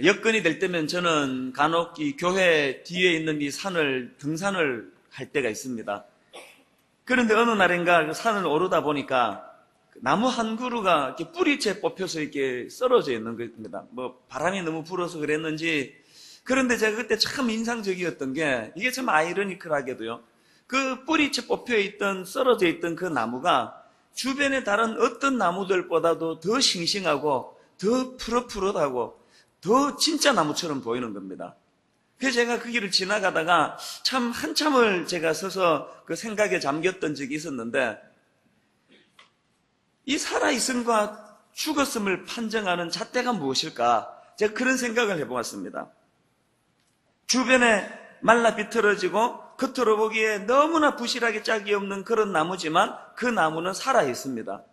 여건이 될 때면 저는 간혹 이 교회 뒤에 있는 이 산을 등산을 할 때가 있습니다. 그런데 어느 날인가 그 산을 오르다 보니까 나무 한 그루가 이렇게 뿌리채 뽑혀서 이렇게 썰어져 있는 겁니다. 뭐 바람이 너무 불어서 그랬는지. 그런데 제가 그때 참 인상적이었던 게, 이게 참 아이러니컬하게도요, 그 뿌리채 뽑혀 있던, 썰어져 있던 그 나무가 주변의 다른 어떤 나무들보다도 더 싱싱하고 더 푸릇푸릇하고 더 진짜 나무처럼 보이는 겁니다. 그래서 제가 그 길을 지나가다가 참 한참을 제가 서서 그 생각에 잠겼던 적이 있었는데, 이 살아있음과 죽었음을 판정하는 잣대가 무엇일까? 제가 그런 생각을 해보았습니다. 주변에 말라 비틀어지고 겉으로 보기에 너무나 부실하게 짝이 없는 그런 나무지만 그 나무는 살아있습니다.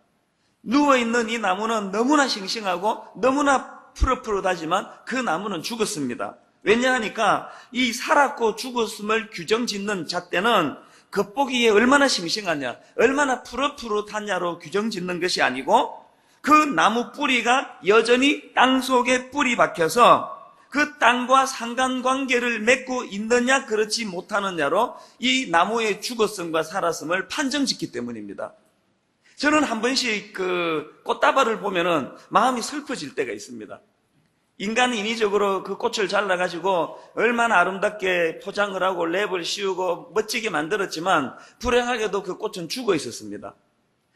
누워있는 이 나무는 너무나 싱싱하고 너무나 푸릇푸릇하지만 그 나무는 죽었습니다. 왜냐하니까 이 살았고 죽었음을 규정짓는 잣대는 겉보기에 얼마나 싱싱하냐, 얼마나 푸릇푸릇하냐로 규정짓는 것이 아니고, 그 나무 뿌리가 여전히 땅 속에 뿌리 박혀서 그 땅과 상관관계를 맺고 있느냐 그렇지 못하느냐로 이 나무의 죽었음과 살았음을 판정짓기 때문입니다. 저는 한 번씩 그 꽃다발을 보면은 마음이 슬퍼질 때가 있습니다. 인간이 인위적으로 그 꽃을 잘라가지고 얼마나 아름답게 포장을 하고 랩을 씌우고 멋지게 만들었지만 불행하게도 그 꽃은 죽어 있었습니다.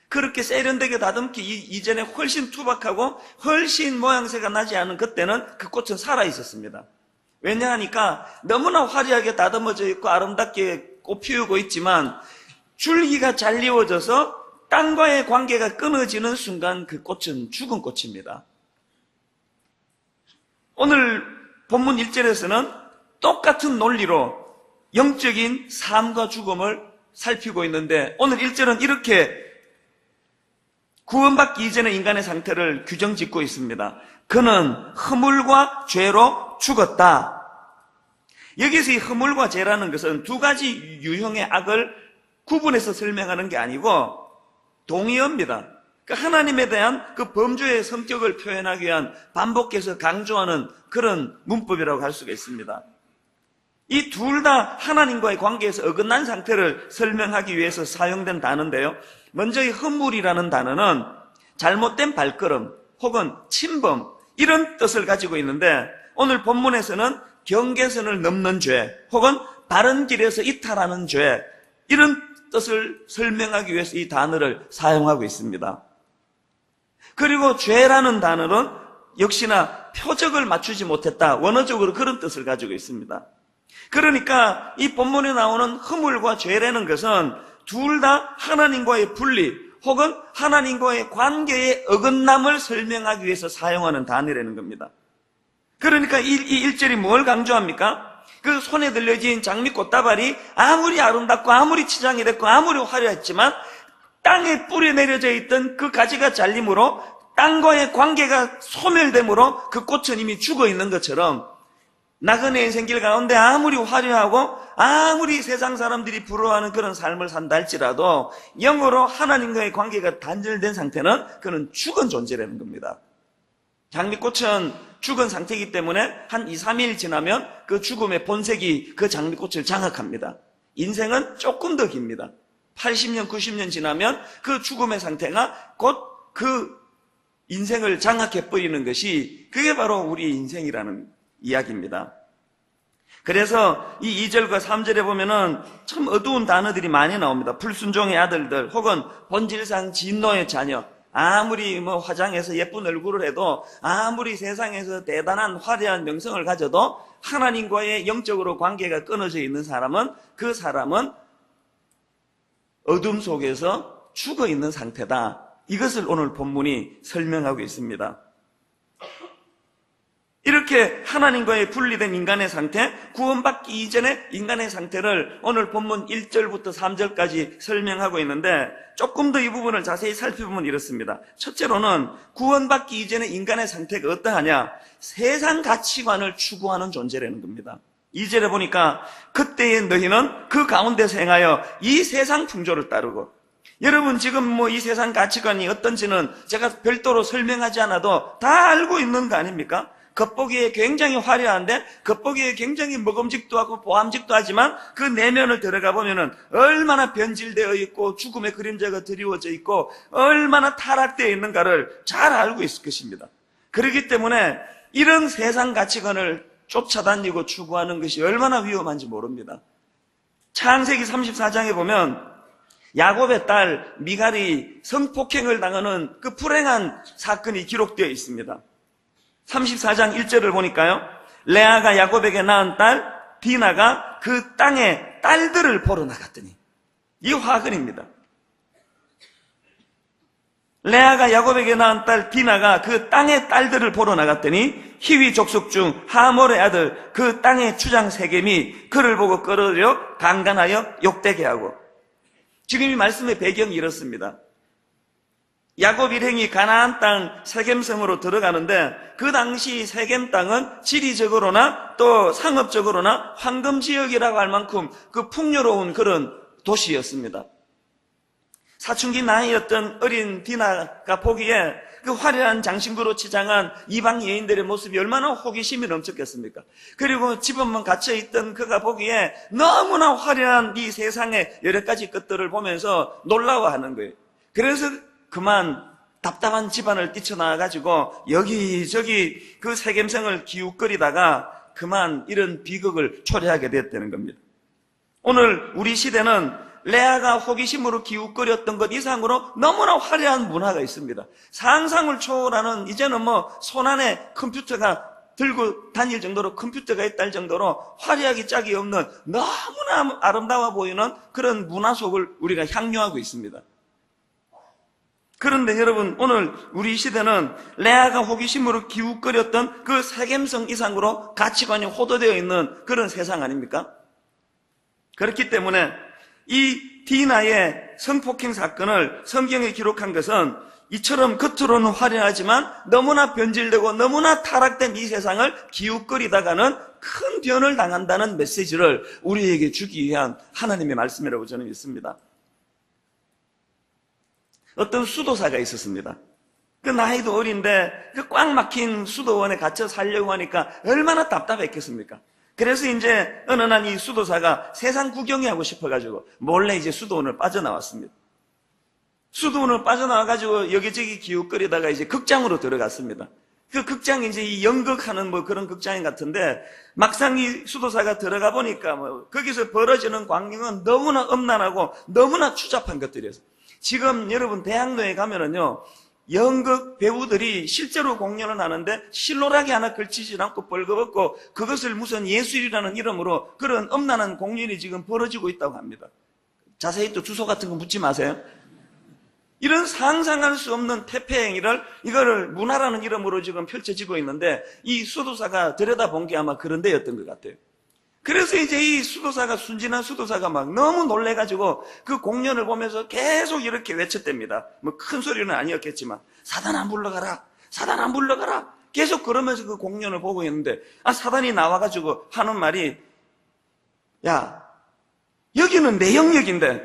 그렇게 세련되게 다듬기 이전에 훨씬 투박하고 훨씬 모양새가 나지 않은 그때는 그 꽃은 살아 있었습니다. 왜냐하니까 너무나 화려하게 다듬어져 있고 아름답게 꽃 피우고 있지만 줄기가 잘리워져서 땅과의 관계가 끊어지는 순간 그 꽃은 죽은 꽃입니다. 오늘 본문 1절에서는 똑같은 논리로 영적인 삶과 죽음을 살피고 있는데, 오늘 1절은 이렇게 구원받기 이전의 인간의 상태를 규정짓고 있습니다. 그는 허물과 죄로 죽었다. 여기서 이 허물과 죄라는 것은 두 가지 유형의 악을 구분해서 설명하는 게 아니고 동의어입니다. 하나님에 대한 그 범죄의 성격을 표현하기 위한 반복해서 강조하는 그런 문법이라고 할 수가 있습니다. 이 둘 다 하나님과의 관계에서 어긋난 상태를 설명하기 위해서 사용된 단어인데요. 먼저 이 허물이라는 단어는 잘못된 발걸음 혹은 침범, 이런 뜻을 가지고 있는데, 오늘 본문에서는 경계선을 넘는 죄 혹은 바른 길에서 이탈하는 죄, 이런 뜻을 설명하기 위해서 이 단어를 사용하고 있습니다. 그리고 죄라는 단어는 역시나 표적을 맞추지 못했다, 원어적으로 그런 뜻을 가지고 있습니다. 그러니까 이 본문에 나오는 허물과 죄라는 것은 둘 다 하나님과의 분리 혹은 하나님과의 관계의 어긋남을 설명하기 위해서 사용하는 단어라는 겁니다. 그러니까 이 1절이 뭘 강조합니까? 그 손에 들려진 장미꽃다발이 아무리 아름답고 아무리 치장이 됐고 아무리 화려했지만 땅에 뿌리 내려져 있던 그 가지가 잘림으로 땅과의 관계가 소멸됨으로 그 꽃은 이미 죽어 있는 것처럼, 나그네 인생길 가운데 아무리 화려하고 아무리 세상 사람들이 부러워하는 그런 삶을 산다 할지라도 영으로 하나님과의 관계가 단절된 상태는 그는 죽은 존재라는 겁니다. 장미꽃은 죽은 상태이기 때문에 한 2, 3일 지나면 그 죽음의 본색이 그 장미꽃을 장악합니다. 인생은 조금 더 깁니다. 80년, 90년 지나면 그 죽음의 상태가 곧 그 인생을 장악해버리는 것이, 그게 바로 우리의 인생이라는 이야기입니다. 그래서 이 2절과 3절에 보면은 참 어두운 단어들이 많이 나옵니다. 불순종의 아들들 혹은 본질상 진노의 자녀, 아무리 화장해서 예쁜 얼굴을 해도, 아무리 세상에서 대단한 화려한 명성을 가져도 하나님과의 영적으로 관계가 끊어져 있는 사람은, 그 사람은 어둠 속에서 죽어 있는 상태다. 이것을 오늘 본문이 설명하고 있습니다. 이렇게 하나님과의 분리된 인간의 상태, 구원받기 이전의 인간의 상태를 오늘 본문 1절부터 3절까지 설명하고 있는데, 조금 더 이 부분을 자세히 살펴보면 이렇습니다. 첫째로는 구원받기 이전의 인간의 상태가 어떠하냐? 세상 가치관을 추구하는 존재라는 겁니다. 2절에 보니까 그때의 너희는 그 가운데서 행하여 이 세상 풍조를 따르고, 여러분 지금 이 세상 가치관이 어떤지는 제가 별도로 설명하지 않아도 다 알고 있는 거 아닙니까? 겉보기에 굉장히 화려한데 겉보기에 굉장히 먹음직도 하고 보암직도 하지만 그 내면을 들어가 보면은 얼마나 변질되어 있고 죽음의 그림자가 드리워져 있고 얼마나 타락되어 있는가를 잘 알고 있을 것입니다. 그렇기 때문에 이런 세상 가치관을 쫓아다니고 추구하는 것이 얼마나 위험한지 모릅니다. 창세기 34장에 보면 야곱의 딸 미갈이 성폭행을 당하는 그 불행한 사건이 기록되어 있습니다. 34장 1절을 보니까요, 레아가 야곱에게 낳은 딸 디나가 그 땅에 딸들을 보러 나갔더니, 이 화근입니다. 레아가 야곱에게 낳은 딸 디나가 그 땅의 딸들을 보러 나갔더니 히위 족속 중 하몰의 아들 그 땅의 추장 세겜이 그를 보고 끌어들여 강간하여 욕되게 하고. 지금 이 말씀의 배경이 이렇습니다. 야곱 일행이 가나안 땅 세겜성으로 들어가는데 그 당시 세겜 땅은 지리적으로나 또 상업적으로나 황금지역이라고 할 만큼 그 풍요로운 그런 도시였습니다. 사춘기 나이였던 어린 디나가 보기에 그 화려한 장신구로 치장한 이방 여인들의 모습이 얼마나 호기심이 넘쳤겠습니까? 그리고 집안만 갇혀있던 그가 보기에 너무나 화려한 이 세상의 여러 가지 것들을 보면서 놀라워하는 거예요. 그래서 그만 답답한 집안을 뛰쳐나와가지고 여기저기 그 세겜성을 기웃거리다가 그만 이런 비극을 초래하게 됐다는 겁니다. 오늘 우리 시대는 레아가 호기심으로 기웃거렸던 것 이상으로 너무나 화려한 문화가 있습니다. 상상을 초월하는, 이제는 손안에 컴퓨터가 들고 다닐 정도로 컴퓨터가 있다할 정도로 화려하기 짝이 없는 너무나 아름다워 보이는 그런 문화 속을 우리가 향유하고 있습니다. 그런데 여러분, 오늘 우리 시대는 레아가 호기심으로 기웃거렸던 그 세겜성 이상으로 가치관이 호도되어 있는 그런 세상 아닙니까? 그렇기 때문에 이 디나의 성폭행 사건을 성경에 기록한 것은 이처럼 겉으로는 화려하지만 너무나 변질되고 너무나 타락된 이 세상을 기웃거리다가는 큰 변을 당한다는 메시지를 우리에게 주기 위한 하나님의 말씀이라고 저는 믿습니다. 어떤 수도사가 있었습니다. 그 나이도 어린데 그 꽉 막힌 수도원에 갇혀 살려고 하니까 얼마나 답답했겠습니까? 그래서 이제 어느 날 이 수도사가 세상 구경이 하고 싶어가지고 몰래 이제 수도원을 빠져나왔습니다. 수도원을 빠져나와가지고 여기저기 기웃거리다가 이제 극장으로 들어갔습니다. 그 극장이 이제 이 연극하는 그런 극장인 같은데 막상 이 수도사가 들어가 보니까 거기서 벌어지는 광경은 너무나 음란하고 너무나 추잡한 것들이었어요. 지금 여러분 대학로에 가면은요, 연극 배우들이 실제로 공연을 하는데 실로라기 하나 걸치지 않고 벌거벗고 그것을 무슨 예술이라는 이름으로 그런 음란한 공연이 지금 벌어지고 있다고 합니다. 자세히 또 주소 같은 거 묻지 마세요. 이런 상상할 수 없는 태폐행위를 이거를 문화라는 이름으로 지금 펼쳐지고 있는데 이 수도사가 들여다본 게 아마 그런 데였던 것 같아요. 그래서 이제 이 수도사가, 순진한 수도사가 막 너무 놀래가지고 그 공연을 보면서 계속 이렇게 외쳤답니다. 큰 소리는 아니었겠지만, 사단 안 불러가라! 사단 안 불러가라! 계속 그러면서 그 공연을 보고 있는데, 사단이 나와가지고 하는 말이, 야, 여기는 내 영역인데,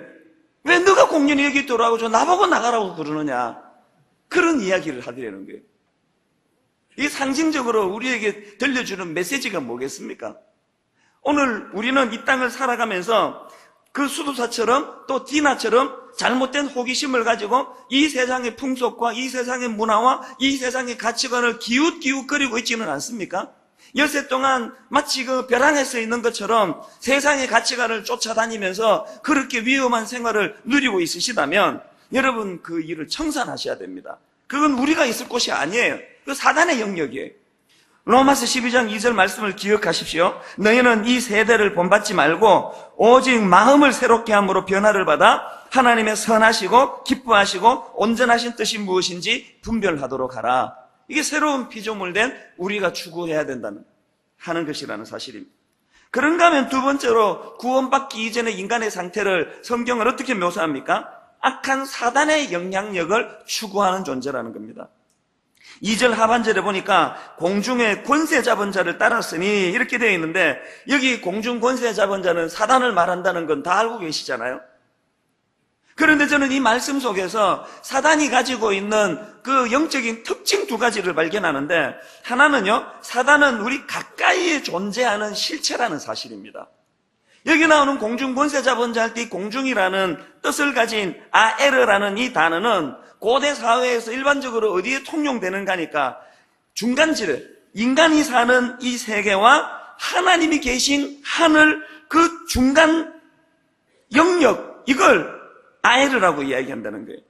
왜 너가 공연이 여기 들어와서 나보고 나가라고 그러느냐. 그런 이야기를 하더라는 거예요. 이게 상징적으로 우리에게 들려주는 메시지가 뭐겠습니까? 오늘 우리는 이 땅을 살아가면서 그 수도사처럼 또 디나처럼 잘못된 호기심을 가지고 이 세상의 풍속과 이 세상의 문화와 이 세상의 가치관을 기웃기웃거리고 있지는 않습니까? 엿새 동안 마치 그 벼랑에서 있는 것처럼 세상의 가치관을 쫓아다니면서 그렇게 위험한 생활을 누리고 있으시다면 여러분 그 일을 청산하셔야 됩니다. 그건 우리가 있을 곳이 아니에요. 그 사단의 영역이에요. 로마서 12장 2절 말씀을 기억하십시오. 너희는 이 세대를 본받지 말고 오직 마음을 새롭게 함으로 변화를 받아 하나님의 선하시고 기뻐하시고 온전하신 뜻이 무엇인지 분별하도록 하라. 이게 새로운 피조물된 우리가 추구해야 된다는 하는 것이라는 사실입니다. 그런가 하면 두 번째로 구원받기 이전의 인간의 상태를 성경은 어떻게 묘사합니까? 악한 사단의 영향력을 추구하는 존재라는 겁니다. 2절 하반절에 보니까 공중의 권세 잡은 자를 따랐으니 이렇게 되어 있는데 여기 공중 권세 잡은 자는 사단을 말한다는 건 다 알고 계시잖아요. 그런데 저는 이 말씀 속에서 사단이 가지고 있는 그 영적인 특징 두 가지를 발견하는데, 하나는요, 사단은 우리 가까이에 존재하는 실체라는 사실입니다. 여기 나오는 공중 권세 잡은 자 할 때 공중이라는 뜻을 가진 아에르라는 이 단어는 고대 사회에서 일반적으로 어디에 통용되는가니까 중간지대, 인간이 사는 이 세계와 하나님이 계신 하늘 그 중간 영역, 이걸 아에르라고 이야기한다는 거예요.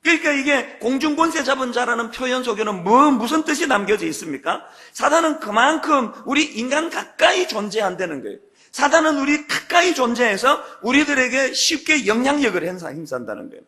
그러니까 이게 공중 권세 잡은 자라는 표현 속에는 무슨 뜻이 남겨져 있습니까? 사단은 그만큼 우리 인간 가까이 존재한다는 거예요. 사단은 우리 가까이 존재해서 우리들에게 쉽게 영향력을 행사한다는 거예요.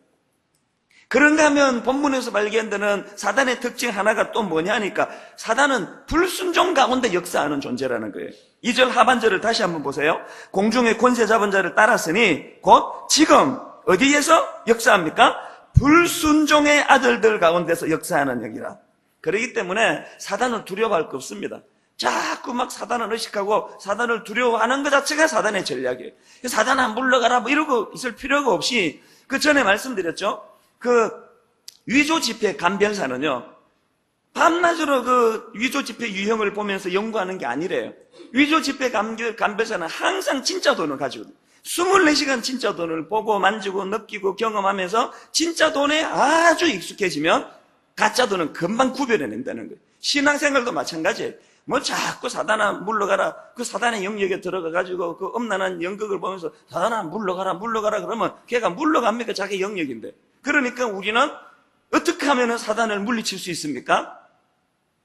그런가 하면 본문에서 발견되는 사단의 특징 하나가 또 뭐냐 하니까, 사단은 불순종 가운데 역사하는 존재라는 거예요. 2절 하반절을 다시 한번 보세요. 공중의 권세 잡은 자를 따랐으니 곧 지금 어디에서 역사합니까? 불순종의 아들들 가운데서 역사하는 영이라. 그렇기 때문에 사단은 두려워할 거 없습니다. 자꾸 막 사단을 의식하고 사단을 두려워하는 것 자체가 사단의 전략이에요. 사단아 물러가라 뭐 이러고 있을 필요가 없이, 그 전에 말씀드렸죠. 그 위조 지폐 감별사는요, 밤낮으로 그 위조 지폐 유형을 보면서 연구하는 게 아니래요. 위조 지폐 감별사는 항상 진짜 돈을 가지고 24시간 진짜 돈을 보고 만지고 느끼고 경험하면서 진짜 돈에 아주 익숙해지면 가짜 돈은 금방 구별해낸다는 거예요. 신앙생활도 마찬가지예요. 뭐 자꾸 사단아 물러가라, 그 사단의 영역에 들어가가지고 그 음란한 연극을 보면서 사단아 물러가라 그러면 걔가 물러갑니까? 자기 영역인데. 그러니까 우리는 어떻게 하면 사단을 물리칠 수 있습니까?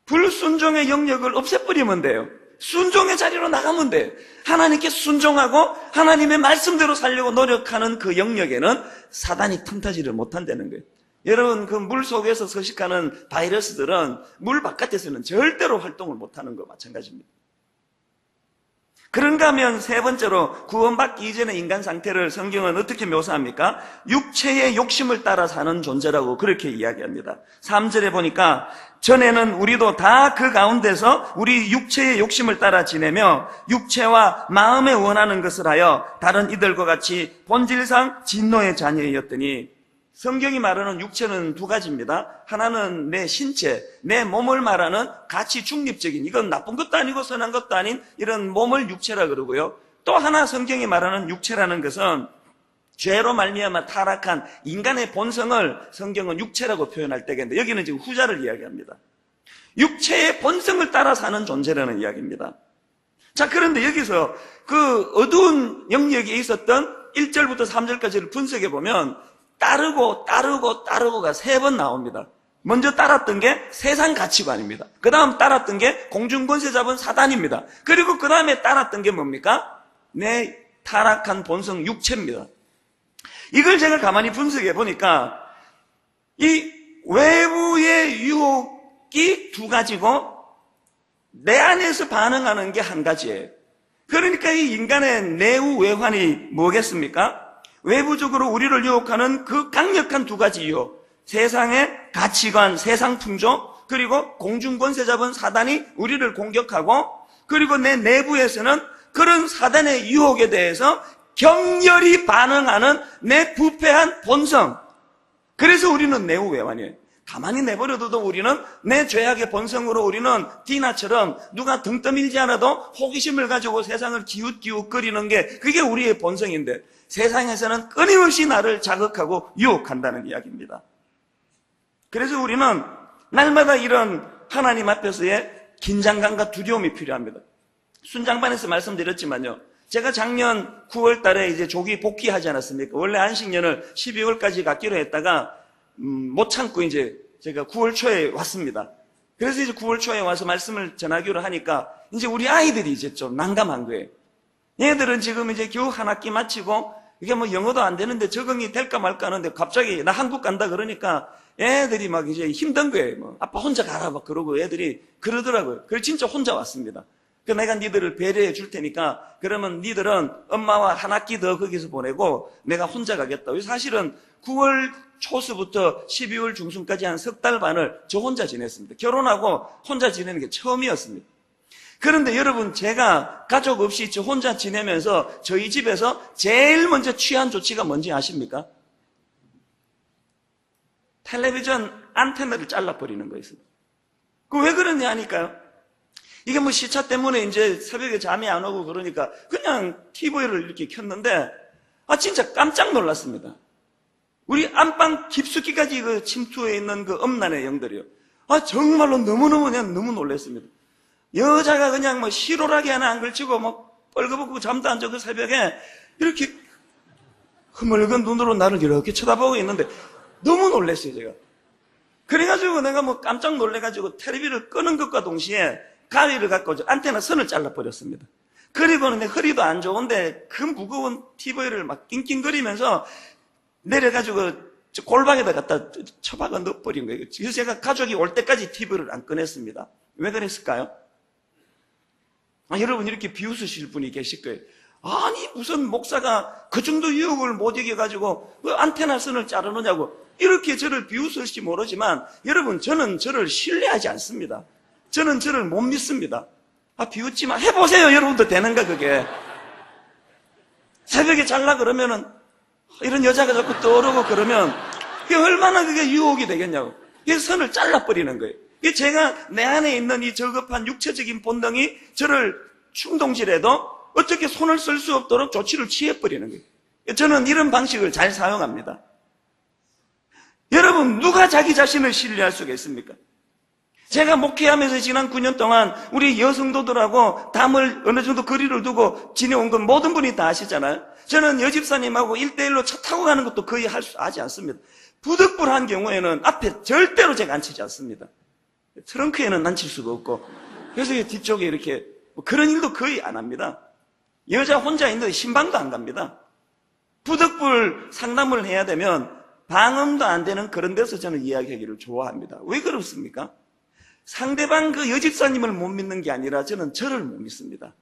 불순종의 영역을 없애버리면 돼요. 순종의 자리로 나가면 돼요. 하나님께 순종하고 하나님의 말씀대로 살려고 노력하는 그 영역에는 사단이 틈타지를 못한다는 거예요. 여러분, 그 물 속에서 서식하는 바이러스들은 물 바깥에서는 절대로 활동을 못하는 거 마찬가지입니다. 그런가 하면 세 번째로, 구원받기 이전의 인간 상태를 성경은 어떻게 묘사합니까? 육체의 욕심을 따라 사는 존재라고 그렇게 이야기합니다. 3절에 보니까 전에는 우리도 다 그 가운데서 우리 육체의 욕심을 따라 지내며 육체와 마음에 원하는 것을 하여 다른 이들과 같이 본질상 진노의 자녀였더니, 성경이 말하는 육체는 두 가지입니다. 하나는 내 신체, 내 몸을 말하는 가치 중립적인, 이건 나쁜 것도 아니고 선한 것도 아닌 이런 몸을 육체라 그러고요. 또 하나 성경이 말하는 육체라는 것은 죄로 말미암아 타락한 인간의 본성을 성경은 육체라고 표현할 때인데, 여기는 지금 후자를 이야기합니다. 육체의 본성을 따라 사는 존재라는 이야기입니다. 자, 그런데 여기서 그 어두운 영역에 있었던 1절부터 3절까지를 분석해 보면 따르고가 3번 나옵니다. 먼저 따랐던 게 세상 가치관입니다. 그 다음 따랐던 게 공중권세 잡은 사단입니다. 그리고 그 다음에 따랐던 게 뭡니까? 내 타락한 본성 육체입니다. 이걸 제가 가만히 분석해 보니까 이 외부의 유혹이 두 가지고 내 안에서 반응하는 게 한 가지예요. 그러니까 이 인간의 내후 외환이 뭐겠습니까? 외부적으로 우리를 유혹하는 그 강력한 두 가지 유혹, 세상의 가치관, 세상 풍조, 그리고 공중권세 잡은 사단이 우리를 공격하고, 그리고 내 내부에서는 그런 사단의 유혹에 대해서 격렬히 반응하는 내 부패한 본성. 그래서 우리는 내후 외환이에요. 가만히 내버려둬도 우리는 내 죄악의 본성으로 우리는 디나처럼 누가 등 떠밀지 않아도 호기심을 가지고 세상을 기웃기웃거리는 게 그게 우리의 본성인데, 세상에서는 끊임없이 나를 자극하고 유혹한다는 이야기입니다. 그래서 우리는 날마다 이런 하나님 앞에서의 긴장감과 두려움이 필요합니다. 순장반에서 말씀드렸지만요, 제가 작년 9월 달에 이제 조기 복귀하지 않았습니까? 원래 안식년을 12월까지 갖기로 했다가 못 참고 이제 제가 9월 초에 왔습니다. 그래서 이제 9월 초에 와서 말씀을 전하기로 하니까 이제 우리 아이들이 이제 좀 난감한 거예요. 얘들은 지금 이제 겨우 한 학기 마치고 이게 뭐 영어도 안 되는데 적응이 될까 말까 하는데 갑자기 나 한국 간다 그러니까 애들이 막 이제 힘든 거예요. 뭐 아빠 혼자 가라 막 그러고 애들이 그러더라고요. 그래서 진짜 혼자 왔습니다. 그래서 내가 니들을 배려해 줄 테니까 그러면 니들은 엄마와 한 학기 더 거기서 보내고 내가 혼자 가겠다. 사실은 9월 초서부터 12월 중순까지 한 석 달 반을 저 혼자 지냈습니다. 결혼하고 혼자 지내는 게 처음이었습니다. 그런데 여러분, 제가 가족 없이 저 혼자 지내면서 저희 집에서 제일 먼저 취한 조치가 뭔지 아십니까? 텔레비전 안테나를 잘라버리는 거였습니다. 그 왜 그러냐 하니까요. 이게 뭐 시차 때문에 이제 새벽에 잠이 안 오고 그러니까 그냥 TV를 이렇게 켰는데, 진짜 깜짝 놀랐습니다. 우리 안방 깊숙이까지 그 침투해 있는 그 음란의 영들이요. 정말로 너무 놀랐습니다. 여자가 그냥 뭐 시로라기 하나 안 걸치고 뭐 뻘거벗고 잠도 안 자고 새벽에 이렇게 흐물건 눈으로 나를 이렇게 쳐다보고 있는데 너무 놀랐어요, 제가. 그래가지고 내가 뭐 깜짝 놀래가지고 텔레비를 끄는 것과 동시에 가위를 갖고 안테나 선을 잘라버렸습니다. 그리고는 내 허리도 안 좋은데 그 무거운 TV를 막 낑낑거리면서 내려가지고 골방에다 갖다 처박아 넣어버린 거예요. 그래서 제가 가족이 올 때까지 TV를 안 꺼냈습니다. 왜 그랬을까요? 여러분 이렇게 비웃으실 분이 계실 거예요. 아니 무슨 목사가 그 정도 유혹을 못 이겨가지고 왜 안테나 선을 자르느냐고 이렇게 저를 비웃을지 모르지만 여러분 저는 저를 신뢰하지 않습니다. 저는 저를 못 믿습니다. 비웃지만 해보세요. 여러분도 되는가 그게. 새벽에 잘라 그러면은 이런 여자가 자꾸 떠오르고 그러면 그게 얼마나 그게 유혹이 되겠냐고. 그래서 선을 잘라버리는 거예요. 제가 내 안에 있는 이 저급한 육체적인 본능이 저를 충동질해도 어떻게 손을 쓸 수 없도록 조치를 취해버리는 거예요. 저는 이런 방식을 잘 사용합니다. 여러분 누가 자기 자신을 신뢰할 수가 있습니까? 제가 목회하면서 지난 9년 동안 우리 여성도들하고 담을 어느 정도 거리를 두고 지내온 건 모든 분이 다 아시잖아요. 저는 여집사님하고 1대1로 차 타고 가는 것도 거의 하지 않습니다. 부득불한 경우에는 앞에 절대로 제가 앉히지 않습니다. 트렁크에는 앉힐 수가 없고 그래서 뒤쪽에 이렇게 그런 일도 거의 안 합니다. 여자 혼자 있는데 신방도 안 갑니다. 부득불 상담을 해야 되면 방음도 안 되는 그런 데서 저는 이야기하기를 좋아합니다. 왜 그렇습니까? 상대방 그 여집사님을 못 믿는 게 아니라 저는 저를 못 믿습니다.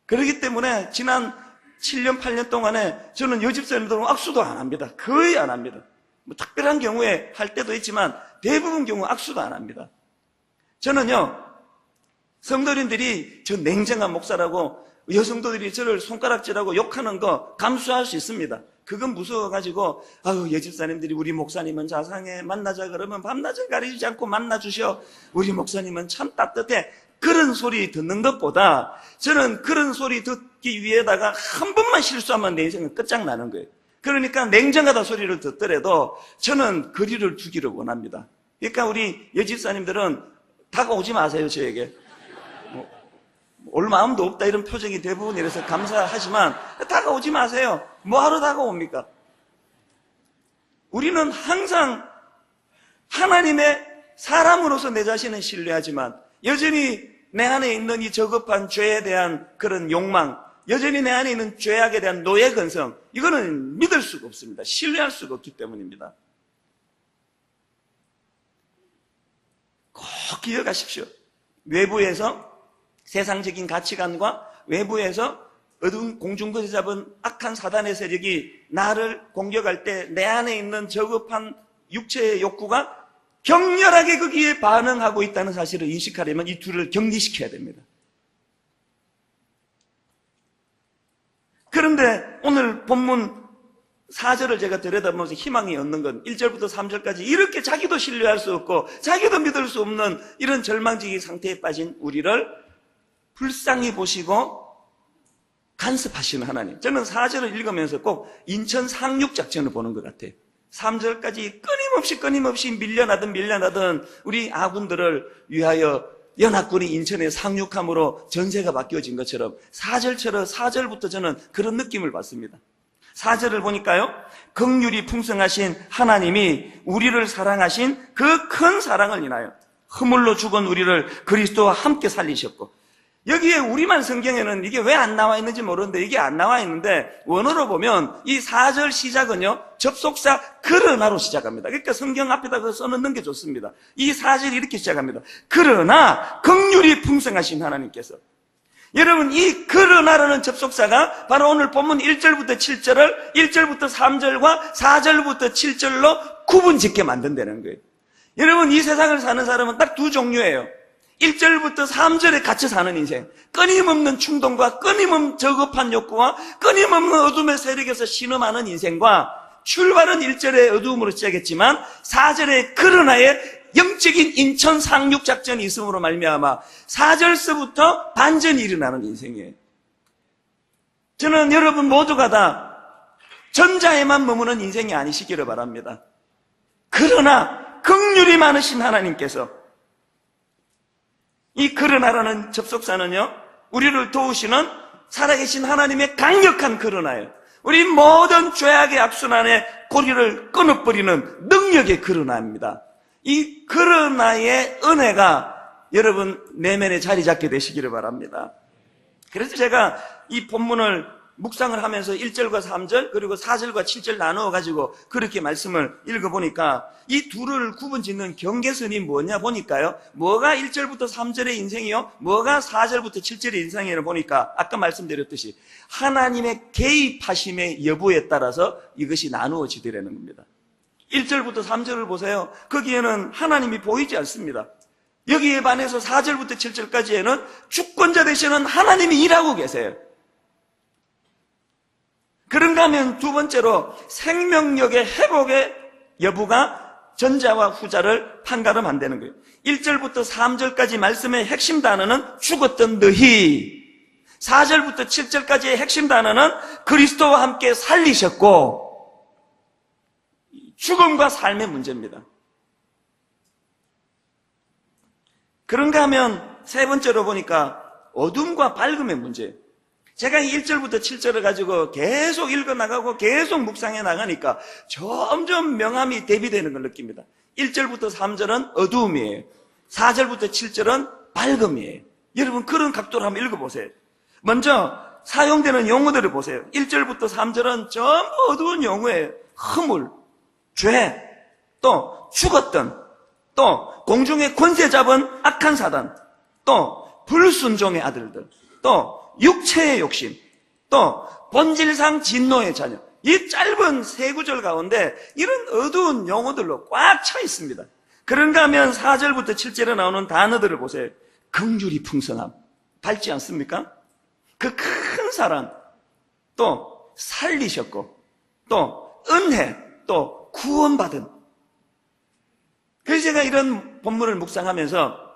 그렇기 때문에 지난 7년, 8년 동안에 저는 여집사님들하고 악수도 안 합니다. 거의 안 합니다. 뭐 특별한 경우에 할 때도 있지만 대부분 경우 악수도 안 합니다. 저는요, 성도님들이 저 냉정한 목사라고 여성도들이 저를 손가락질하고 욕하는 거 감수할 수 있습니다. 그건 무서워가지고 여집사님들이 우리 목사님은 자상해 만나자 그러면 밤낮을 가리지 않고 만나주셔. 우리 목사님은 참 따뜻해. 그런 소리 듣는 것보다 저는 그런 소리 듣기 위해다가 한 번만 실수하면 내 인생은 끝장나는 거예요. 그러니까 냉정하다 소리를 듣더라도 저는 거리를 두기를 원합니다. 그러니까 우리 여집사님들은 다가오지 마세요, 저에게. 올 마음도 없다 이런 표정이 대부분 이래서 감사하지만 다가오지 마세요. 뭐하러 다가옵니까? 우리는 항상 하나님의 사람으로서 내 자신은 신뢰하지만 여전히 내 안에 있는 이 저급한 죄에 대한 그런 욕망, 여전히 내 안에 있는 죄악에 대한 노예근성, 이거는 믿을 수가 없습니다. 신뢰할 수가 없기 때문입니다. 꼭 기억하십시오. 외부에서 세상적인 가치관과 외부에서 어두운 공중거에 잡은 악한 사단의 세력이 나를 공격할 때 내 안에 있는 저급한 육체의 욕구가 격렬하게 거기에 반응하고 있다는 사실을 인식하려면 이 둘을 격리시켜야 됩니다. 그런데 오늘 본문 4절을 제가 들여다보면서 희망이 얻는 건 1절부터 3절까지 이렇게 자기도 신뢰할 수 없고 자기도 믿을 수 없는 이런 절망적인 상태에 빠진 우리를 불쌍히 보시고 간섭하시는 하나님. 저는 4절을 읽으면서 꼭 인천 상륙 작전을 보는 것 같아요. 3절까지 끊임없이 밀려나던 우리 아군들을 위하여 연합군이 인천에 상륙함으로 전세가 바뀌어진 것처럼 4절부터 저는 그런 느낌을 받습니다. 4절을 보니까요, 긍휼이 풍성하신 하나님이 우리를 사랑하신 그 큰 사랑을 인하여 허물로 죽은 우리를 그리스도와 함께 살리셨고, 여기에 우리만 성경에는 이게 왜 안 나와 있는지 모르는데 이게 안 나와 있는데 원어로 보면 이 4절 시작은요, 접속사 그러나로 시작합니다. 그러니까 성경 앞에다 써놓는 게 좋습니다. 이 4절이 이렇게 시작합니다. 그러나 긍휼이 풍성하신 하나님께서. 여러분, 이 그러나라는 접속사가 바로 오늘 본문 1절부터 7절을 1절부터 3절과 4절부터 7절로 구분 짓게 만든다는 거예요. 여러분, 이 세상을 사는 사람은 딱 두 종류예요. 1절부터 3절에 갇혀 사는 인생, 끊임없는 충동과 끊임없는 저급한 욕구와 끊임없는 어둠의 세력에서 신음하는 인생과 출발은 1절의 어두움으로 시작했지만 4절의 그러나의 영적인 인천 상륙 작전이 있음으로 말미암아 4절서부터 반전이 일어나는 인생이에요. 저는 여러분 모두가 다 전자에만 머무는 인생이 아니시기를 바랍니다. 그러나 긍휼이 많으신 하나님께서 이 그러나라는 접속사는요, 우리를 도우시는 살아계신 하나님의 강력한 그러나예요. 우리 모든 죄악의 악순환의 고리를 끊어버리는 능력의 그러나입니다. 이 그러나의 은혜가 여러분 내면에 자리 잡게 되시기를 바랍니다. 그래서 제가 이 본문을 묵상을 하면서 1절과 3절 그리고 4절과 7절 나누어 가지고 그렇게 말씀을 읽어보니까 이 둘을 구분짓는 경계선이 뭐냐 보니까요, 뭐가 1절부터 3절의 인생이요, 뭐가 4절부터 7절의 인생이에요 보니까 아까 말씀드렸듯이 하나님의 개입하심의 여부에 따라서 이것이 나누어지더라는 겁니다. 1절부터 3절을 보세요. 거기에는 하나님이 보이지 않습니다. 여기에 반해서 4절부터 7절까지에는 주권자 되시는 하나님이 일하고 계세요. 그런가 하면 두 번째로 생명력의 회복의 여부가 전자와 후자를 판가름한다는 거예요. 1절부터 3절까지 말씀의 핵심 단어는 죽었던 너희, 4절부터 7절까지의 핵심 단어는 그리스도와 함께 살리셨고, 죽음과 삶의 문제입니다. 그런가 하면 세 번째로 보니까 어둠과 밝음의 문제예요. 제가 1절부터 7절을 가지고 계속 읽어나가고 계속 묵상해 나가니까 점점 명암이 대비되는 걸 느낍니다. 1절부터 3절은 어두움이에요. 4절부터 7절은 밝음이에요. 여러분 그런 각도로 한번 읽어보세요. 먼저 사용되는 용어들을 보세요. 1절부터 3절은 전부 어두운 용어예요. 허물, 죄, 또 죽었던, 또 공중의 권세 잡은 악한 사단, 또 불순종의 아들들, 또 육체의 욕심, 또 본질상 진노의 자녀. 이 짧은 세 구절 가운데 이런 어두운 용어들로 꽉 차 있습니다. 그런가 하면 4절부터 7절에 나오는 단어들을 보세요. 긍휼이 풍성함, 밝지 않습니까? 그 큰 사랑, 또 살리셨고, 또 은혜, 또 구원받은. 그래서 제가 이런 본문을 묵상하면서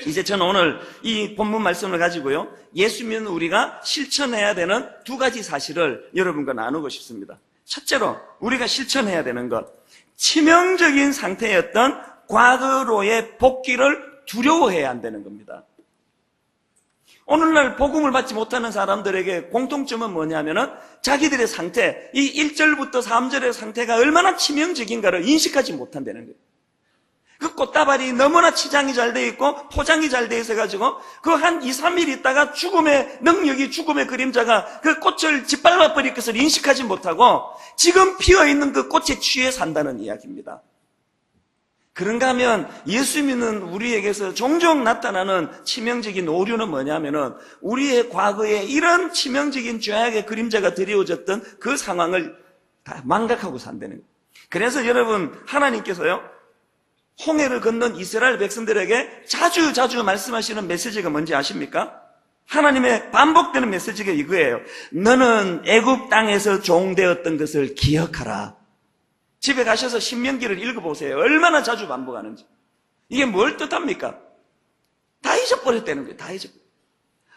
이제 저는 오늘 이 본문 말씀을 가지고요, 예수 믿는 우리가 실천해야 되는 두 가지 사실을 여러분과 나누고 싶습니다. 첫째로 우리가 실천해야 되는 것, 치명적인 상태였던 과거로의 복귀를 두려워해야 한다는 겁니다. 오늘날 복음을 받지 못하는 사람들에게 공통점은 뭐냐면은 자기들의 상태, 이 1절부터 3절의 상태가 얼마나 치명적인가를 인식하지 못한다는 거예요. 그 꽃다발이 너무나 치장이 잘 돼 있고 포장이 잘 돼 있어가지고 그 한 2, 3일 있다가 죽음의 능력이, 죽음의 그림자가 그 꽃을 짓밟아 버릴 것을 인식하지 못하고 지금 피어있는 그 꽃에 취해 산다는 이야기입니다. 그런가 하면 예수 믿는 우리에게서 종종 나타나는 치명적인 오류는 뭐냐면은 우리의 과거에 이런 치명적인 죄악의 그림자가 드리워졌던 그 상황을 다 망각하고 산다는 거예요. 그래서 여러분 하나님께서요, 홍해를 건넌 이스라엘 백성들에게 자주 말씀하시는 메시지가 뭔지 아십니까? 하나님의 반복되는 메시지가 이거예요. 너는 애굽 땅에서 종되었던 것을 기억하라. 집에 가셔서 신명기를 읽어보세요. 얼마나 자주 반복하는지. 이게 뭘 뜻합니까? 다 잊어버렸다는 거예요. 다 잊어버렸어요.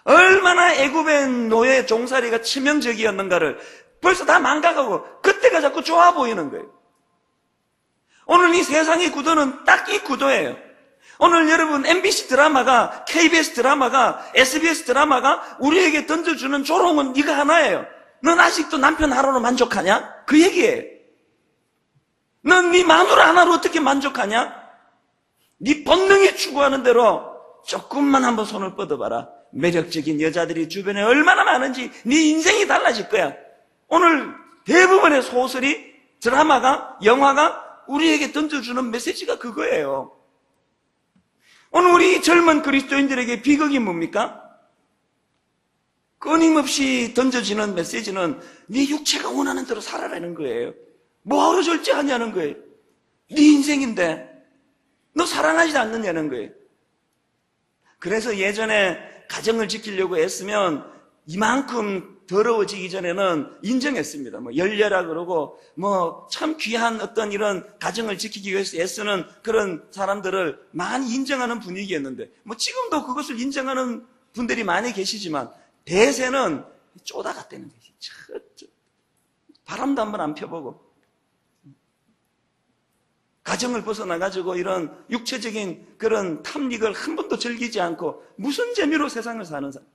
얼마나 애굽의 노예 종살이가 치명적이었는가를 벌써 다 망각하고 그때가 자꾸 좋아 보이는 거예요. 오늘 이 세상의 구도는 딱 이 구도예요. 오늘 여러분 MBC 드라마가, KBS 드라마가, SBS 드라마가 우리에게 던져주는 조롱은 이거 하나예요. 넌 아직도 남편 하나로 만족하냐? 그 얘기예요. 넌 네 마누라 하나로 어떻게 만족하냐? 네 본능이 추구하는 대로 조금만 한번 손을 뻗어봐라. 매력적인 여자들이 주변에 얼마나 많은지 네 인생이 달라질 거야. 오늘 대부분의 소설이, 드라마가, 영화가 우리에게 던져주는 메시지가 그거예요. 오늘 우리 젊은 그리스도인들에게 비극이 뭡니까? 끊임없이 던져지는 메시지는 네 육체가 원하는 대로 살아라는 거예요. 뭐하러 절제하냐는 거예요. 네 인생인데 너 사랑하지 않느냐는 거예요. 그래서 예전에 가정을 지키려고 애쓰면 이만큼 더러워지기 전에는 인정했습니다. 뭐 열려라 그러고 뭐 참 귀한 어떤 이런 가정을 지키기 위해서 애쓰는 그런 사람들을 많이 인정하는 분위기였는데 뭐 지금도 그것을 인정하는 분들이 많이 계시지만 대세는 쪼다갔다는 것이 바람도 한번 안 펴보고 가정을 벗어나가지고 이런 육체적인 그런 탐닉을 한 번도 즐기지 않고 무슨 재미로 세상을 사는 사람.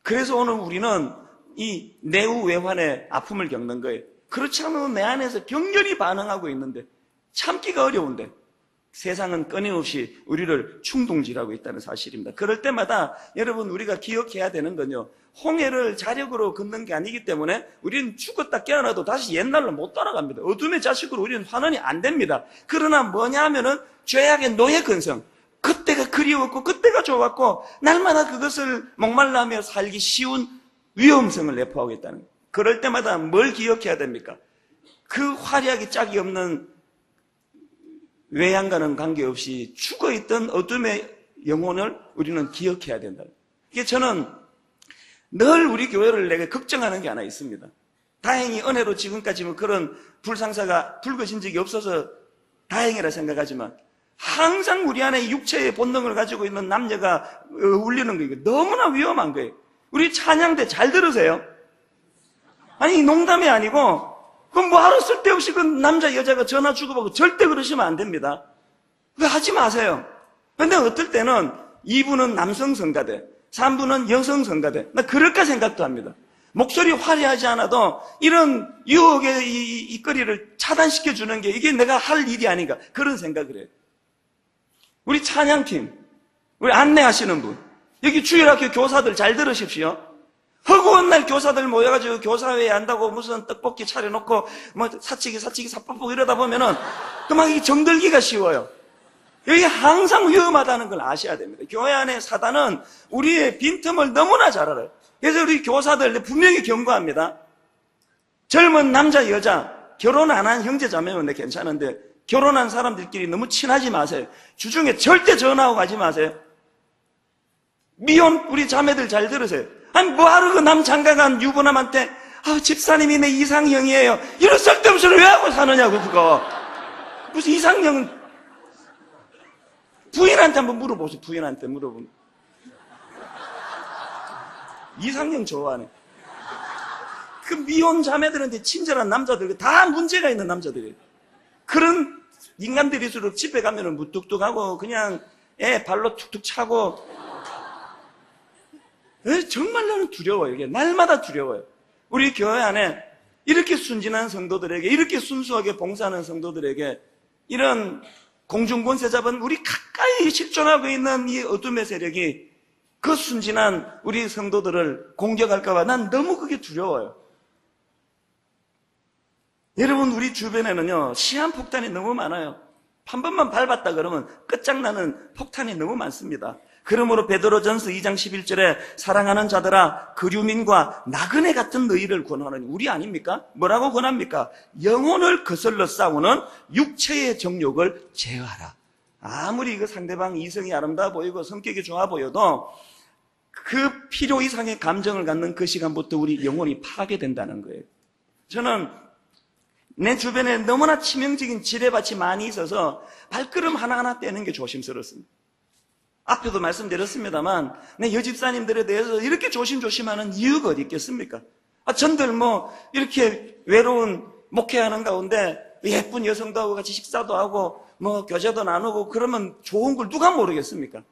그래서 오늘 우리는 이 내후외환의 아픔을 겪는 거예요. 그렇지 않으면 내 안에서 격렬히 반응하고 있는데 참기가 어려운데 세상은 끊임없이 우리를 충동질하고 있다는 사실입니다. 그럴 때마다 여러분 우리가 기억해야 되는 건요, 홍해를 자력으로 걷는 게 아니기 때문에 우리는 죽었다 깨어나도 다시 옛날로 못 돌아갑니다. 어둠의 자식으로 우리는 환원이 안 됩니다. 그러나 뭐냐 하면은 죄악의 노예 근성, 그때가 그리웠고 그때가 좋았고 날마다 그것을 목말라하며 살기 쉬운 위험성을 내포하고 있다는 거예요. 그럴 때마다 뭘 기억해야 됩니까? 그 활약이 짝이 없는 외양과는 관계없이 죽어있던 어둠의 영혼을 우리는 기억해야 된다. 이게 저는 늘 우리 교회를 내가 걱정하는 게 하나 있습니다. 다행히 은혜로 지금까지 뭐 그런 불상사가 불거진 적이 없어서 다행이라 생각하지만 항상 우리 안에 육체의 본능을 가지고 있는 남녀가 울리는 거, 이거 너무나 위험한 거예요. 우리 찬양대 잘 들으세요. 아니 농담이 아니고 그럼 뭐하러 쓸데없이 그 남자 여자가 전화 주고받고 절대 그러시면 안 됩니다. 그거 하지 마세요. 근데 어떨 때는 2부는 남성 성가대, 3부는 여성 성가대, 나 그럴까 생각도 합니다. 목소리 화려하지 않아도 이런 유혹의 이 거리를 차단시켜주는 게 이게 내가 할 일이 아닌가 그런 생각을 해요. 우리 찬양팀, 우리 안내하시는 분, 여기 주일학교 교사들 잘 들으십시오. 허구한 날 교사들 모여가지고 교사회에 한다고 무슨 떡볶이 차려놓고 뭐 사치기 사빠뽀 이러다 보면은 그만 이 정들기가 쉬워요. 여기 항상 위험하다는 걸 아셔야 됩니다. 교회 안에 사단은 우리의 빈틈을 너무나 잘 알아요. 그래서 우리 교사들 분명히 경고합니다. 젊은 남자 여자 결혼 안 한 형제 자매면 괜찮은데 결혼한 사람들끼리 너무 친하지 마세요. 주중에 절대 전화하고 가지 마세요. 미혼 우리 자매들 잘 들으세요. 아니 뭐하러 그 남장가간 유부남한테 집사님이 내 이상형이에요 이런 쓸데없는 소리를 왜 하고 사느냐고. 그거 무슨 이상형은 부인한테 한번 물어보세요. 부인한테 물어보면 이상형 좋아하네. 그 미혼 자매들한테 친절한 남자들 다 문제가 있는 남자들이에요. 그런 인간들일수록 집에 가면은 무뚝뚝하고 그냥 애 발로 툭툭 차고 정말 나는 두려워요. 이게 날마다 두려워요. 우리 교회 안에 이렇게 순진한 성도들에게, 이렇게 순수하게 봉사하는 성도들에게 이런 공중권세 잡은 우리 가까이 실존하고 있는 이 어둠의 세력이 그 순진한 우리 성도들을 공격할까봐 난 너무 그게 두려워요. 여러분 우리 주변에는요 시한폭탄이 너무 많아요. 한 번만 밟았다 그러면 끝장나는 폭탄이 너무 많습니다. 그러므로 베드로전서 2장 11절에 사랑하는 자들아 그류민과 나그네 같은 너희를 권하는 우리 아닙니까? 뭐라고 권합니까? 영혼을 거슬러 싸우는 육체의 정욕을 제어하라. 아무리 그 상대방 이성이 아름다워 보이고 성격이 좋아 보여도 그 필요 이상의 감정을 갖는 그 시간부터 우리 영혼이 파괴된다는 거예요. 저는 내 주변에 너무나 치명적인 지뢰밭이 많이 있어서 발걸음 하나하나 떼는 게 조심스럽습니다. 앞에도 말씀드렸습니다만 내 여집사님들에 대해서 이렇게 조심조심하는 이유가 어디 있겠습니까? 전들 뭐 이렇게 외로운 목회하는 가운데 예쁜 여성도 하고 같이 식사도 하고 뭐 교제도 나누고 그러면 좋은 걸 누가 모르겠습니까?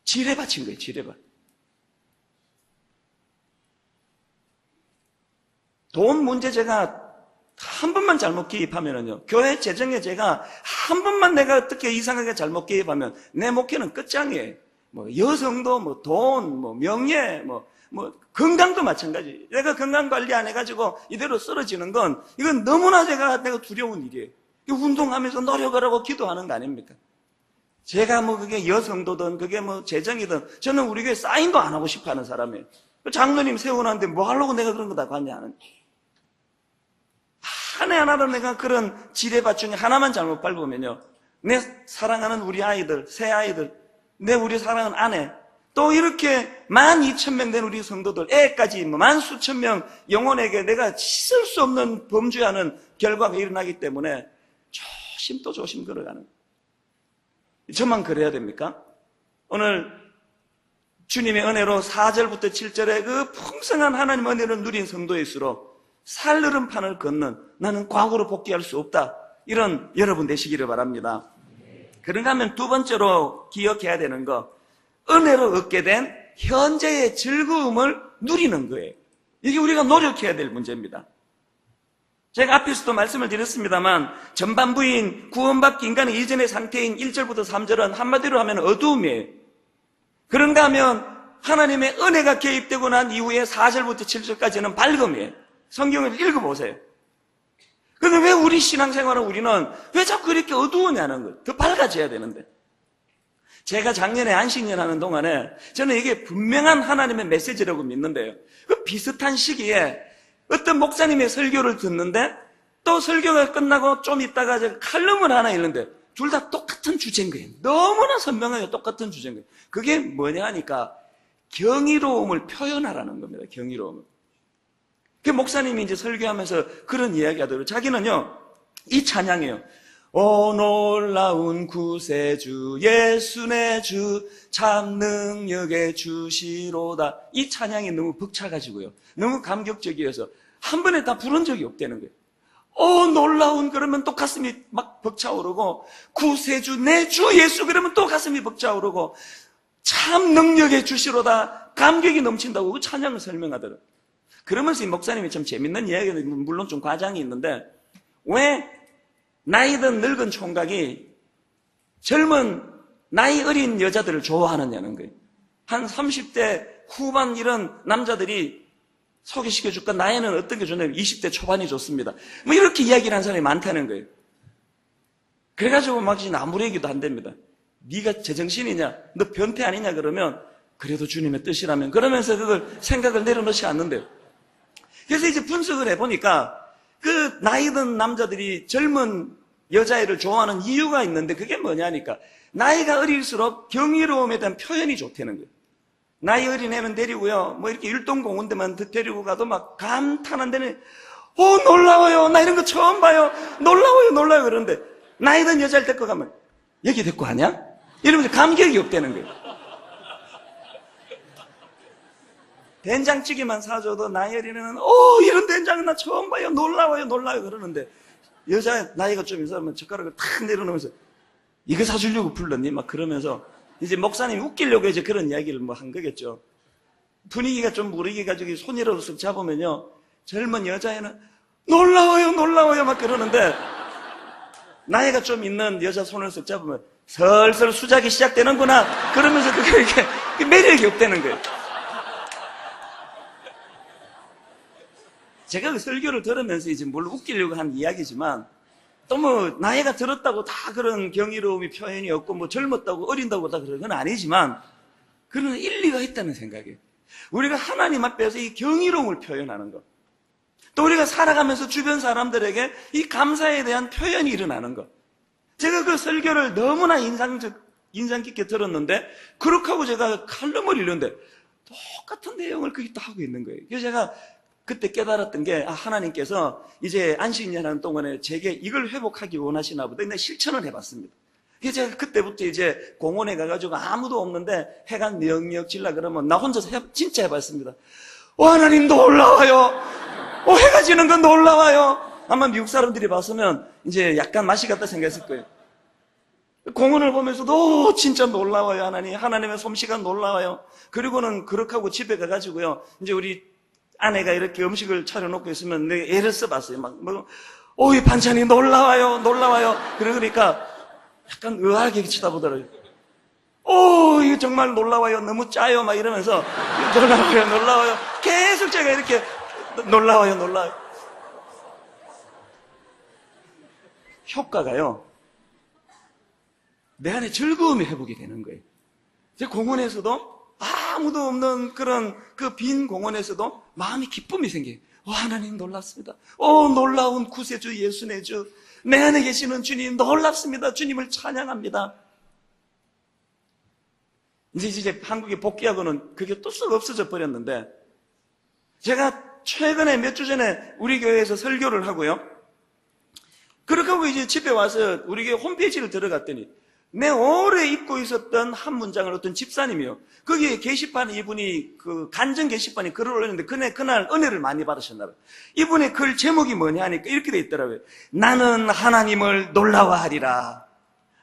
지뢰밭인 거예요. 지뢰밭. 돈 문제 제가 한 번만 잘못 개입하면은요, 교회 재정에 제가 한 번만 내가 어떻게 이상하게 잘못 개입하면 내 목회는 끝장이에요. 뭐 여성도 뭐 돈, 뭐 명예, 뭐 건강도 마찬가지. 내가 건강 관리 안 해가지고 이대로 쓰러지는 건 이건 너무나 내가 두려운 일이에요. 운동하면서 노력을 하고 기도하는 거 아닙니까? 제가 뭐 그게 여성도든 그게 뭐 재정이든 저는 우리 교회 사인도 안 하고 싶어 하는 사람이에요. 장로님 세워놨는데 뭐 하려고 내가 그런 거 다 관여 하는 거예요. 한 해 하나로 내가 그런 지뢰밭 중에 하나만 잘못 밟으면요, 내 사랑하는 우리 아이들, 새 아이들, 우리 사랑하는 아내, 또 이렇게 12,000명 된 우리 성도들, 애까지 만 수천 명 영혼에게 내가 씻을 수 없는 범죄하는 결과가 일어나기 때문에 조심 또 조심 걸어가는 거예요. 저만 그래야 됩니까? 오늘 주님의 은혜로 4절부터 7절에 그 풍성한 하나님 은혜를 누린 성도일수록 살얼음판을 걷는, 나는 과거로 복귀할 수 없다, 이런 여러분 되시기를 바랍니다. 그런가 하면 두 번째로 기억해야 되는 거, 은혜로 얻게 된 현재의 즐거움을 누리는 거예요. 이게 우리가 노력해야 될 문제입니다. 제가 앞에서도 말씀을 드렸습니다만 전반부인 구원받기 인간의 이전의 상태인 1절부터 3절은 한마디로 하면 어두움이에요. 그런가 하면 하나님의 은혜가 개입되고 난 이후에 4절부터 7절까지는 밝음이에요. 성경을 읽어보세요. 그런데 왜 우리 신앙생활은 우리는 왜 자꾸 이렇게 어두우냐는 거예요. 더 밝아져야 되는데. 제가 작년에 안식년 하는 동안에 저는 이게 분명한 하나님의 메시지라고 믿는데요. 그 비슷한 시기에 어떤 목사님의 설교를 듣는데 또 설교가 끝나고 좀 있다가 제가 칼럼을 하나 읽는데 둘 다 똑같은 주제인 거예요. 너무나 선명하게 똑같은 주제인 거예요. 그게 뭐냐 하니까 경이로움을 표현하라는 겁니다. 경이로움을. 그 목사님이 이제 설교하면서 그런 이야기 하더라고요. 자기는요, 이 찬양이에요. 오 놀라운 구세주 예수 내 주 참 능력의 주시로다. 이 찬양이 너무 벅차가지고요, 너무 감격적이어서 한 번에 다 부른 적이 없다는 거예요. 오 놀라운 그러면 또 가슴이 막 벅차오르고, 구세주 내 주 예수 그러면 또 가슴이 벅차오르고, 참 능력의 주시로다, 감격이 넘친다고 그 찬양을 설명하더라고요. 그러면서 이 목사님이 참 재밌는 이야기는 물론 좀 과장이 있는데, 왜 나이든 늙은 총각이 젊은 나이 어린 여자들을 좋아하느냐는 거예요. 한 30대 후반 이런 남자들이 소개시켜줄까? 나이는 어떤 게 좋냐면 20대 초반이 좋습니다. 뭐 이렇게 이야기를 하는 사람이 많다는 거예요. 그래가지고 막 나무래 얘기도 한답니다. 네가 제정신이냐? 너 변태 아니냐? 그러면 그래도 주님의 뜻이라면, 그러면서 그걸 생각을 내려놓지 않는데요. 그래서 이제 분석을 해보니까 그 나이 든 남자들이 젊은 여자애를 좋아하는 이유가 있는데, 그게 뭐냐니까 나이가 어릴수록 경이로움에 대한 표현이 좋다는 거예요. 나이 어린 애는 데리고요, 뭐 이렇게 율동공원대만 데리고 가도 막 감탄한 데는 놀라워요, 나 이런 거 처음 봐요, 놀라워요 놀라워요 그러는데, 나이 든 여자를 데리고 가면 여기 데리고 가냐? 이러면서 감격이 없다는 거예요. 된장찌개만 사줘도 나이 어린애는 이런 된장은 나 처음 봐요, 놀라워요 놀라워요 그러는데, 여자 나이가 좀 있으면 젓가락을 탁 내려놓으면서 이거 사주려고 불렀니? 막 그러면서 이제 목사님이 웃기려고 이제 그런 이야기를 뭐 한 거겠죠. 분위기가 좀 무르게 가지고 손이라도 쓱 잡으면요, 젊은 여자애는 놀라워요 놀라워요 막 그러는데, 나이가 좀 있는 여자 손을 쓱 잡으면 슬슬 수작이 시작되는구나 그러면서 그게 이렇게 매력이 없다는 거예요. 제가 그 설교를 들으면서 이제 물론 웃기려고 한 이야기지만, 또 뭐 나이가 들었다고 다 그런 경이로움이 표현이 없고, 뭐 젊었다고 어린다고 다 그런 건 아니지만, 그런 일리가 있다는 생각이에요. 우리가 하나님 앞에서 이 경이로움을 표현하는 것, 또 우리가 살아가면서 주변 사람들에게 이 감사에 대한 표현이 일어나는 것. 제가 그 설교를 너무나 인상 깊게 들었는데, 그렇게 하고 제가 칼럼을 읽는데 똑같은 내용을 거기 또 하고 있는 거예요. 그래서 제가 그때 깨달았던 게, 하나님께서 이제 안식년 하는 동안에 제게 이걸 회복하기 원하시나 보다. 근데 실천을 해봤습니다. 그래서 제가 그때부터 이제 공원에 가가지고 아무도 없는데 해가 넉넉 질라 그러면 나 혼자서 진짜 해봤습니다. 하나님 놀라워요. 해가 지는 건 놀라워요. 아마 미국 사람들이 봤으면 이제 약간 맛이 갔다 생각했을 거예요. 공원을 보면서도 진짜 놀라워요 하나님. 하나님의 솜씨가 놀라워요. 그리고는 그렇게 하고 집에 가가지고요, 이제 우리 아내가 이렇게 음식을 차려놓고 있으면 내가 애를 써봤어요. 이 반찬이 놀라워요 놀라워요. 그러니까 약간 의아하게 쳐다보더라고요. 이거 정말 놀라워요, 너무 짜요 막 이러면서 놀라워요 놀라워요 계속 제가 이렇게 놀라워요 놀라워요. 효과가요, 내 안에 즐거움이 회복이 되는 거예요. 제 공원에서도 아무도 없는 그런 그 빈 공원에서도 마음이 기쁨이 생겨요. 하나님 놀랍습니다. 놀라운 구세주 예수 내 주, 내 안에 계시는 주님 놀랍습니다. 주님을 찬양합니다. 이제 한국에 복귀하고는 그게 또 쑥 없어져 버렸는데, 제가 최근에 몇 주 전에 우리 교회에서 설교를 하고요. 그렇게 하고 이제 집에 와서 우리 교회 홈페이지를 들어갔더니 내 오래 잊고 있었던 한 문장을 어떤 집사님이요. 거기에 게시판에 이분이 그 간증 게시판에 글을 올렸는데 그날 은혜를 많이 받으셨나 봐요. 이분의 글 제목이 뭐냐 하니까 이렇게 돼 있더라고요. 나는 하나님을 놀라워하리라.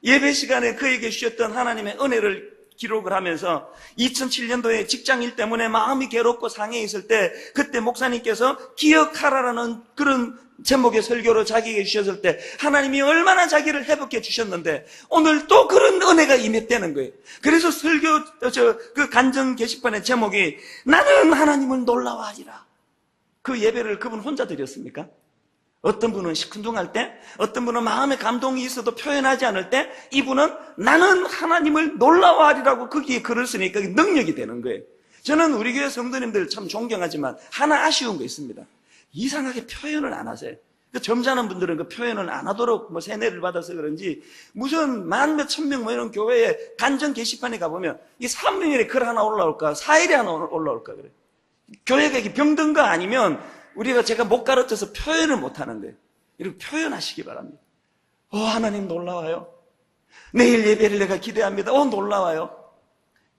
예배 시간에 그에게 주셨던 하나님의 은혜를 기록을 하면서 2007년도에 직장일 때문에 마음이 괴롭고 상해 있을 때 그때 목사님께서 기억하라라는 그런 제목의 설교를 자기에게 주셨을 때 하나님이 얼마나 자기를 회복해 주셨는데 오늘 또 그런 은혜가 임했다는 거예요. 그래서 그 간증 게시판의 제목이 나는 하나님을 놀라워하리라. 그 예배를 그분 혼자 드렸습니까? 어떤 분은 시큰둥할 때, 어떤 분은 마음에 감동이 있어도 표현하지 않을 때, 이분은 나는 하나님을 놀라워하리라고 거기에 글을 쓰니까 능력이 되는 거예요. 저는 우리 교회 성도님들 참 존경하지만 하나 아쉬운 거 있습니다. 이상하게 표현을 안 하세요. 점잖은 분들은 그 표현을 안 하도록 세뇌를 받아서 그런지 무슨 만 몇 천 명 이런 교회에 간증 게시판에 가보면 이 3일에 글 하나 올라올까 4일에 하나 올라올까 그래. 교회가 이게 병든가 아니면 제가 못 가르쳐서 표현을 못 하는 거예요. 이렇게 표현하시기 바랍니다. 하나님 놀라워요. 내일 예배를 내가 기대합니다. 놀라워요.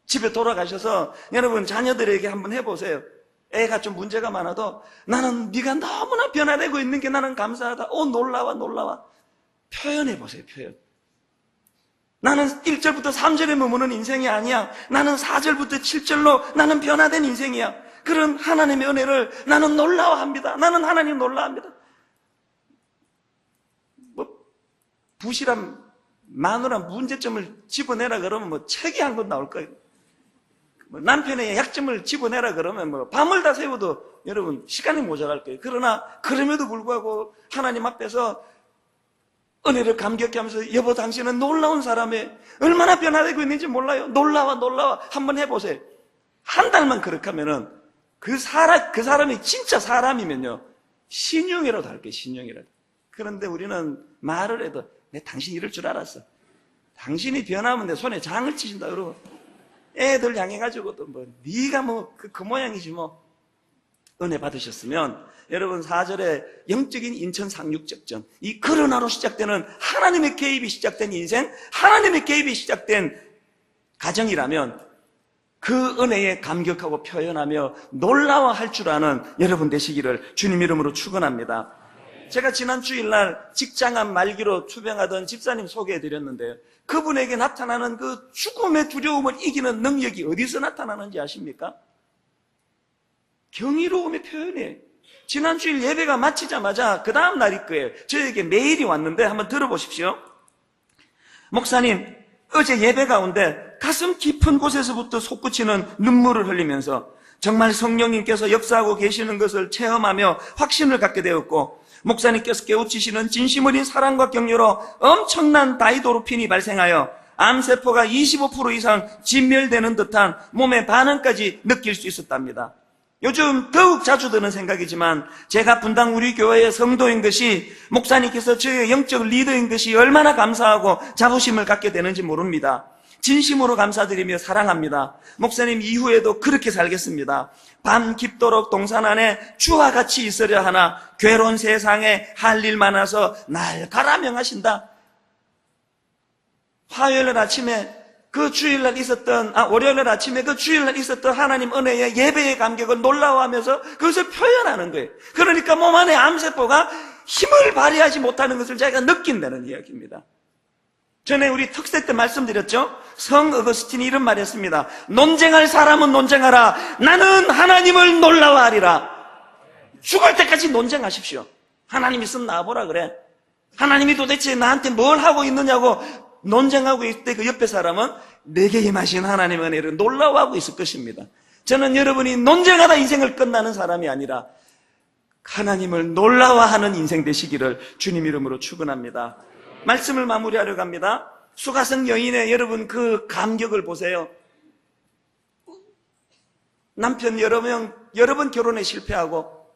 집에 돌아가셔서 여러분 자녀들에게 한번 해보세요. 애가 좀 문제가 많아도 나는 네가 너무나 변화되고 있는 게 나는 감사하다. 놀라워. 표현해보세요. 표현. 나는 1절부터 3절에 머무는 인생이 아니야. 나는 4절부터 7절로 나는 변화된 인생이야. 그런 하나님의 은혜를 나는 놀라워합니다. 나는 하나님 놀라워합니다. 부실한 마누라 문제점을 집어내라 그러면 책이 한 권 나올 거예요. 남편의 약점을 집어내라 그러면 밤을 다 새워도 여러분 시간이 모자랄 거예요. 그러나 그럼에도 불구하고 하나님 앞에서 은혜를 감격해 하면서 여보 당신은 놀라운 사람에 얼마나 변화되고 있는지 몰라요. 놀라워. 한번 해보세요. 한 달만 그렇게 하면은 그 사람이 진짜 사람이면요. 신용이라도 할게요. 신용이라도. 그런데 우리는 말을 해도 당신 이럴 줄 알았어. 당신이 변하면 내 손에 장을 치신다 그러고 애들 향해가지고도 네가 그 모양이지 은혜 받으셨으면 여러분 4절에 영적인 인천 상륙작전 이 코로나로 시작되는 하나님의 개입이 시작된 인생 하나님의 개입이 시작된 가정이라면 그 은혜에 감격하고 표현하며 놀라워할 줄 아는 여러분 되시기를 주님 이름으로 축원합니다. 제가 지난 주일날 직장암 말기로 투병하던 집사님 소개해드렸는데요. 그분에게 나타나는 그 죽음의 두려움을 이기는 능력이 어디서 나타나는지 아십니까? 경이로움의 표현이에요. 지난 주일 예배가 마치자마자 그 다음 날일 거예요. 저에게 메일이 왔는데 한번 들어보십시오. 목사님, 어제 예배 가운데 가슴 깊은 곳에서부터 솟구치는 눈물을 흘리면서 정말 성령님께서 역사하고 계시는 것을 체험하며 확신을 갖게 되었고 목사님께서 깨우치시는 진심 어린 사랑과 격려로 엄청난 다이도르핀이 발생하여 암세포가 25% 이상 진멸되는 듯한 몸의 반응까지 느낄 수 있었답니다. 요즘 더욱 자주 드는 생각이지만 제가 분당 우리 교회의 성도인 것이 목사님께서 저의 영적 리더인 것이 얼마나 감사하고 자부심을 갖게 되는지 모릅니다. 진심으로 감사드리며 사랑합니다. 목사님 이후에도 그렇게 살겠습니다. 밤 깊도록 동산 안에 주와 같이 있으려 하나 괴로운 세상에 할 일 많아서 날 가라 명하신다. 화요일날 아침에 월요일날 아침에 그 주일날 있었던 하나님 은혜의 예배의 감격을 놀라워하면서 그것을 표현하는 거예요. 그러니까 몸 안에 암세포가 힘을 발휘하지 못하는 것을 자기가 느낀다는 이야기입니다. 전에 우리 특세 때 말씀드렸죠? 성 어거스틴이 이런 말 했습니다. 논쟁할 사람은 논쟁하라. 나는 하나님을 놀라워하리라. 죽을 때까지 논쟁하십시오. 하나님 있으면 나와보라 그래. 하나님이 도대체 나한테 뭘 하고 있느냐고 논쟁하고 있을 때 그 옆에 사람은 내게 임하신 하나님의 은혜를 놀라워하고 있을 것입니다. 저는 여러분이 논쟁하다 인생을 끝나는 사람이 아니라 하나님을 놀라워하는 인생 되시기를 주님 이름으로 축원합니다. 말씀을 마무리하려고 합니다. 수가성 여인의 여러분 그 감격을 보세요. 남편 여러 번 결혼에 실패하고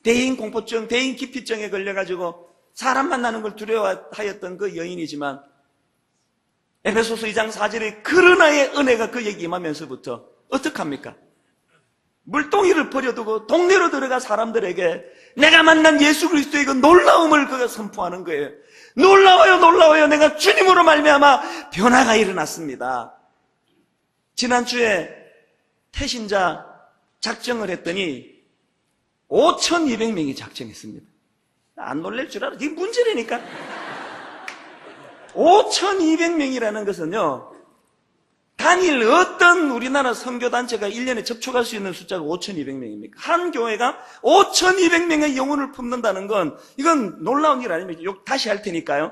대인 공포증, 대인 기피증에 걸려가지고 사람 만나는 걸 두려워하였던 그 여인이지만 에베소서 2장 4절에 그러나의 은혜가 그에게 임하면서부터 어떡합니까? 물동이를 버려두고 동네로 들어가 사람들에게 내가 만난 예수 그리스도의 그 놀라움을 그가 선포하는 거예요. 놀라워요, 놀라워요. 내가 주님으로 말미암아 변화가 일어났습니다. 지난주에 태신자 작정을 했더니 5,200명이 작정했습니다. 안 놀랄 줄 알아. 이게 문제라니까. 5,200명이라는 것은요, 단일 어떤 우리나라 선교단체가 1년에 접촉할 수 있는 숫자가 5,200명입니까? 한 교회가 5,200명의 영혼을 품는다는 건 이건 놀라운 일 아닙니까? 욕 다시 할 테니까요.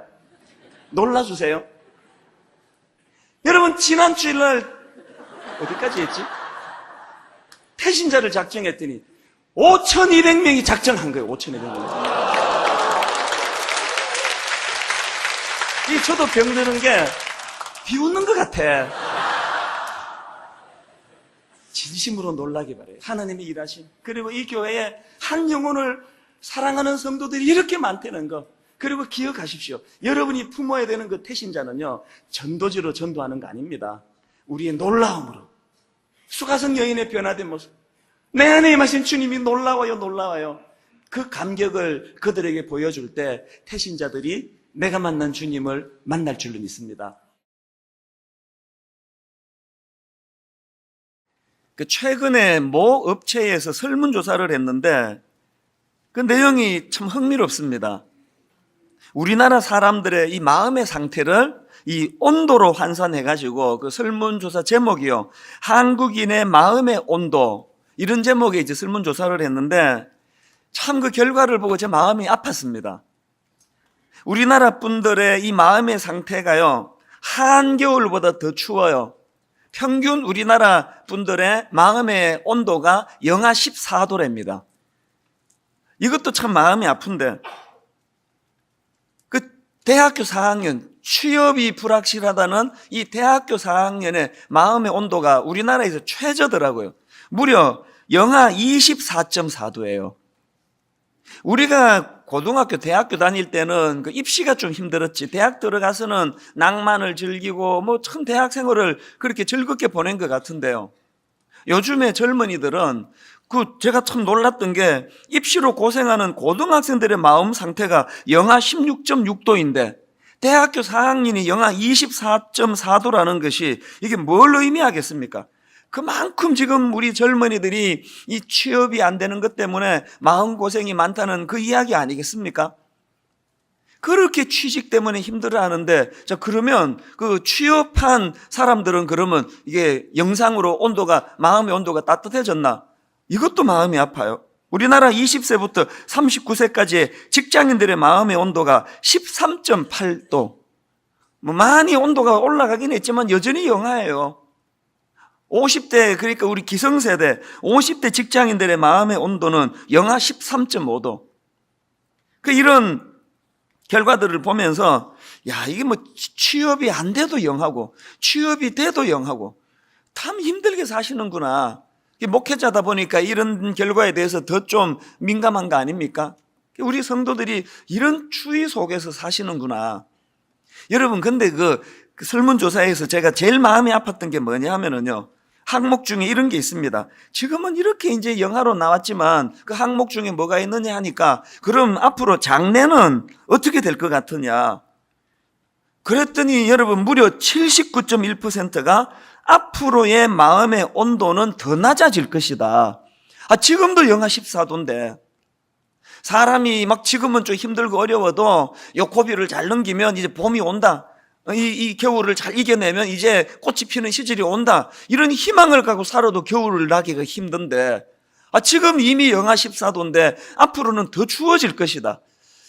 놀라주세요. 여러분, 지난 주일날 어디까지 했지? 태신자를 작정했더니 5,200명이 작정한 거예요. 5,200명이. 이 저도 병드는 게 비웃는 것 같아. 진심으로 놀라기 바래요. 하나님이 일하심. 그리고 이 교회에 한 영혼을 사랑하는 성도들이 이렇게 많다는 거. 그리고 기억하십시오. 여러분이 품어야 되는 그 태신자는요, 전도지로 전도하는 거 아닙니다. 우리의 놀라움으로. 수가성 여인의 변화된 모습. 내 안에 임하신 주님이 놀라워요, 놀라워요. 그 감격을 그들에게 보여줄 때 태신자들이 내가 만난 주님을 만날 줄로 믿습니다. 최근에 모 업체에서 설문조사를 했는데 그 내용이 참 흥미롭습니다. 우리나라 사람들의 이 마음의 상태를 이 온도로 환산해가지고 그 설문조사 제목이요, 한국인의 마음의 온도, 이런 제목의 이제 설문조사를 했는데 참 그 결과를 보고 제 마음이 아팠습니다. 우리나라 분들의 이 마음의 상태가요, 한겨울보다 더 추워요. 평균 우리나라 분들의 마음의 온도가 영하 14도랍니다. 이것도 참 마음이 아픈데, 그 대학교 4학년, 취업이 불확실하다는 이 대학교 4학년의 마음의 온도가 우리나라에서 최저더라고요. 무려 영하 24.4도예요. 우리가 고등학교, 대학교 다닐 때는 그 입시가 좀 힘들었지, 대학 들어가서는 낭만을 즐기고 뭐 참 대학 생활을 그렇게 즐겁게 보낸 것 같은데요. 요즘에 젊은이들은 제가 참 놀랐던 게 입시로 고생하는 고등학생들의 마음 상태가 영하 16.6도인데 대학교 4학년이 영하 24.4도라는 것이 이게 뭘 의미하겠습니까? 그만큼 지금 우리 젊은이들이 이 취업이 안 되는 것 때문에 마음고생이 많다는 그 이야기 아니겠습니까? 그렇게 취직 때문에 힘들어 하는데, 자, 그러면 그 취업한 사람들은 그러면 이게 영상으로 마음의 온도가 따뜻해졌나? 이것도 마음이 아파요. 우리나라 20세부터 39세까지의 직장인들의 마음의 온도가 13.8도. 많이 온도가 올라가긴 했지만 여전히 영하예요. 50대, 그러니까 우리 기성세대, 50대 직장인들의 마음의 온도는 영하 13.5도. 이런 결과들을 보면서, 야, 이게 뭐 취업이 안 돼도 영하고, 취업이 돼도 영하고, 참 힘들게 사시는구나. 목회자다 보니까 이런 결과에 대해서 더 좀 민감한 거 아닙니까? 우리 성도들이 이런 추위 속에서 사시는구나. 여러분, 근데 그 설문조사에서 제가 제일 마음이 아팠던 게 뭐냐 하면은요, 항목 중에 이런 게 있습니다. 지금은 이렇게 이제 영하로 나왔지만 그 항목 중에 뭐가 있느냐 하니까, 그럼 앞으로 장래는 어떻게 될 것 같으냐. 그랬더니 여러분, 무려 79.1%가 앞으로의 마음의 온도는 더 낮아질 것이다. 지금도 영하 14도인데 사람이 막 지금은 좀 힘들고 어려워도 요 고비를 잘 넘기면 이제 봄이 온다. 이 겨울을 잘 이겨내면 이제 꽃이 피는 시절이 온다. 이런 희망을 갖고 살아도 겨울을 나기가 힘든데, 지금 이미 영하 14도인데 앞으로는 더 추워질 것이다.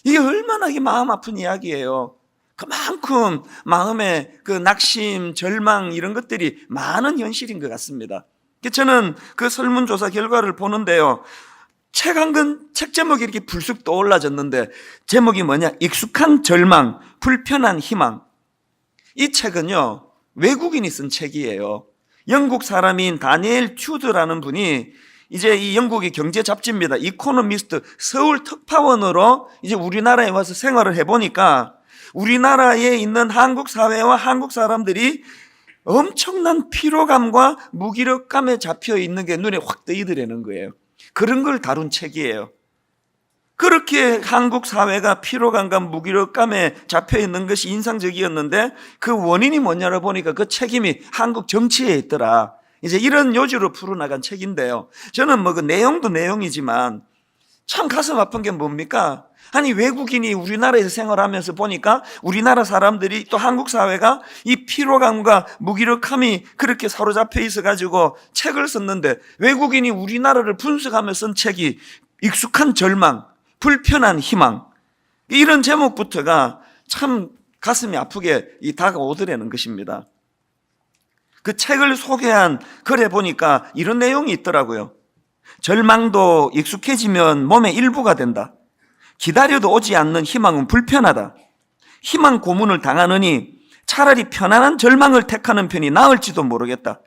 이게 얼마나 마음 아픈 이야기예요. 그만큼 마음에 그 낙심, 절망 이런 것들이 많은 현실인 것 같습니다. 저는 그 설문조사 결과를 보는데요, 책 한 권, 책 제목이 이렇게 불쑥 떠올라졌는데 제목이 뭐냐? 익숙한 절망, 불편한 희망. 이 책은요, 외국인이 쓴 책이에요. 영국 사람인 다니엘 튜드라는 분이 이제 이 영국의 경제 잡지입니다. 이코노미스트 서울 특파원으로 이제 우리나라에 와서 생활을 해보니까 우리나라에 있는 한국 사회와 한국 사람들이 엄청난 피로감과 무기력감에 잡혀 있는 게 눈에 확 떠이더라는 거예요. 그런 걸 다룬 책이에요. 그렇게 한국 사회가 피로감과 무기력감에 잡혀 있는 것이 인상적이었는데 그 원인이 뭐냐를 보니까 그 책임이 한국 정치에 있더라. 이제 이런 요지로 풀어나간 책인데요. 저는 뭐 그 내용도 내용이지만 참 가슴 아픈 게 뭡니까? 아니, 외국인이 우리나라에서 생활하면서 보니까 우리나라 사람들이 또 한국 사회가 이 피로감과 무기력함이 그렇게 사로잡혀 있어가지고 책을 썼는데 외국인이 우리나라를 분석하며 쓴 책이 익숙한 절망, 불편한 희망, 이런 제목부터가 참 가슴이 아프게 다가오더라는 것입니다. 그 책을 소개한 글에 보니까 이런 내용이 있더라고요. 절망도 익숙해지면 몸의 일부가 된다. 기다려도 오지 않는 희망은 불편하다. 희망 고문을 당하느니 차라리 편안한 절망을 택하는 편이 나을지도 모르겠다.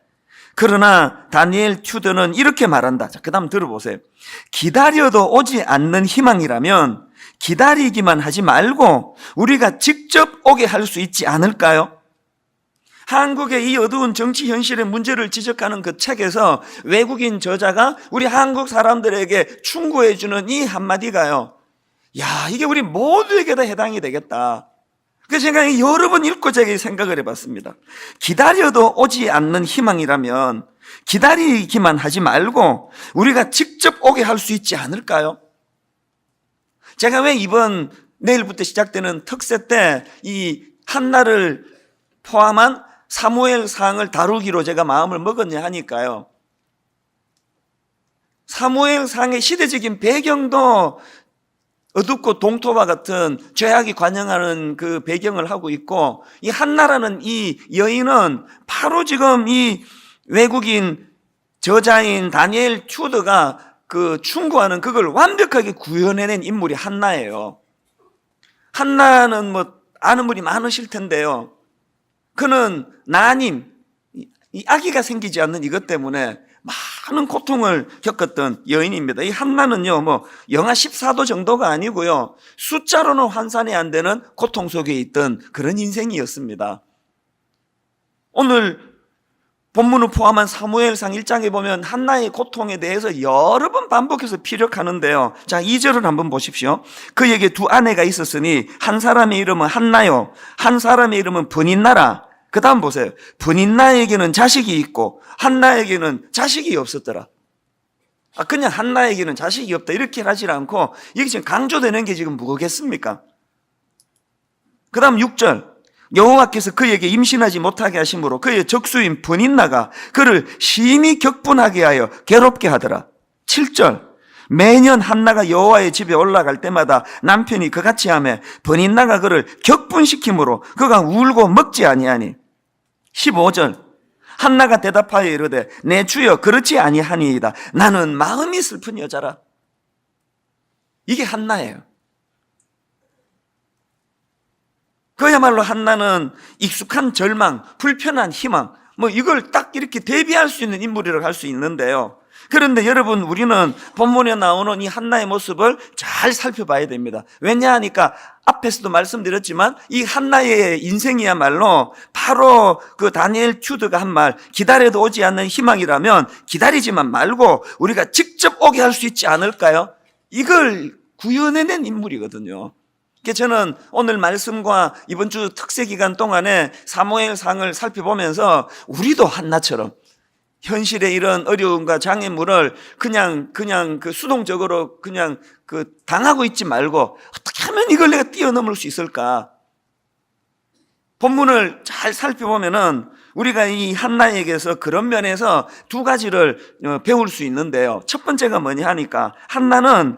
그러나 다니엘 튜더는 이렇게 말한다. 자, 그 다음 들어보세요. 기다려도 오지 않는 희망이라면 기다리기만 하지 말고 우리가 직접 오게 할 수 있지 않을까요? 한국의 이 어두운 정치 현실의 문제를 지적하는 그 책에서 외국인 저자가 우리 한국 사람들에게 충고해 주는 이 한마디가요, 야, 이게 우리 모두에게 다 해당이 되겠다. 그래서 제가 여러 번 읽고 제가 생각을 해봤습니다. 기다려도 오지 않는 희망이라면 기다리기만 하지 말고 우리가 직접 오게 할 수 있지 않을까요? 제가 왜 이번 내일부터 시작되는 특세 때 이 한나를 포함한 사무엘상을 다루기로 제가 마음을 먹었냐 하니까요, 사무엘상의 시대적인 배경도 어둡고 동토와 같은 죄악이 관영하는 그 배경을 하고 있고, 이 한나라는 이 여인은 바로 지금 이 외국인 저자인 다니엘 튜더가 그 충고하는 그걸 완벽하게 구현해낸 인물이 한나예요. 한나는 뭐 아는 분이 많으실 텐데요, 그는 난임, 이 아기가 생기지 않는 이것 때문에 많은 고통을 겪었던 여인입니다. 이 한나는요, 뭐 영하 14도 정도가 아니고요, 숫자로는 환산이 안 되는 고통 속에 있던 그런 인생이었습니다. 오늘 본문을 포함한 사무엘상 1장에 보면 한나의 고통에 대해서 여러 번 반복해서 피력하는데요. 자, 2절을 한번 보십시오. 그에게 두 아내가 있었으니 한 사람의 이름은 한나요, 한 사람의 이름은 브닛나라. 그 다음 보세요. 브닛나에게는 자식이 있고 한나에게는 자식이 없었더라. 그냥 한나에게는 자식이 없다 이렇게 하지 않고 여기 지금 강조되는 게 지금 뭐겠습니까? 그 다음 6절. 여호와께서 그에게 임신하지 못하게 하심으로 그의 적수인 브닛나가 그를 심히 격분하게 하여 괴롭게 하더라. 7절. 매년 한나가 여호와의 집에 올라갈 때마다 남편이 그같이 하며 브닛나가 그를 격분시키므로 그가 울고 먹지 아니하니. 15절. 한나가 대답하여 이르되 내 주여 그렇지 아니하니이다. 나는 마음이 슬픈 여자라. 이게 한나예요. 그야말로 한나는 익숙한 절망, 불편한 희망, 뭐 이걸 딱 이렇게 대비할 수 있는 인물이라고 할 수 있는데요. 그런데 여러분, 우리는 본문에 나오는 이 한나의 모습을 잘 살펴봐야 됩니다. 왜냐하니까 앞에서도 말씀드렸지만 이 한나의 인생이야말로 바로 그 다니엘 튜드가 한 말, 기다려도 오지 않는 희망이라면 기다리지만 말고 우리가 직접 오게 할 수 있지 않을까요? 이걸 구현해낸 인물이거든요. 저는 오늘 말씀과 이번 주 특세 기간 동안에 사무엘상을 살펴보면서 우리도 한나처럼 현실의 이런 어려움과 장애물을 그냥 그 수동적으로 그냥 그 당하고 있지 말고 어떻게 하면 이걸 내가 뛰어넘을 수 있을까? 본문을 잘 살펴보면은 우리가 이 한나에게서 그런 면에서 두 가지를 배울 수 있는데요. 첫 번째가 뭐냐 하니까 한나는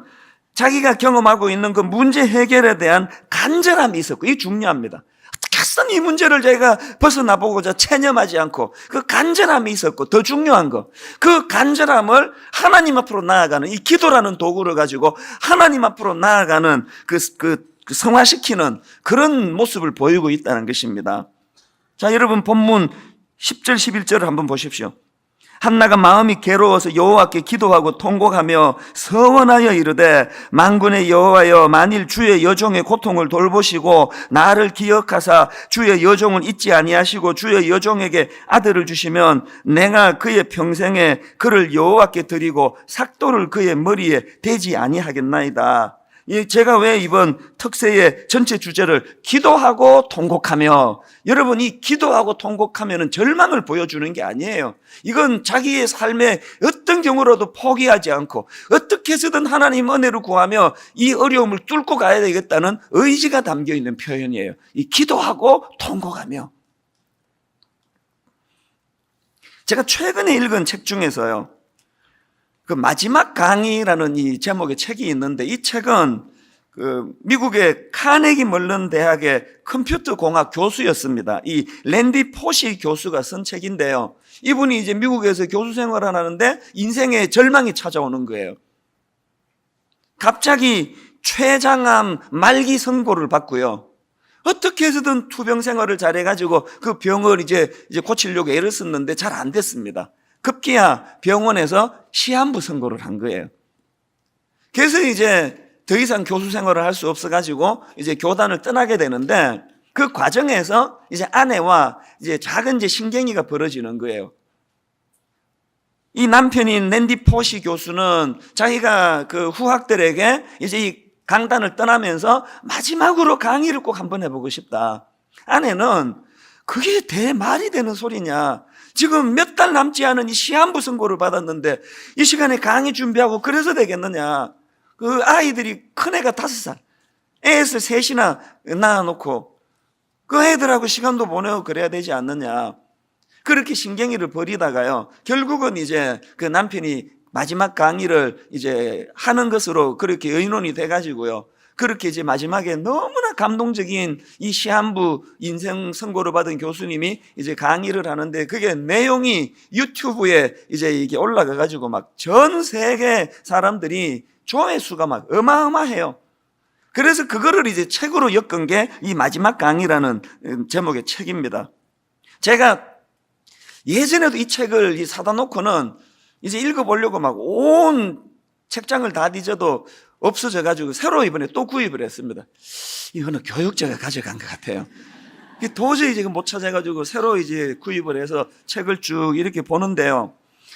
자기가 경험하고 있는 그 문제 해결에 대한 간절함이 있었고, 이게 중요합니다. 어떻게든 이 문제를 제가 벗어나보고자 체념하지 않고 그 간절함이 있었고, 더 중요한 거, 그 간절함을 하나님 앞으로 나아가는 이 기도라는 도구를 가지고 하나님 앞으로 나아가는 그 성화시키는 그런 모습을 보이고 있다는 것입니다. 자, 여러분 본문 10절 11절을 한번 보십시오. 한나가 마음이 괴로워서 여호와께 기도하고 통곡하며 서원하여 이르되 만군의 여호와여 만일 주의 여종의 고통을 돌보시고 나를 기억하사 주의 여종을 잊지 아니하시고 주의 여종에게 아들을 주시면 내가 그의 평생에 그를 여호와께 드리고 삭도를 그의 머리에 대지 아니하겠나이다. 제가 왜 이번 특세의 전체 주제를 기도하고 통곡하며, 여러분 이 기도하고 통곡하면은 절망을 보여주는 게 아니에요. 이건 자기의 삶의 어떤 경우라도 포기하지 않고 어떻게 해서든 하나님 은혜를 구하며 이 어려움을 뚫고 가야 되겠다는 의지가 담겨 있는 표현이에요. 이 기도하고 통곡하며. 제가 최근에 읽은 책 중에서요, 그 마지막 강의라는 이 제목의 책이 있는데, 이 책은 그 미국의 카네기 멜론 대학의 컴퓨터 공학 교수였습니다. 이 랜디 포시 교수가 쓴 책인데요. 이분이 이제 미국에서 교수 생활을 하는데 인생의 절망이 찾아오는 거예요. 갑자기 췌장암 말기 선고를 받고요. 어떻게 해서든 투병 생활을 잘해가지고 그 병을 이제 고치려고 애를 썼는데 잘 안 됐습니다. 급기야 병원에서 시한부 선고를 한 거예요. 그래서 이제 더 이상 교수 생활을 할 수 없어가지고 이제 교단을 떠나게 되는데, 그 과정에서 이제 아내와 이제 작은 신경이가 벌어지는 거예요. 이 남편인 랜디 포시 교수는 자기가 그 후학들에게 이제 이 강단을 떠나면서 마지막으로 강의를 꼭 한번 해보고 싶다. 아내는 그게 말이 되는 소리냐. 지금 몇 달 남지 않은 이 시한부 선고를 받았는데 이 시간에 강의 준비하고 그래서 되겠느냐. 그 아이들이 큰애가 5살, 애를 셋이나 낳아놓고 그 애들하고 시간도 보내고 그래야 되지 않느냐. 그렇게 신경이를 벌이다가요, 결국은 이제 그 남편이 마지막 강의를 이제 하는 것으로 그렇게 의논이 돼가지고요, 그렇게 이제 마지막에 너무나 감동적인 이 시한부 인생 선고를 받은 교수님이 이제 강의를 하는데, 그게 내용이 유튜브에 이제 이게 올라가가지고 막 전 세계 사람들이 조회수가 막 어마어마해요. 그래서 그거를 이제 책으로 엮은 게 이 마지막 강의라는 제목의 책입니다. 제가 예전에도 이 책을 사다 놓고는 이제 읽어보려고 막 온 책장을 다 뒤져도 없어져가지고 새로 이번에 또 구입을 했습니다. 이거는 교육자가 가져간 것 같아요. 도저히 지금 못 찾아가지고 새로 이제 구입을 해서 책을 쭉 이렇게 보는데요,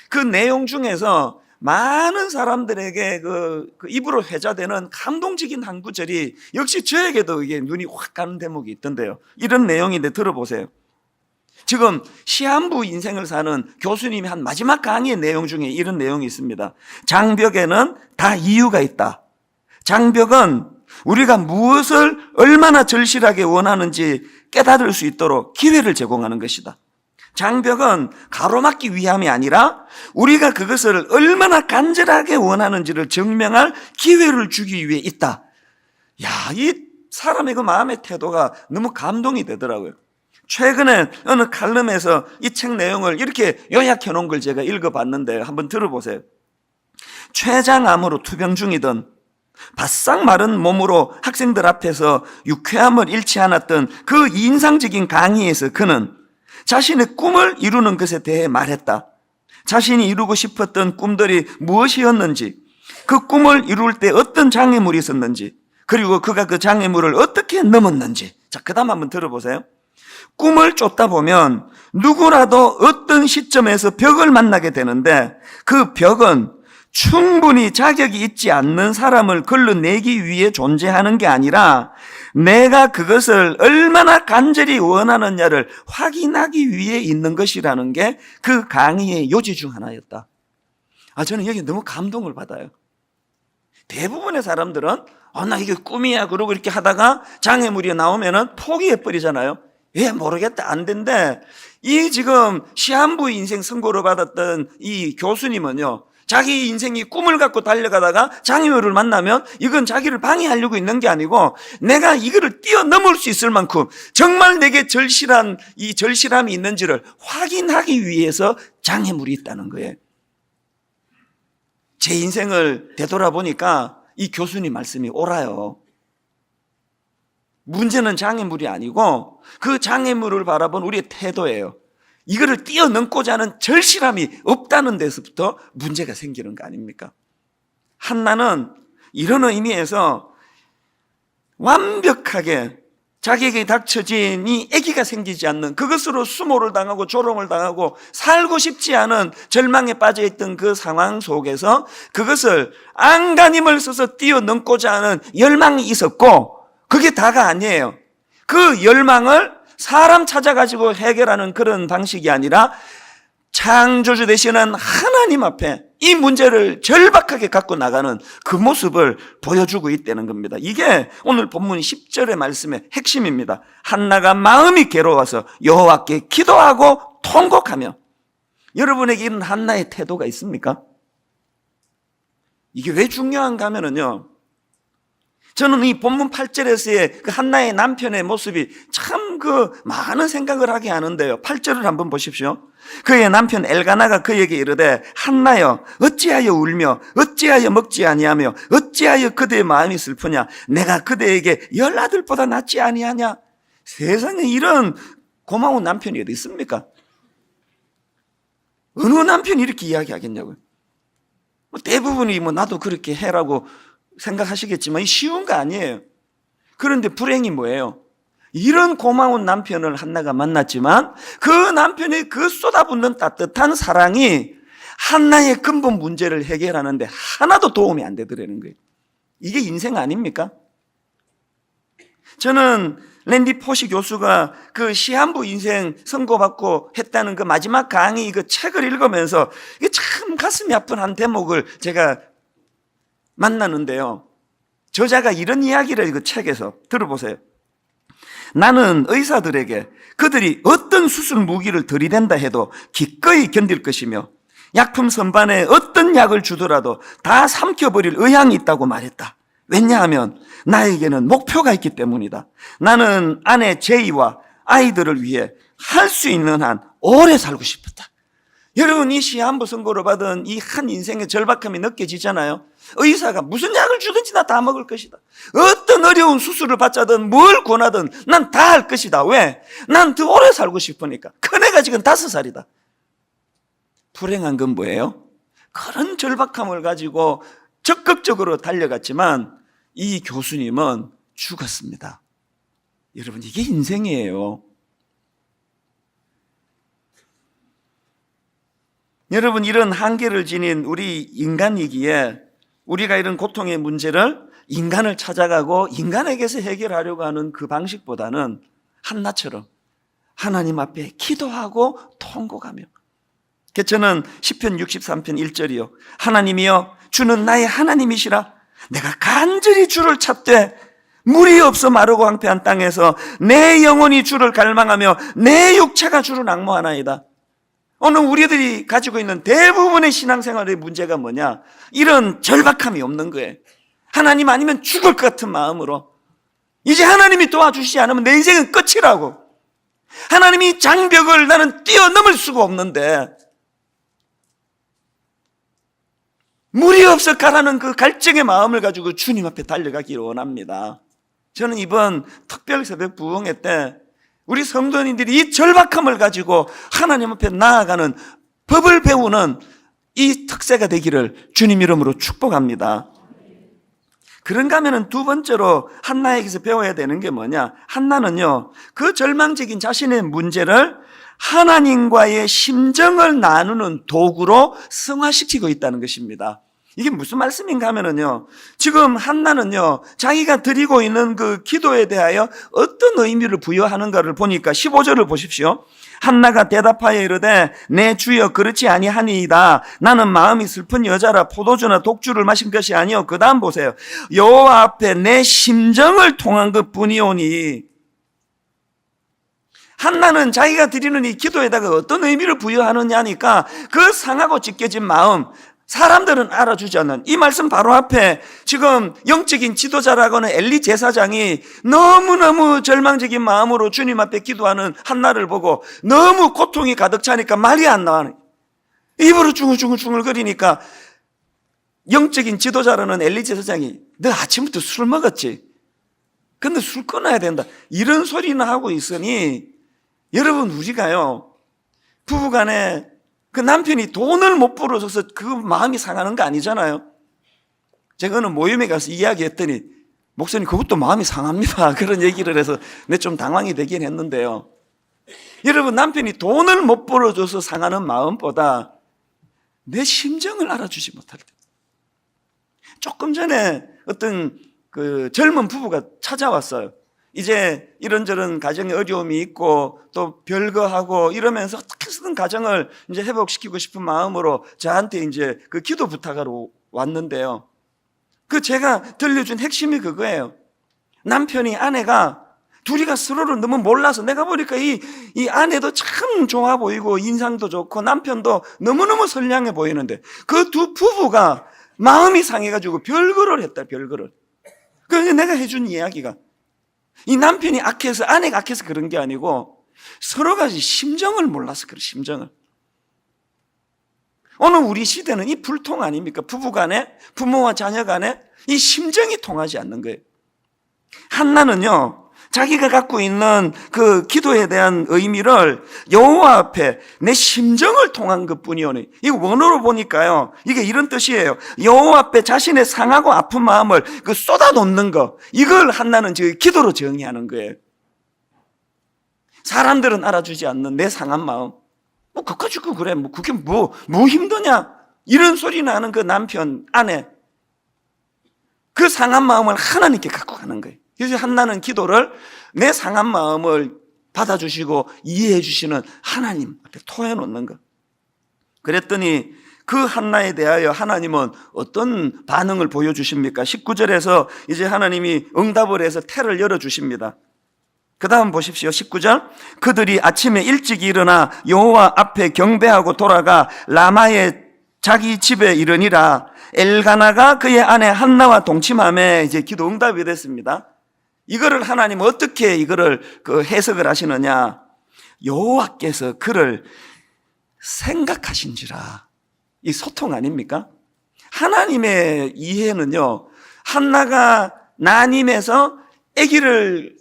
그 내용 중에서 많은 사람들에게 그 입으로 회자되는 감동적인 한 구절이 역시 저에게도 이게 눈이 확 가는 대목이 있던데요. 이런 내용인데 들어보세요. 지금 시한부 인생을 사는 교수님이 한 마지막 강의의 내용 중에 이런 내용이 있습니다. 장벽에는 다 이유가 있다. 장벽은 우리가 무엇을 얼마나 절실하게 원하는지 깨달을 수 있도록 기회를 제공하는 것이다. 장벽은 가로막기 위함이 아니라 우리가 그것을 얼마나 간절하게 원하는지를 증명할 기회를 주기 위해 있다. 야, 이 사람의 그 마음의 태도가 너무 감동이 되더라고요. 최근에 어느 칼럼에서 이 책 내용을 이렇게 요약해 놓은 걸 제가 읽어봤는데 한번 들어보세요. 췌장암으로 투병 중이던 바싹 마른 몸으로 학생들 앞에서 유쾌함을 잃지 않았던 그 인상적인 강의에서 그는 자신의 꿈을 이루는 것에 대해 말했다. 자신이 이루고 싶었던 꿈들이 무엇이었는지, 그 꿈을 이룰 때 어떤 장애물이 있었는지, 그리고 그가 그 장애물을 어떻게 넘었는지. 자, 그 다음 한번 들어보세요. 꿈을 쫓다 보면 누구라도 어떤 시점에서 벽을 만나게 되는데, 그 벽은 충분히 자격이 있지 않는 사람을 걸러내기 위해 존재하는 게 아니라 내가 그것을 얼마나 간절히 원하느냐를 확인하기 위해 있는 것이라는 게 그 강의의 요지 중 하나였다. 저는 여기 너무 감동을 받아요. 대부분의 사람들은 나 이게 꿈이야 그러고 이렇게 하다가 장애물이 나오면은 포기해버리잖아요. 모르겠다, 안 된대. 이 지금 시한부 인생 선고를 받았던 이 교수님은요, 자기 인생이 꿈을 갖고 달려가다가 장애물을 만나면 이건 자기를 방해하려고 있는 게 아니고 내가 이거를 뛰어넘을 수 있을 만큼 정말 내게 이 절실함이 있는지를 확인하기 위해서 장애물이 있다는 거예요. 제 인생을 되돌아보니까 이 교수님 말씀이 옳아요. 문제는 장애물이 아니고 그 장애물을 바라본 우리의 태도예요. 이거를 뛰어넘고자 하는 절실함이 없다는 데서부터 문제가 생기는 거 아닙니까? 한나는 이런 의미에서 완벽하게 자기에게 닥쳐진 이 아기가 생기지 않는, 그것으로 수모를 당하고 조롱을 당하고 살고 싶지 않은 절망에 빠져있던 그 상황 속에서 그것을 안간힘을 써서 뛰어넘고자 하는 열망이 있었고, 그게 다가 아니에요. 그 열망을 사람 찾아가지고 해결하는 그런 방식이 아니라 창조주 되시는 하나님 앞에 이 문제를 절박하게 갖고 나가는 그 모습을 보여주고 있다는 겁니다. 이게 오늘 본문 10절의 말씀의 핵심입니다. 한나가 마음이 괴로워서 여호와께 기도하고 통곡하며. 여러분에게 이런 한나의 태도가 있습니까? 이게 왜 중요한가 하면요, 저는 이 본문 8절에서의 그 한나의 남편의 모습이 참 많은 생각을 하게 하는데요. 8절을 한번 보십시오. 그의 남편 엘가나가 그에게 이르되 한나여 어찌하여 울며 어찌하여 먹지 아니하며 어찌하여 그대의 마음이 슬프냐, 내가 그대에게 10아들보다 낫지 아니하냐. 세상에 이런 고마운 남편이 어디 있습니까? 어느 남편이 이렇게 이야기하겠냐고요. 대부분이 나도 그렇게 해라고 생각하시겠지만 이 쉬운 거 아니에요. 그런데 불행이 뭐예요? 이런 고마운 남편을 한나가 만났지만 그 남편의 그 쏟아붓는 따뜻한 사랑이 한나의 근본 문제를 해결하는데 하나도 도움이 안 되더라는 거예요. 이게 인생 아닙니까? 저는 랜디 포시 교수가 그 시한부 인생 선고받고 했다는 그 마지막 강의 그 책을 읽으면서 이게 참 가슴이 아픈 한 대목을 제가 만나는데요. 저자가 이런 이야기를 그 책에서 들어보세요. 나는 의사들에게 그들이 어떤 수술 무기를 들이댄다 해도 기꺼이 견딜 것이며 약품 선반에 어떤 약을 주더라도 다 삼켜버릴 의향이 있다고 말했다. 왜냐하면 나에게는 목표가 있기 때문이다. 나는 아내 제이와 아이들을 위해 할 수 있는 한 오래 살고 싶었다. 여러분, 이 시한부 선고를 받은 이 한 인생의 절박함이 느껴지잖아요. 의사가 무슨 약을 주든지 나 다 먹을 것이다. 어떤 어려운 수술을 받자든 뭘 권하든 난 다 할 것이다. 왜? 난 더 오래 살고 싶으니까. 큰애가 지금 5살이다. 불행한 건 뭐예요? 그런 절박함을 가지고 적극적으로 달려갔지만 이 교수님은 죽었습니다. 여러분, 이게 인생이에요. 여러분, 이런 한계를 지닌 우리 인간이기에 우리가 이런 고통의 문제를 인간을 찾아가고 인간에게서 해결하려고 하는 그 방식보다는 한나처럼 하나님 앞에 기도하고 통곡하며. 저는 시편 63편 1절이요. 하나님이여 주는 나의 하나님이시라. 내가 간절히 주를 찾되 물이 없어 마르고 황폐한 땅에서 내 영혼이 주를 갈망하며 내 육체가 주를 앙모하나이다. 오늘 우리들이 가지고 있는 대부분의 신앙생활의 문제가 뭐냐? 이런 절박함이 없는 거예요. 하나님 아니면 죽을 것 같은 마음으로, 이제 하나님이 도와주시지 않으면 내 인생은 끝이라고, 하나님이 장벽을 나는 뛰어넘을 수가 없는데 물이 없어 가라는 그 갈증의 마음을 가지고 주님 앞에 달려가기를 원합니다. 저는 이번 특별 새벽 부흥회 때 우리 성도님들이 이 절박함을 가지고 하나님 앞에 나아가는 법을 배우는 이 특세가 되기를 주님 이름으로 축복합니다. 그런가 하면 두 번째로 한나에게서 배워야 되는 게 뭐냐? 한나는요, 그 절망적인 자신의 문제를 하나님과의 심정을 나누는 도구로 승화시키고 있다는 것입니다. 이게 무슨 말씀인가 하면요, 지금 한나는요, 자기가 드리고 있는 그 기도에 대하여 어떤 의미를 부여하는가를 보니까 15절을 보십시오. 한나가 대답하여 이르되 내 주여 그렇지 아니하니이다. 나는 마음이 슬픈 여자라 포도주나 독주를 마신 것이 아니요. 그 다음 보세요. 여호와 앞에 내 심정을 통한 것뿐이오니. 한나는 자기가 드리는 이 기도에다가 어떤 의미를 부여하느냐니까 그 상하고 찢겨진 마음, 사람들은 알아주지 않는 이 말씀 바로 앞에 지금 영적인 지도자라고는 엘리 제사장이 너무너무 절망적인 마음으로 주님 앞에 기도하는 한나를 보고 너무 고통이 가득 차니까 말이 안 나와요. 입으로 중얼중얼거리니까 영적인 지도자라는 엘리 제사장이 너 아침부터 술 먹었지? 근데 술 끊어야 된다. 이런 소리는 하고 있으니 여러분, 우리가요 부부간에 그 남편이 돈을 못 벌어줘서 그 마음이 상하는 거 아니잖아요. 제가 어느 모임에 가서 이야기했더니 목사님 그것도 마음이 상합니다. 그런 얘기를 해서 내 좀 당황이 되긴 했는데요. 여러분, 남편이 돈을 못 벌어줘서 상하는 마음보다 내 심정을 알아주지 못할 때. 조금 전에 어떤 그 젊은 부부가 찾아왔어요. 이제 이런저런 가정에 어려움이 있고 또 별거하고 이러면서 어떻게 쓰든 가정을 이제 회복시키고 싶은 마음으로 저한테 이제 그 기도 부탁하러 왔는데요. 그 제가 들려준 핵심이 그거예요. 남편이 아내가 둘이가 서로를 너무 몰라서, 내가 보니까 이 아내도 참 좋아 보이고 인상도 좋고 남편도 너무너무 선량해 보이는데 그 두 부부가 마음이 상해가지고 별거를 했다, 별거를. 그래서 내가 해준 이야기가 이 남편이 악해서, 아내가 악해서 그런 게 아니고 서로가 심정을 몰라서 그래, 심정을. 오늘 우리 시대는 이 불통 아닙니까? 부부 간에, 부모와 자녀 간에 이 심정이 통하지 않는 거예요. 한나는요, 자기가 갖고 있는 그 기도에 대한 의미를 여호와 앞에 내 심정을 통한 것뿐이오니, 이 원어로 보니까요, 이게 이런 뜻이에요. 여호와 앞에 자신의 상하고 아픈 마음을 그 쏟아놓는 거, 이걸 한나는 지금 기도로 정의하는 거예요. 사람들은 알아주지 않는 내 상한 마음, 뭐 그거 가지고 그래, 뭐 그게 뭐 힘드냐, 이런 소리 나는 그 남편, 아내, 그 상한 마음을 하나님께 갖고 가는 거예요. 그래서 한나는 기도를 내 상한 마음을 받아주시고 이해해 주시는 하나님 앞에 토해놓는 것. 그랬더니 그 한나에 대하여 하나님은 어떤 반응을 보여주십니까? 19절에서 이제 하나님이 응답을 해서 태를 열어주십니다. 그 다음 보십시오. 19절. 그들이 아침에 일찍 일어나 여호와 앞에 경배하고 돌아가 라마의 자기 집에 이르니라. 엘가나가 그의 아내 한나와 동침함에 이제 기도 응답이 됐습니다. 이거를 하나님 어떻게 이거를 그 해석을 하시느냐? 여호와께서 그를 생각하신지라. 이 소통 아닙니까? 하나님의 이해는요, 한나가 난임해서 아기를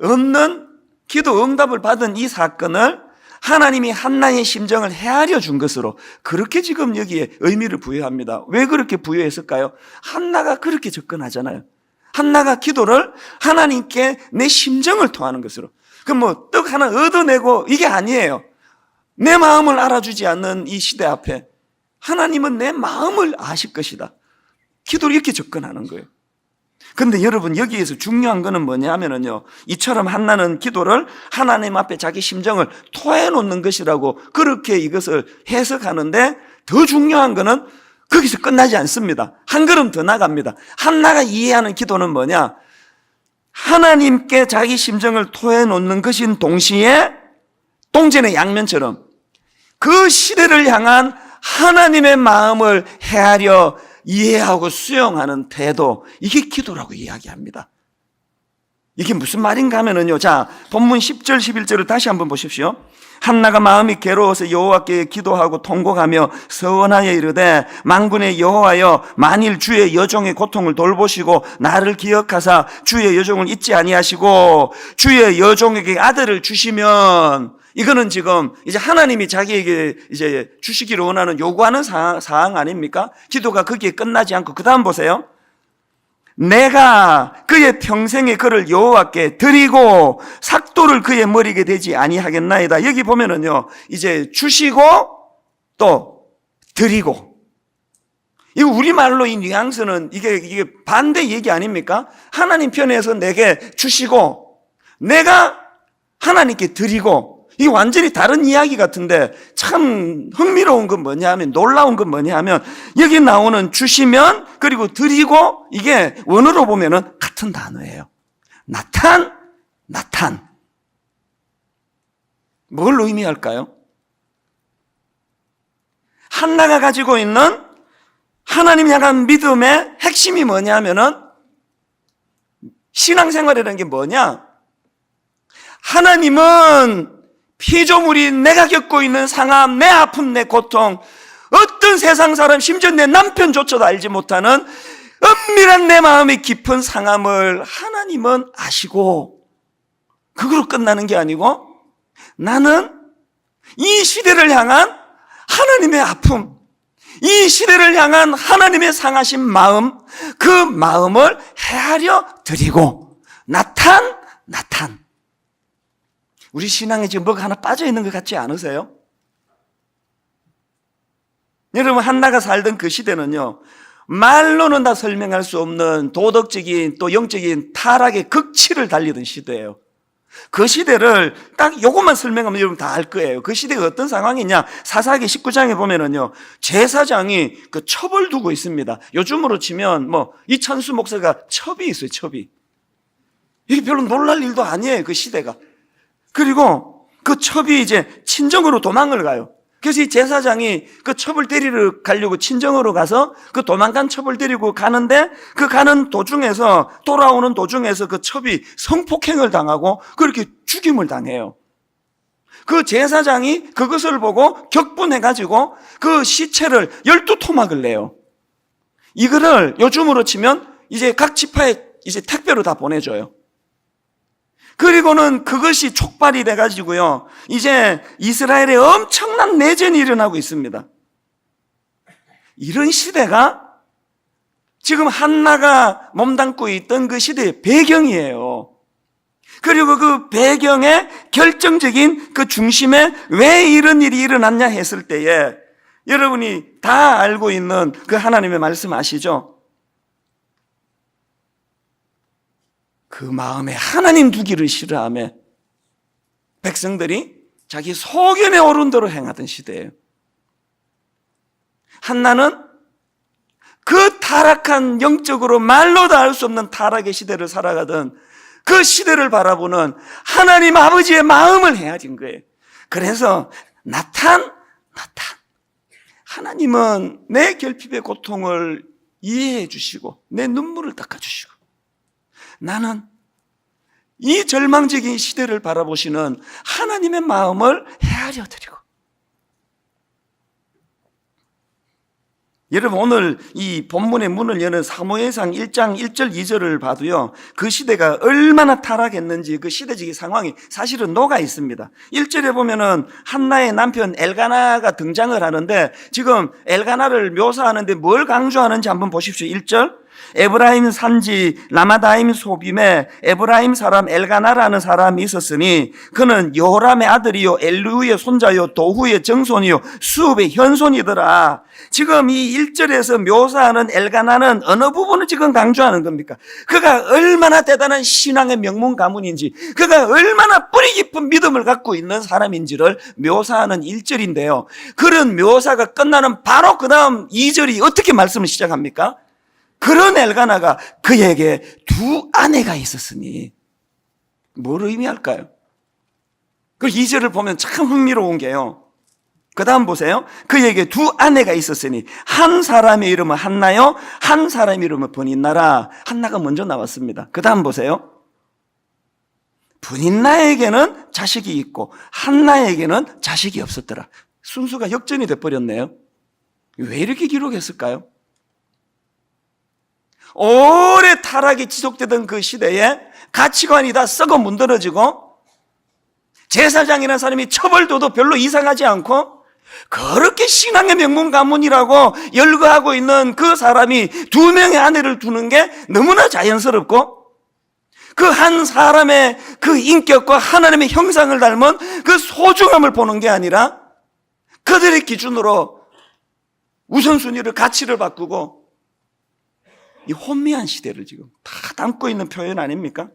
얻는 기도 응답을 받은 이 사건을 하나님이 한나의 심정을 헤아려 준 것으로 그렇게 지금 여기에 의미를 부여합니다. 왜 그렇게 부여했을까요? 한나가 그렇게 접근하잖아요. 한나가 기도를 하나님께 내 심정을 통하는 것으로. 그럼 뭐 떡 하나 얻어내고 이게 아니에요. 내 마음을 알아주지 않는 이 시대 앞에 하나님은 내 마음을 아실 것이다. 기도를 이렇게 접근하는 거예요. 근데 여러분, 여기에서 중요한 거는 뭐냐면요, 이처럼 한나는 기도를 하나님 앞에 자기 심정을 토해놓는 것이라고 그렇게 이것을 해석하는데, 더 중요한 거는 거기서 끝나지 않습니다. 한 걸음 더 나갑니다. 한나가 이해하는 기도는 뭐냐? 하나님께 자기 심정을 토해놓는 것인 동시에 동전의 양면처럼 그 시대를 향한 하나님의 마음을 헤아려 이해하고 수용하는 태도, 이게 기도라고 이야기합니다. 이게 무슨 말인가 하면은요, 자, 본문 10절 11절을 다시 한번 보십시오. 한나가 마음이 괴로워서 여호와께 기도하고 통곡하며 서원하여 이르되, 만군의 여호와여, 만일 주의 여종의 고통을 돌보시고 나를 기억하사 주의 여종을 잊지 아니하시고 주의 여종에게 아들을 주시면, 이거는 지금 이제 하나님이 자기에게 이제 주시기를 원하는 요구하는 사항 아닙니까? 기도가 거기에 끝나지 않고 그 다음 보세요. 내가 그의 평생에 그를 여호와께 드리고 삭도를 그의 머리에 대지 아니하겠나이다. 여기 보면은요, 이제 주시고 또 드리고. 이 우리말로 이 뉘앙스는 이게 반대 얘기 아닙니까? 하나님 편에서 내게 주시고 내가 하나님께 드리고, 이게 완전히 다른 이야기 같은데 참 흥미로운 건 뭐냐 하면, 놀라운 건 뭐냐 하면, 여기 나오는 주시면 그리고 드리고, 이게 원어로 보면은 같은 단어예요. 나탄. 뭘 의미할까요? 한나가 가지고 있는 하나님 향한 믿음의 핵심이 뭐냐 하면은, 신앙생활이라는 게 뭐냐? 하나님은 피조물이 내가 겪고 있는 상함, 내 아픔, 내 고통, 어떤 세상 사람, 심지어 내 남편조차도 알지 못하는 은밀한 내 마음의 깊은 상함을 하나님은 아시고, 그걸로 끝나는 게 아니고, 나는 이 시대를 향한 하나님의 아픔, 이 시대를 향한 하나님의 상하신 마음, 그 마음을 헤아려 드리고 나탄. 우리 신앙에 지금 뭐가 하나 빠져 있는 것 같지 않으세요? 여러분, 한나가 살던 그 시대는요, 말로는 다 설명할 수 없는 도덕적인 또 영적인 타락의 극치를 달리던 시대예요. 그 시대를 딱 요것만 설명하면 여러분 다 알 거예요. 그 시대가 어떤 상황이냐? 사사기 19장에 보면은요, 제사장이 그 첩을 두고 있습니다. 요즘으로 치면 이찬수 목사가 첩이 있어요, 첩이. 이게 별로 놀랄 일도 아니에요, 그 시대가. 그리고 그 첩이 이제 친정으로 도망을 가요. 그래서 이 제사장이 그 첩을 데리러 가려고 친정으로 가서 그 도망간 첩을 데리고 가는데, 그 가는 도중에서, 돌아오는 도중에서 그 첩이 성폭행을 당하고 그렇게 죽임을 당해요. 그 제사장이 그것을 보고 격분해가지고 그 시체를 12토막을 내요. 이거를 요즘으로 치면 이제 각 지파에 이제 택배로 다 보내줘요. 그리고는 그것이 촉발이 돼가지고요, 이제 이스라엘에 엄청난 내전이 일어나고 있습니다. 이런 시대가 지금 한나가 몸담고 있던 그 시대의 배경이에요. 그리고 그 배경의 결정적인 그 중심에 왜 이런 일이 일어났냐 했을 때에 여러분이 다 알고 있는 그 하나님의 말씀 아시죠? 그 마음에 하나님 두기를 싫어하며 백성들이 자기 소견에 오른 대로 행하던 시대예요. 한나는 그 타락한, 영적으로 말로도 알 수 없는 타락의 시대를 살아가던 그 시대를 바라보는 하나님 아버지의 마음을 헤아린 거예요. 그래서 나탄. 하나님은 내 결핍의 고통을 이해해 주시고 내 눈물을 닦아주시고, 나는 이 절망적인 시대를 바라보시는 하나님의 마음을 헤아려 드리고. 여러분, 오늘 이 본문의 문을 여는 사무엘상 1장 1절 2절을 봐도요, 그 시대가 얼마나 타락했는지 그 시대적인 상황이 사실은 녹아 있습니다. 1절에 보면은 한나의 남편 엘가나가 등장을 하는데, 지금 엘가나를 묘사하는데 뭘 강조하는지 한번 보십시오. 1절, 에브라임 산지 라마다임 소빔에 에브라임 사람 엘가나라는 사람이 있었으니 그는 여호람의 아들이요 엘루의 손자요 도후의 정손이요 수읍의 현손이더라. 지금 이 1절에서 묘사하는 엘가나는 어느 부분을 지금 강조하는 겁니까? 그가 얼마나 대단한 신앙의 명문 가문인지, 그가 얼마나 뿌리 깊은 믿음을 갖고 있는 사람인지를 묘사하는 1절인데요, 그런 묘사가 끝나는 바로 그 다음 2절이 어떻게 말씀을 시작합니까? 그런 엘가나가 그에게 두 아내가 있었으니. 뭘 의미할까요? 그 2절을 보면 참 흥미로운 게요, 그 다음 보세요. 그에게 두 아내가 있었으니 한 사람의 이름은 한나요, 한 사람의 이름은 브닌나라. 한나가 먼저 나왔습니다. 그 다음 보세요. 브닌나에게는 자식이 있고 한나에게는 자식이 없었더라. 순수가 역전이 돼버렸네요. 왜 이렇게 기록했을까요? 오래 타락이 지속되던 그 시대에 가치관이 다 썩어 문드러지고, 제사장이라는 사람이 첩을둬도 별로 이상하지 않고, 그렇게 신앙의 명문 가문이라고 열거하고 있는 그 사람이 두 명의 아내를 두는 게 너무나 자연스럽고, 그 한 사람의 그 인격과 하나님의 형상을 닮은 그 소중함을 보는 게 아니라 그들의 기준으로 우선순위를, 가치를 바꾸고, 이 혼미한 시대를 지금 다 담고 있는 표현 아닙니까?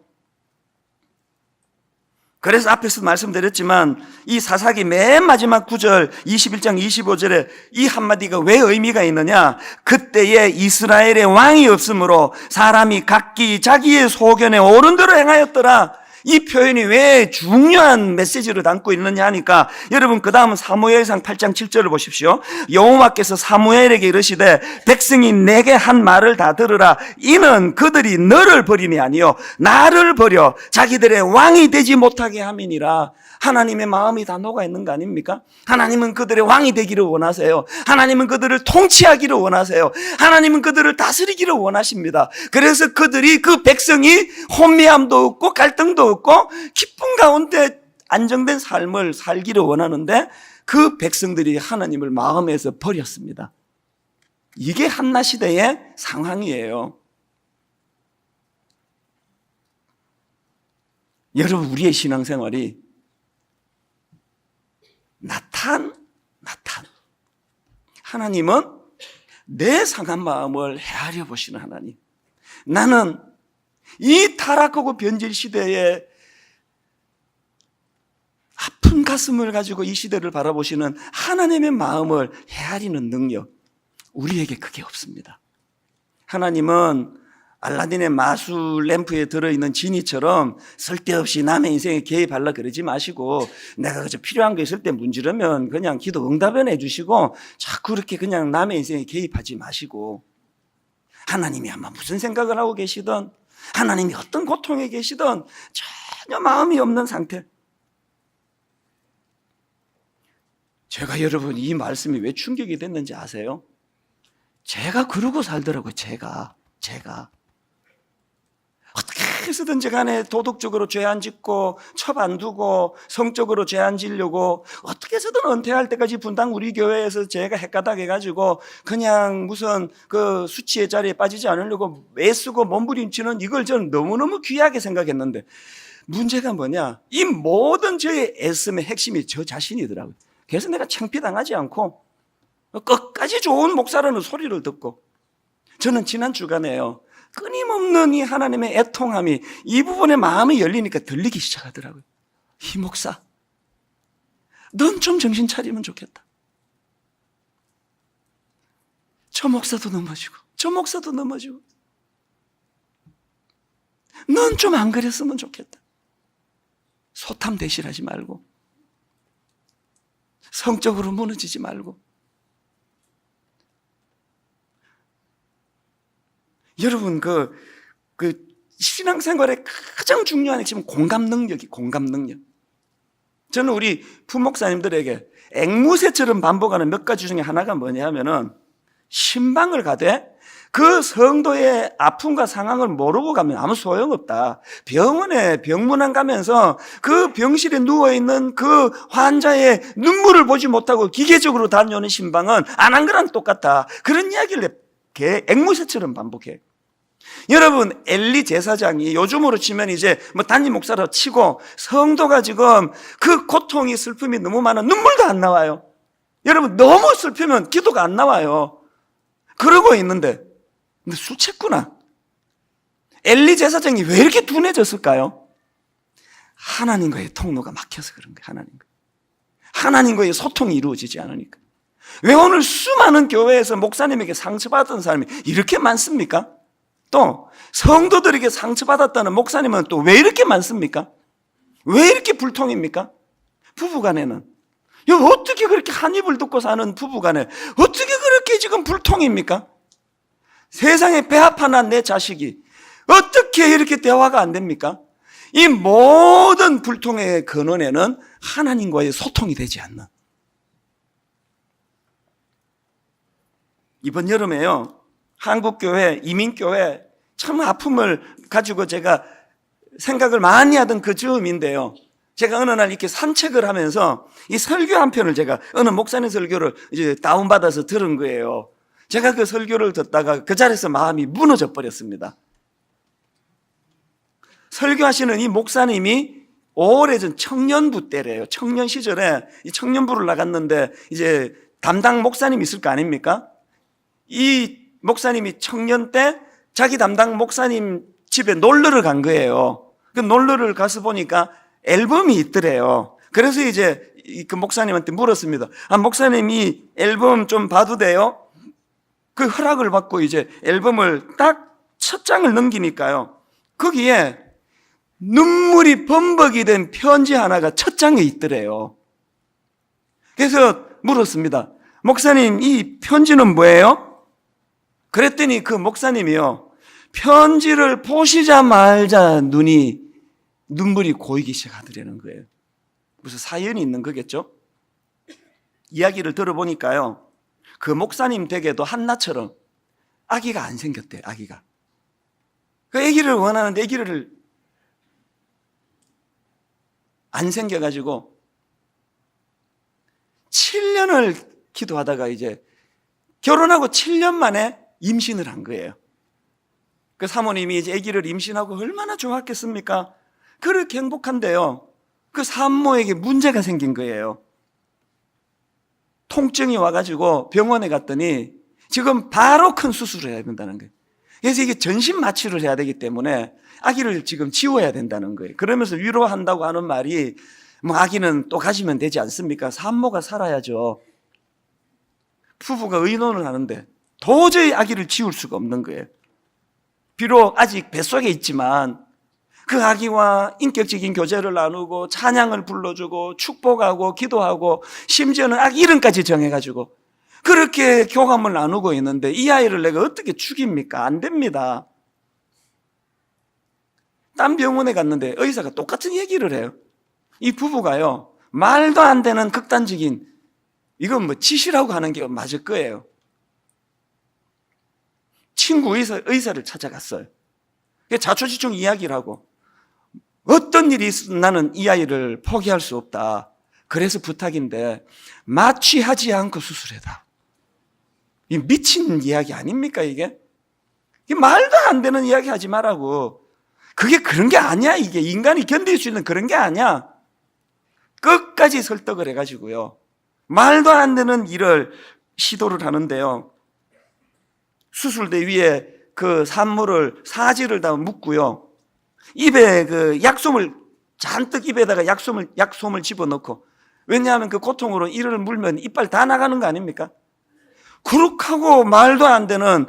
그래서 앞에서 말씀드렸지만 이 사사기 맨 마지막 9절 21장 25절에 이 한마디가 왜 의미가 있느냐? 그때에 이스라엘의 왕이 없으므로 사람이 각기 자기의 소견에 옳은 대로 행하였더라. 이 표현이 왜 중요한 메시지를 담고 있느냐 하니까, 여러분 그 다음은 사무엘상 8장 7절을 보십시오. 여호와께서 사무엘에게 이르시되 백성이 내게 한 말을 다 들으라. 이는 그들이 너를 버림이 아니요 나를 버려 자기들의 왕이 되지 못하게 함이니라. 하나님의 마음이 다 녹아 있는 거 아닙니까? 하나님은 그들의 왕이 되기를 원하세요. 하나님은 그들을 통치하기를 원하세요. 하나님은 그들을 다스리기를 원하십니다. 그래서 그들이, 그 백성이 혼미함도 없고 갈등도 없고 기쁨 가운데 안정된 삶을 살기를 원하는데 그 백성들이 하나님을 마음에서 버렸습니다. 이게 한나 시대의 상황이에요. 여러분, 우리의 신앙생활이 나탄. 하나님은 내 상한 마음을 헤아려 보시는 하나님. 나는 이 타락하고 변질 시대에 아픈 가슴을 가지고 이 시대를 바라보시는 하나님의 마음을 헤아리는 능력, 우리에게 그게 없습니다. 하나님은 알라딘의 마술 램프에 들어있는 지니처럼 쓸데없이 남의 인생에 개입하려 그러지 마시고, 내가 그저 필요한 게 있을 때 문지르면 그냥 기도 응답은 해주시고, 자꾸 그렇게 그냥 남의 인생에 개입하지 마시고, 하나님이 아마 무슨 생각을 하고 계시든, 하나님이 어떤 고통에 계시든 전혀 마음이 없는 상태. 제가 여러분 이 말씀이 왜 충격이 됐는지 아세요? 제가 그러고 살더라고요. 제가 어떻게 해서든지 간에 도덕적으로 죄 안 짓고 첩 안 두고 성적으로 죄 안 지려고 어떻게 해서든 은퇴할 때까지 분당 우리 교회에서 제가 헷가닥 해가지고 그냥 무슨 그 수치의 자리에 빠지지 않으려고 애쓰고 몸부림치는 이걸 저는 너무너무 귀하게 생각했는데, 문제가 뭐냐, 이 모든 저의 애씀의 핵심이 저 자신이더라고요. 그래서 내가 창피당하지 않고 끝까지 좋은 목사라는 소리를 듣고, 저는 지난 주간에요, 끊임없는 이 하나님의 애통함이 이 부분에 마음이 열리니까 들리기 시작하더라고요. 이 목사, 넌 좀 정신 차리면 좋겠다. 저 목사도 넘어지고 저 목사도 넘어지고 넌 좀 안 그랬으면 좋겠다. 소탐 대실하지 말고, 성적으로 무너지지 말고. 여러분, 그 신앙생활의 가장 중요한 핵심은 공감 능력. 저는 우리 부목사님들에게 앵무새처럼 반복하는 몇 가지 중에 하나가 뭐냐면은, 신방을 가되 그 성도의 아픔과 상황을 모르고 가면 아무 소용없다. 병원에 병문안 가면서 그 병실에 누워있는 그 환자의 눈물을 보지 못하고 기계적으로 다녀오는 신방은 안 한 거랑 똑같다. 그런 이야기를 앵무새처럼 반복해. 여러분, 엘리 제사장이 요즘으로 치면 이제 뭐 담임 목사로 치고, 성도가 지금 그 고통이 슬픔이 너무 많아 눈물도 안 나와요. 여러분, 너무 슬프면 기도가 안 나와요. 그러고 있는데, 근데 술 취했구나. 엘리 제사장이 왜 이렇게 둔해졌을까요? 하나님과의 통로가 막혀서 그런 거예요. 하나님과의 소통이 이루어지지 않으니까. 왜 오늘 수많은 교회에서 목사님에게 상처받은 사람이 이렇게 많습니까? 또 성도들에게 상처받았다는 목사님은 또 왜 이렇게 많습니까? 왜 이렇게 불통입니까? 부부간에는 어떻게 그렇게 한 입을 듣고 사는 부부간에 어떻게 그렇게 지금 불통입니까? 세상에 배아파난 내 자식이 어떻게 이렇게 대화가 안 됩니까? 이 모든 불통의 근원에는 하나님과의 소통이 되지 않는, 이번 여름에요, 한국교회, 이민교회 참 아픔을 가지고 제가 생각을 많이 하던 그 즈음인데요, 제가 어느 날 이렇게 산책을 하면서 이 설교 한 편을 제가 어느 목사님 설교를 이제 다운받아서 들은 거예요. 제가 그 설교를 듣다가 그 자리에서 마음이 무너져 버렸습니다. 설교하시는 이 목사님이 오래전 청년부 때래요. 청년 시절에 이 청년부를 나갔는데 이제 담당 목사님이 있을 거 아닙니까? 이 목사님이 청년 때 자기 담당 목사님 집에 놀러를 간 거예요. 그 놀러를 가서 보니까 앨범이 있더래요. 그래서 이제 그 목사님한테 물었습니다. 목사님 이 앨범 좀 봐도 돼요? 그 허락을 받고 이제 앨범을 딱 첫 장을 넘기니까요, 거기에 눈물이 범벅이 된 편지 하나가 첫 장에 있더래요. 그래서 물었습니다. 목사님 이 편지는 뭐예요? 그랬더니 그 목사님이요, 편지를 보시자마자 눈물이 고이기 시작하더라는 거예요. 무슨 사연이 있는 거겠죠? 이야기를 들어보니까요, 그 목사님 댁에도 한나처럼 아기가 안 생겼대요. 그 아기를 원하는데 아기를 안 생겨가지고 7년을 기도하다가 이제 결혼하고 7년 만에 임신을 한 거예요. 그 사모님이 이제 아기를 임신하고 얼마나 좋았겠습니까? 그렇게 행복한데요, 그 산모에게 문제가 생긴 거예요. 통증이 와가지고 병원에 갔더니 지금 바로 큰 수술을 해야 된다는 거예요. 그래서 이게 전신 마취를 해야 되기 때문에 아기를 지금 지워야 된다는 거예요. 그러면서 위로한다고 하는 말이, 뭐 아기는 또 가지면 되지 않습니까? 산모가 살아야죠. 부부가 의논을 하는데 도저히 아기를 지울 수가 없는 거예요. 비록 아직 뱃속에 있지만 그 아기와 인격적인 교제를 나누고 찬양을 불러주고 축복하고 기도하고 심지어는 아기 이름까지 정해가지고 그렇게 교감을 나누고 있는데 이 아이를 내가 어떻게 죽입니까? 안 됩니다. 딴 병원에 갔는데 의사가 똑같은 얘기를 해요. 이 부부가요, 말도 안 되는 극단적인, 이건 뭐 짓이라고 하는 게 맞을 거예요. 친구 의사를 찾아갔어요. 자초지종 이야기를 하고, 어떤 일이 있어도 나는 이 아이를 포기할 수 없다. 그래서 부탁인데 마취하지 않고 수술해다. 이 미친 이야기 아닙니까 이게? 이게 말도 안 되는 이야기 하지 말라고. 그게 그런 게 아니야. 이게 인간이 견딜 수 있는 그런 게 아니야. 끝까지 설득을 해가지고요, 말도 안 되는 일을 시도를 하는데요, 수술대 위에 그 산모를 사지를 다 묶고요, 입에 그 약솜을 잔뜩 입에다가 약솜을 집어넣고, 왜냐하면 그 고통으로 이를 물면 이빨 다 나가는 거 아닙니까? 그렇게 하고 말도 안 되는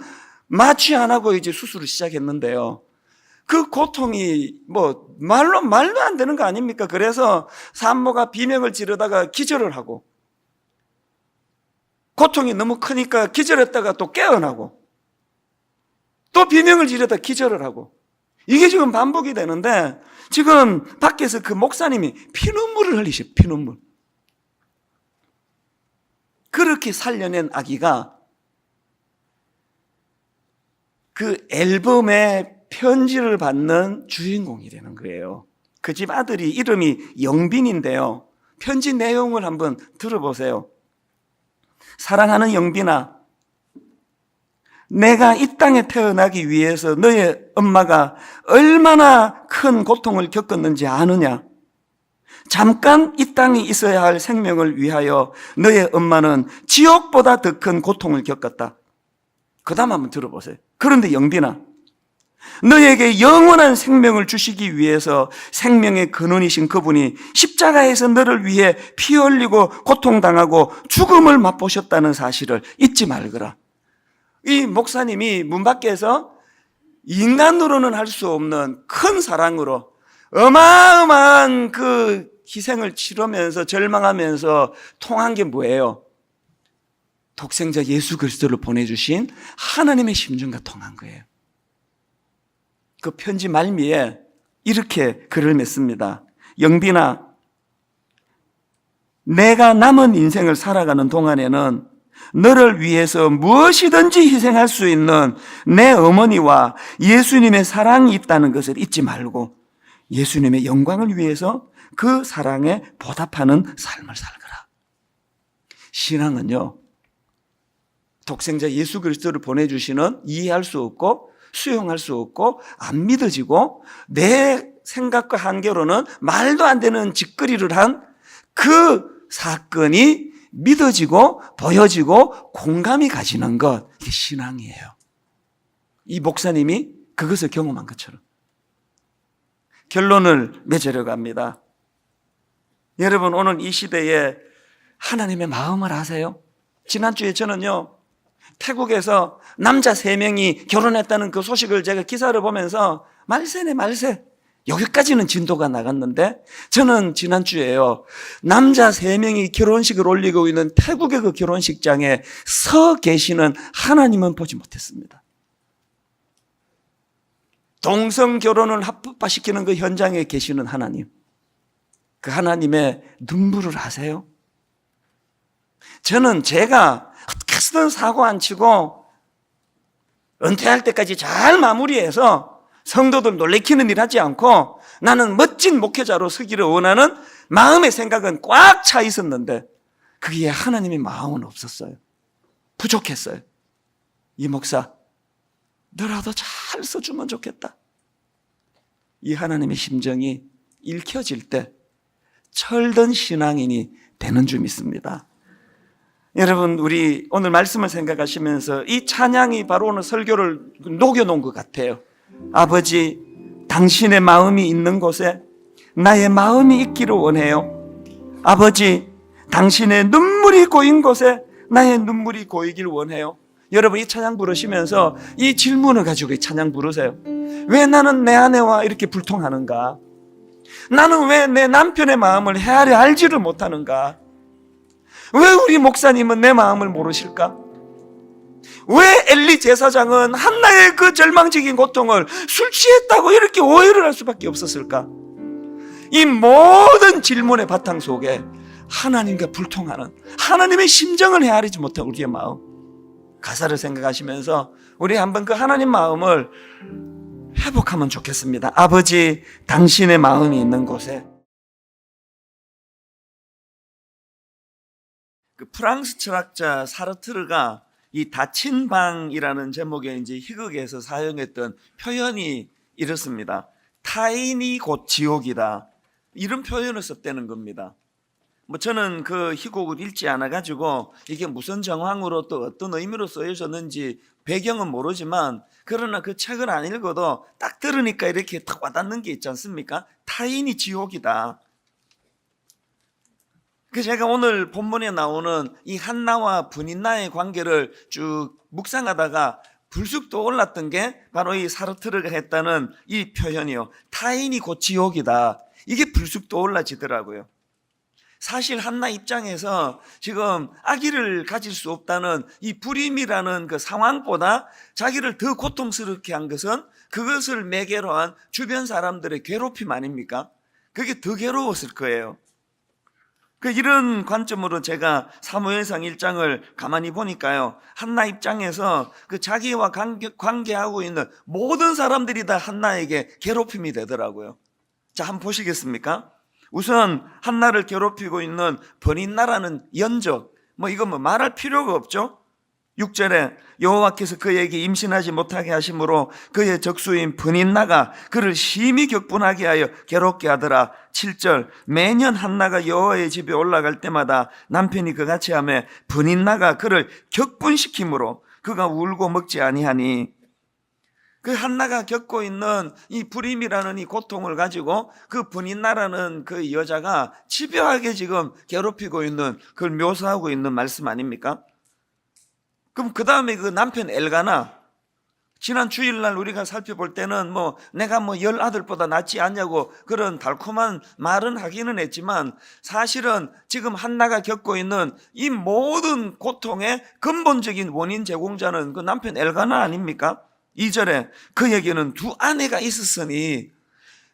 마취 안 하고 이제 수술을 시작했는데요, 그 고통이 뭐 말도 안 되는 거 아닙니까? 그래서 산모가 비명을 지르다가 기절을 하고, 고통이 너무 크니까 기절했다가 또 깨어나고, 또 비명을 지르다 기절을 하고, 이게 지금 반복이 되는데 지금 밖에서 그 목사님이 피눈물을 흘리셔. 피눈물. 그렇게 살려낸 아기가 그 앨범의 편지를 받는 주인공이 되는 거예요. 그 집 아들이 이름이 영빈인데요, 편지 내용을 한번 들어보세요. 사랑하는 영빈아, 내가 이 땅에 태어나기 위해서 너의 엄마가 얼마나 큰 고통을 겪었는지 아느냐? 잠깐 이 땅에 있어야 할 생명을 위하여 너의 엄마는 지옥보다 더 큰 고통을 겪었다. 그 다음 한번 들어보세요. 그런데 영빈아, 너에게 영원한 생명을 주시기 위해서 생명의 근원이신 그분이 십자가에서 너를 위해 피 흘리고 고통당하고 죽음을 맛보셨다는 사실을 잊지 말거라. 이 목사님이 문 밖에서 인간으로는 할 수 없는 큰 사랑으로 어마어마한 그 희생을 치르면서 절망하면서 통한 게 뭐예요? 독생자 예수 그리스도를 보내주신 하나님의 심정과 통한 거예요. 그 편지 말미에 이렇게 글을 맺습니다. 영빈아, 내가 남은 인생을 살아가는 동안에는 너를 위해서 무엇이든지 희생할 수 있는 내 어머니와 예수님의 사랑이 있다는 것을 잊지 말고 예수님의 영광을 위해서 그 사랑에 보답하는 삶을 살거라. 신앙은요, 독생자 예수 그리스도를 보내주시는 이해할 수 없고 수용할 수 없고 안 믿어지고 내 생각과 한계로는 말도 안 되는 짓거리를 한 그 사건이 믿어지고 보여지고 공감이 가지는 것, 이게 신앙이에요. 이 목사님이 그것을 경험한 것처럼. 결론을 맺으려고 합니다. 여러분, 오늘 이 시대에 하나님의 마음을 아세요? 지난주에 저는요, 태국에서 남자 3명이 결혼했다는 그 소식을 제가 기사를 보면서 말세네 말세, 여기까지는 진도가 나갔는데 저는 지난주에요, 남자 3명이 결혼식을 올리고 있는 태국의 그 결혼식장에 서 계시는 하나님은 보지 못했습니다. 동성 결혼을 합법화시키는 그 현장에 계시는 하나님, 그 하나님의 눈물을 아세요? 저는 제가 어떻게든 사고 안 치고 은퇴할 때까지 잘 마무리해서 성도들 놀래키는 일 하지 않고 나는 멋진 목회자로 서기를 원하는 마음의 생각은 꽉 차 있었는데 그게 하나님의 마음은 없었어요. 부족했어요. 이 목사 너라도 잘 써주면 좋겠다. 이 하나님의 심정이 읽혀질 때 철든 신앙인이 되는 줄 믿습니다. 여러분, 우리 오늘 말씀을 생각하시면서 이 찬양이 바로 오늘 설교를 녹여놓은 것 같아요. 아버지, 당신의 마음이 있는 곳에 나의 마음이 있기를 원해요. 아버지, 당신의 눈물이 고인 곳에 나의 눈물이 고이길 원해요. 여러분, 이 찬양 부르시면서 이 질문을 가지고 이 찬양 부르세요. 왜 나는 내 아내와 이렇게 불통하는가? 나는 왜 내 남편의 마음을 헤아려 알지를 못하는가? 왜 우리 목사님은 내 마음을 모르실까? 왜 엘리 제사장은 한나의 그 절망적인 고통을 술 취했다고 이렇게 오해를 할 수밖에 없었을까? 이 모든 질문의 바탕 속에 하나님과 불통하는 하나님의 심정을 헤아리지 못한 우리의 마음, 가사를 생각하시면서 우리 한번 그 하나님 마음을 회복하면 좋겠습니다. 아버지, 당신의 마음이 있는 곳에. 그 프랑스 철학자 사르트르가 이 닫힌 방이라는 제목의 이제 희극에서 사용했던 표현이 이렇습니다. 타인이 곧 지옥이다. 이런 표현을 썼다는 겁니다. 뭐 저는 그 희곡을 읽지 않아 가지고 이게 무슨 정황으로 또 어떤 의미로 쓰여졌는지 배경은 모르지만, 그러나 그 책을 안 읽어도 딱 들으니까 이렇게 탁 와닿는 게 있지 않습니까? 타인이 지옥이다. 그 제가 오늘 본문에 나오는 이 한나와 분인나의 관계를 쭉 묵상하다가 불쑥 떠올랐던 게 바로 이 사르트르가 했다는 이 표현이요. 타인이 곧 지옥이다. 이게 불쑥 떠올라지더라고요. 사실 한나 입장에서 지금 아기를 가질 수 없다는 이 불임이라는 그 상황보다 자기를 더 고통스럽게 한 것은 그것을 매개로 한 주변 사람들의 괴롭힘 아닙니까? 그게 더 괴로웠을 거예요. 이런 관점으로 제가 사무엘상 1장을 가만히 보니까요, 한나 입장에서 그 자기와 관계하고 있는 모든 사람들이 다 한나에게 괴롭힘이 되더라고요. 자, 한번 보시겠습니까? 우선 한나를 괴롭히고 있는 버닌나라는 연적, 이건 말할 필요가 없죠. 6절에 여호와께서 그에게 임신하지 못하게 하심으로 그의 적수인 버닌나가 그를 심히 격분하게 하여 괴롭게 하더라. 7절 매년 한나가 여호와의 집에 올라갈 때마다 남편이 그같이 하며 버닌나가 그를 격분시키므로 그가 울고 먹지 아니하니, 그 한나가 겪고 있는 이 불임이라는 이 고통을 가지고 그 버닌나라는 그 여자가 집요하게 지금 괴롭히고 있는, 그걸 묘사하고 있는 말씀 아닙니까? 그럼 그 다음에 그 남편 엘가나, 지난 주일날 우리가 살펴볼 때는 내가 10아들보다 낫지 않냐고 그런 달콤한 말은 하기는 했지만, 사실은 지금 한나가 겪고 있는 이 모든 고통의 근본적인 원인 제공자는 그 남편 엘가나 아닙니까? 2절에 그에게는 두 아내가 있었으니,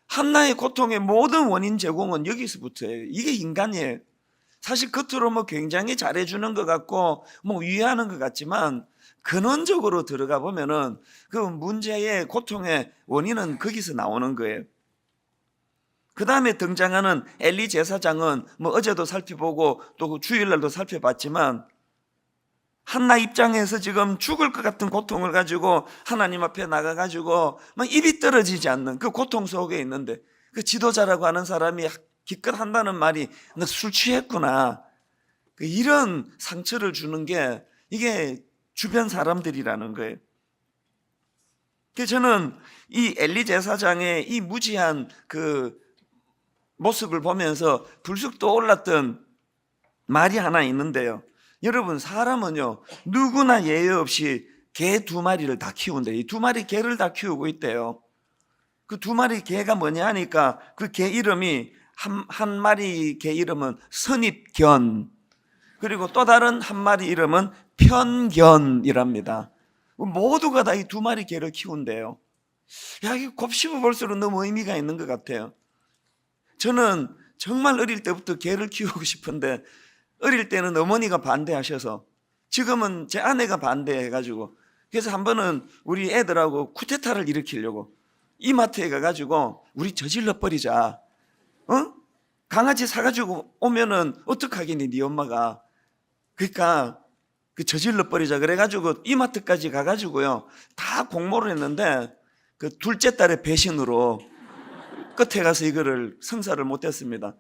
한나의 고통의 모든 원인 제공은 여기서부터예요. 이게 인간이에요. 사실 겉으로 굉장히 잘해주는 것 같고 위하는 것 같지만, 근원적으로 들어가 보면은 그 문제의 고통의 원인은 거기서 나오는 거예요. 그 다음에 등장하는 엘리 제사장은 어제도 살펴보고 또 주일날도 살펴봤지만, 한나 입장에서 지금 죽을 것 같은 고통을 가지고 하나님 앞에 나가가지고 입이 떨어지지 않는 그 고통 속에 있는데, 그 지도자라고 하는 사람이 기껏 한다는 말이 너 술 취했구나, 이런 상처를 주는 게 이게 주변 사람들이라는 거예요. 그래서 저는 이 엘리 제사장의 이 무지한 그 모습을 보면서 불쑥 떠올랐던 말이 하나 있는데요. 여러분, 사람은요 누구나 예외 없이 개 2마리를 다 키운대요. 이 2마리 개를 다 키우고 있대요. 그 2마리 개가 뭐냐 하니까 그 개 이름이 한 마리 개 이름은 선입견, 그리고 또 다른 한 마리 이름은 편견이랍니다. 모두가 다 이 2마리 개를 키운대요. 이게 곱씹어 볼수록 너무 의미가 있는 것 같아요. 저는 정말 어릴 때부터 개를 키우고 싶은데, 어릴 때는 어머니가 반대하셔서, 지금은 제 아내가 반대해가지고, 그래서 한 번은 우리 애들하고 쿠데타를 일으키려고 이마트에 가가지고 우리 저질러 버리자. 어? 강아지 사가지고 오면은 어떡하겠니 네 엄마가. 그러니까 그 저질러 버리자 그래가지고 이마트까지 가가지고요 다 공모를 했는데 그 둘째 딸의 배신으로 끝에 가서 이거를 성사를 못했습니다.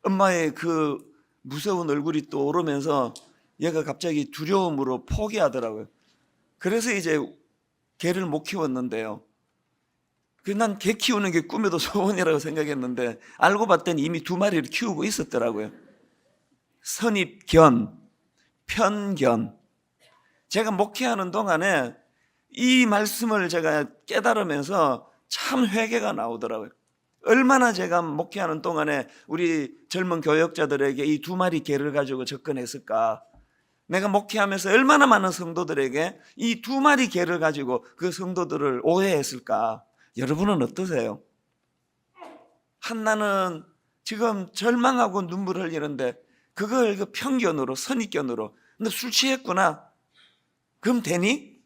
엄마의 그 무서운 얼굴이 또 오르면서 얘가 갑자기 두려움으로 포기하더라고요. 그래서 이제 개를 못 키웠는데요. 난 개 키우는 게 꿈에도 소원이라고 생각했는데 알고 봤더니 이미 2마리를 키우고 있었더라고요. 선입견, 편견. 제가 목회하는 동안에 이 말씀을 제가 깨달으면서 참 회개가 나오더라고요. 얼마나 제가 목회하는 동안에 우리 젊은 교역자들에게 이 2마리 개를 가지고 접근했을까. 내가 목회하면서 얼마나 많은 성도들에게 이 2마리 개를 가지고 그 성도들을 오해했을까. 여러분은 어떠세요? 한나는 지금 절망하고 눈물 흘리는데 그걸 그 편견으로 선입견으로 너 술 취했구나. 그럼 되니?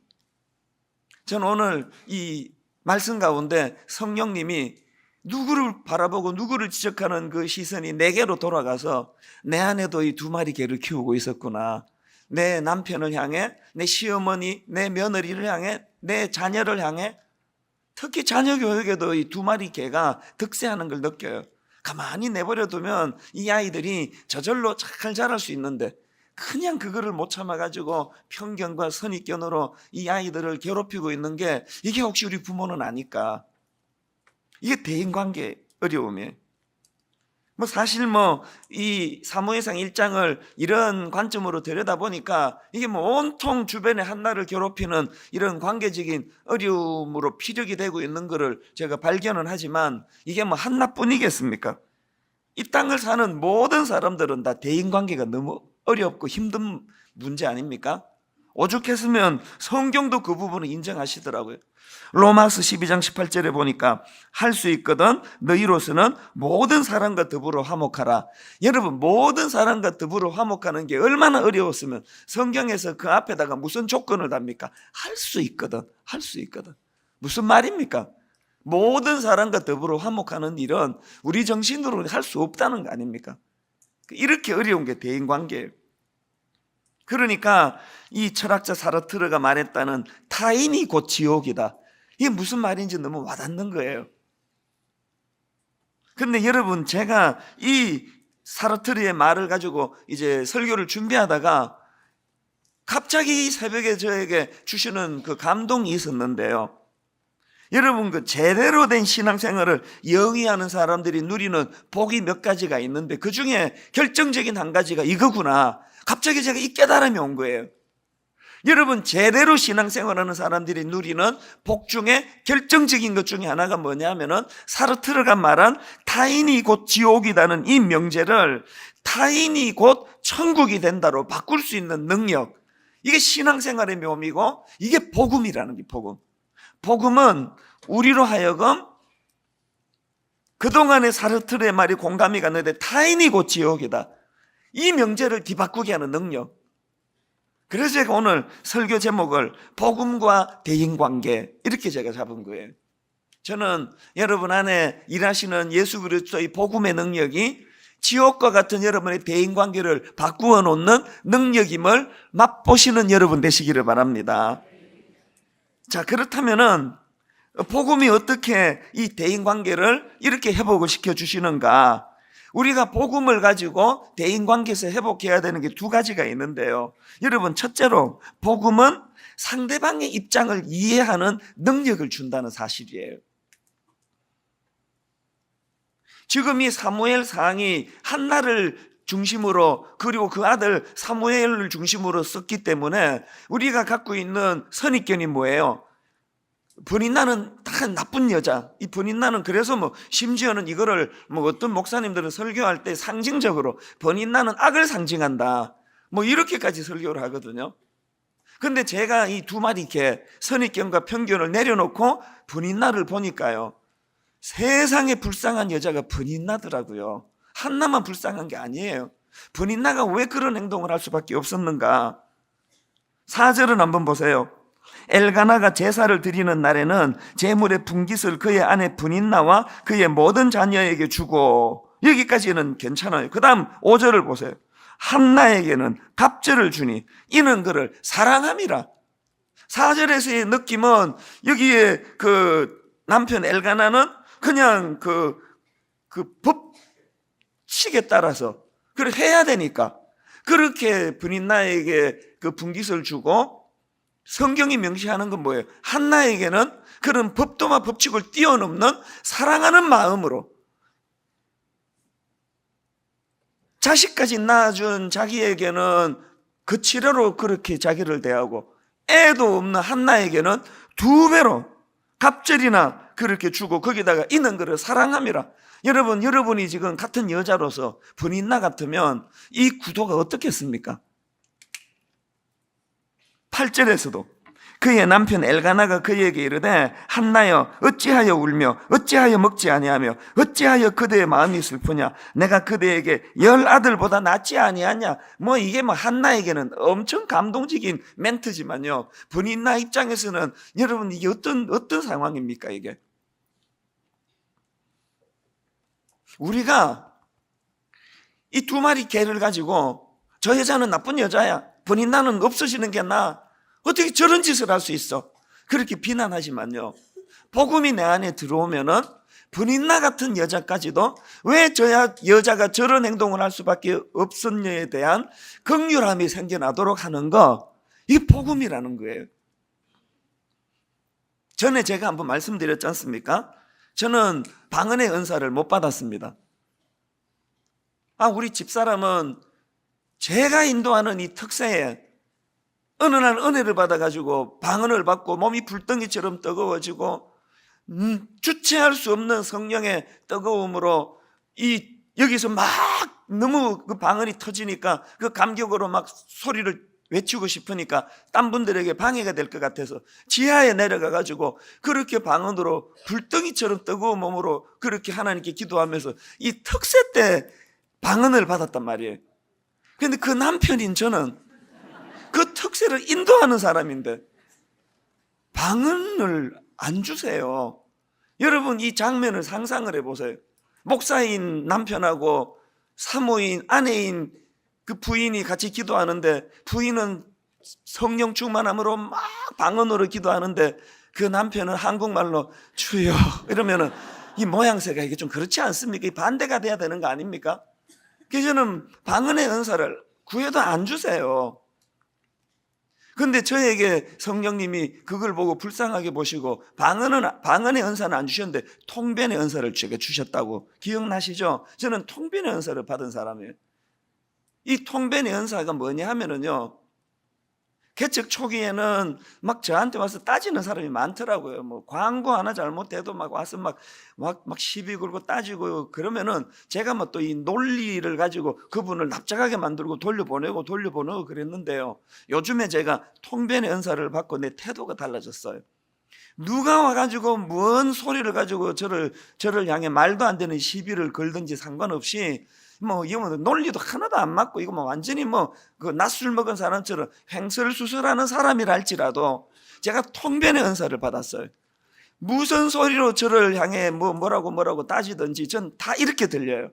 저는 오늘 이 말씀 가운데 성령님이 누구를 바라보고 누구를 지적하는 그 시선이 내게로 돌아가서 내 안에도 이 2마리 개를 키우고 있었구나. 내 남편을 향해, 내 시어머니, 내 며느리를 향해, 내 자녀를 향해, 특히 자녀 교육에도 이 2마리 개가 득세하는 걸 느껴요. 가만히 내버려 두면 이 아이들이 저절로 잘 자랄 수 있는데 그냥 그거를 못 참아가지고 편견과 선입견으로 이 아이들을 괴롭히고 있는 게 이게 혹시 우리 부모는 아닐까? 이게 대인관계 어려움이에요. 사실 이 사무엘상 1장을 이런 관점으로 들여다보니까 이게 온통 주변에 한나를 괴롭히는 이런 관계적인 어려움으로 피력이 되고 있는 것을 제가 발견은 하지만 이게 한나뿐이겠습니까? 이 땅을 사는 모든 사람들은 다 대인관계가 너무 어렵고 힘든 문제 아닙니까? 오죽했으면 성경도 그 부분을 인정하시더라고요. 로마서 12장 18절에 보니까 할 수 있거든 너희로서는 모든 사람과 더불어 화목하라. 여러분 모든 사람과 더불어 화목하는 게 얼마나 어려웠으면 성경에서 그 앞에다가 무슨 조건을 답니까? 할 수 있거든. 할 수 있거든. 무슨 말입니까? 모든 사람과 더불어 화목하는 일은 우리 정신으로 할 수 없다는 거 아닙니까? 이렇게 어려운 게 대인관계예요. 그러니까 이 철학자 사르트르가 말했다는 타인이 곧 지옥이다. 이게 무슨 말인지 너무 와닿는 거예요. 그런데 여러분 제가 이 사르트르의 말을 가지고 이제 설교를 준비하다가 갑자기 새벽에 저에게 주시는 그 감동이 있었는데요. 여러분 그 제대로 된 신앙생활을 영위하는 사람들이 누리는 복이 몇 가지가 있는데 그 중에 결정적인 한 가지가 이거구나. 갑자기 제가 이 깨달음이 온 거예요. 여러분 제대로 신앙생활하는 사람들이 누리는 복 중에 결정적인 것 중에 하나가 뭐냐면은 사르트르가 말한 타인이 곧 지옥이라는 이 명제를 타인이 곧 천국이 된다로 바꿀 수 있는 능력. 이게 신앙생활의 묘미고 이게 복음이라는 게 복음. 복음은 우리로 하여금 그동안의 사르트르의 말이 공감이 갔는데 타인이 곧 지옥이다. 이 명제를 뒤바꾸게 하는 능력. 그래서 제가 오늘 설교 제목을 복음과 대인관계 이렇게 제가 잡은 거예요. 저는 여러분 안에 일하시는 예수 그리스도의 복음의 능력이 지옥과 같은 여러분의 대인관계를 바꾸어 놓는 능력임을 맛보시는 여러분 되시기를 바랍니다. 자, 그렇다면은 복음이 어떻게 이 대인관계를 이렇게 회복을 시켜주시는가? 우리가 복음을 가지고 대인관계에서 회복해야 되는 게 2가지가 있는데요. 여러분 첫째로 복음은 상대방의 입장을 이해하는 능력을 준다는 사실이에요. 지금 이 사무엘상이 한나를 중심으로 그리고 그 아들 사무엘을 중심으로 썼기 때문에 우리가 갖고 있는 선입견이 뭐예요? 버닌나는 다 나쁜 여자. 이 버닌나는 그래서 심지어는 이거를 어떤 목사님들은 설교할 때 상징적으로 버닌나는 악을 상징한다. 이렇게까지 설교를 하거든요. 근데 제가 이 2마리 개 선입견과 편견을 내려놓고 버닌나를 보니까요. 세상에 불쌍한 여자가 버닌나더라고요. 한나만 불쌍한 게 아니에요. 버닌나가 왜 그런 행동을 할 수밖에 없었는가? 4절은 한번 보세요. 엘가나가 제사를 드리는 날에는 제물의 분깃을 그의 아내 브닌나와 그의 모든 자녀에게 주고, 여기까지는 괜찮아요. 그 다음 5절을 보세요. 한나에게는 갑절을 주니 이는 그를 사랑함이라. 4절에서의 느낌은 여기에 그 남편 엘가나는 그냥 그 법칙에 따라서 그렇게 해야 되니까 그렇게 브닌나에게 그 분깃을 주고, 성경이 명시하는 건 뭐예요? 한나에게는 그런 법도와 법칙을 뛰어넘는 사랑하는 마음으로, 자식까지 낳아준 자기에게는 그 치료로 그렇게 자기를 대하고, 애도 없는 한나에게는 2배로 갑절이나 그렇게 주고, 거기다가 이는 그를 사랑함이라. 여러분, 여러분이 지금 같은 여자로서 브닌나 같으면 이 구도가 어떻겠습니까? 8절에서도 그의 남편 엘가나가 그에게 이르되 한나여 어찌하여 울며 어찌하여 먹지 아니하며 어찌하여 그대의 마음이 슬프냐, 내가 그대에게 10 아들보다 낫지 아니하냐. 뭐 이게 뭐 한나에게는 엄청 감동적인 멘트지만요, 브닌나 입장에서는 여러분 이게 어떤 상황입니까? 이게 우리가 이 2마리 개를 가지고 저 여자는 나쁜 여자야, 브닌나는 없어지는 게 나아, 어떻게 저런 짓을 할 수 있어? 그렇게 비난하지만요, 복음이 내 안에 들어오면은 브닌나 같은 여자까지도 왜 저 여자가 저런 행동을 할 수밖에 없었냐에 대한 긍휼함이 생겨나도록 하는 거, 이게 복음이라는 거예요. 전에 제가 한번 말씀드렸지 않습니까? 저는 방언의 은사를 못 받았습니다. 우리 집사람은 제가 인도하는 이 특세에 어느 날 은혜를 받아가지고 방언을 받고 몸이 불덩이처럼 뜨거워지고, 주체할 수 없는 성령의 뜨거움으로 여기서 막 너무 그 방언이 터지니까 그 감격으로 막 소리를 외치고 싶으니까 딴 분들에게 방해가 될 것 같아서 지하에 내려가가지고 그렇게 방언으로 불덩이처럼 뜨거운 몸으로 그렇게 하나님께 기도하면서 이 특세 때 방언을 받았단 말이에요. 그런데 그 남편인 저는 그 특세를 인도하는 사람인데 방언을 안 주세요. 여러분 이 장면을 상상을 해보세요. 목사인 남편하고 사모인 아내인 그 부인이 같이 기도하는데, 부인은 성령 충만함으로 막 방언으로 기도하는데 그 남편은 한국말로 주여 이러면은 이 모양새가 이게 좀 그렇지 않습니까? 이 반대가 돼야 되는 거 아닙니까? 그래서 저는 방언의 은사를 구해도 안 주세요. 그런데 저에게 성령님이 그걸 보고 불쌍하게 보시고 방언의 은사는 안 주셨는데 통변의 은사를 제게 주셨다고 기억나시죠? 저는 통변의 은사를 받은 사람이에요. 이 통변의 은사가 뭐냐 하면은요, 개척 초기에는 막 저한테 와서 따지는 사람이 많더라고요. 뭐 광고 하나 잘못해도 막 와서 막 시비 걸고 따지고, 그러면은 제가 뭐 또 이 논리를 가지고 그분을 납작하게 만들고 돌려보내고 그랬는데요, 요즘에 제가 통변의 은사를 받고 내 태도가 달라졌어요. 누가 와가지고 뭔 소리를 가지고 저를 향해 말도 안 되는 시비를 걸든지 상관없이, 뭐 이거 뭐 논리도 하나도 안 맞고 이거 뭐 완전히 뭐 그 낮술 먹은 사람처럼 횡설수설하는 사람이라 할지라도 제가 통변의 은사를 받았어요. 무슨 소리로 저를 향해 뭐라고 따지든지 전 다 이렇게 들려요.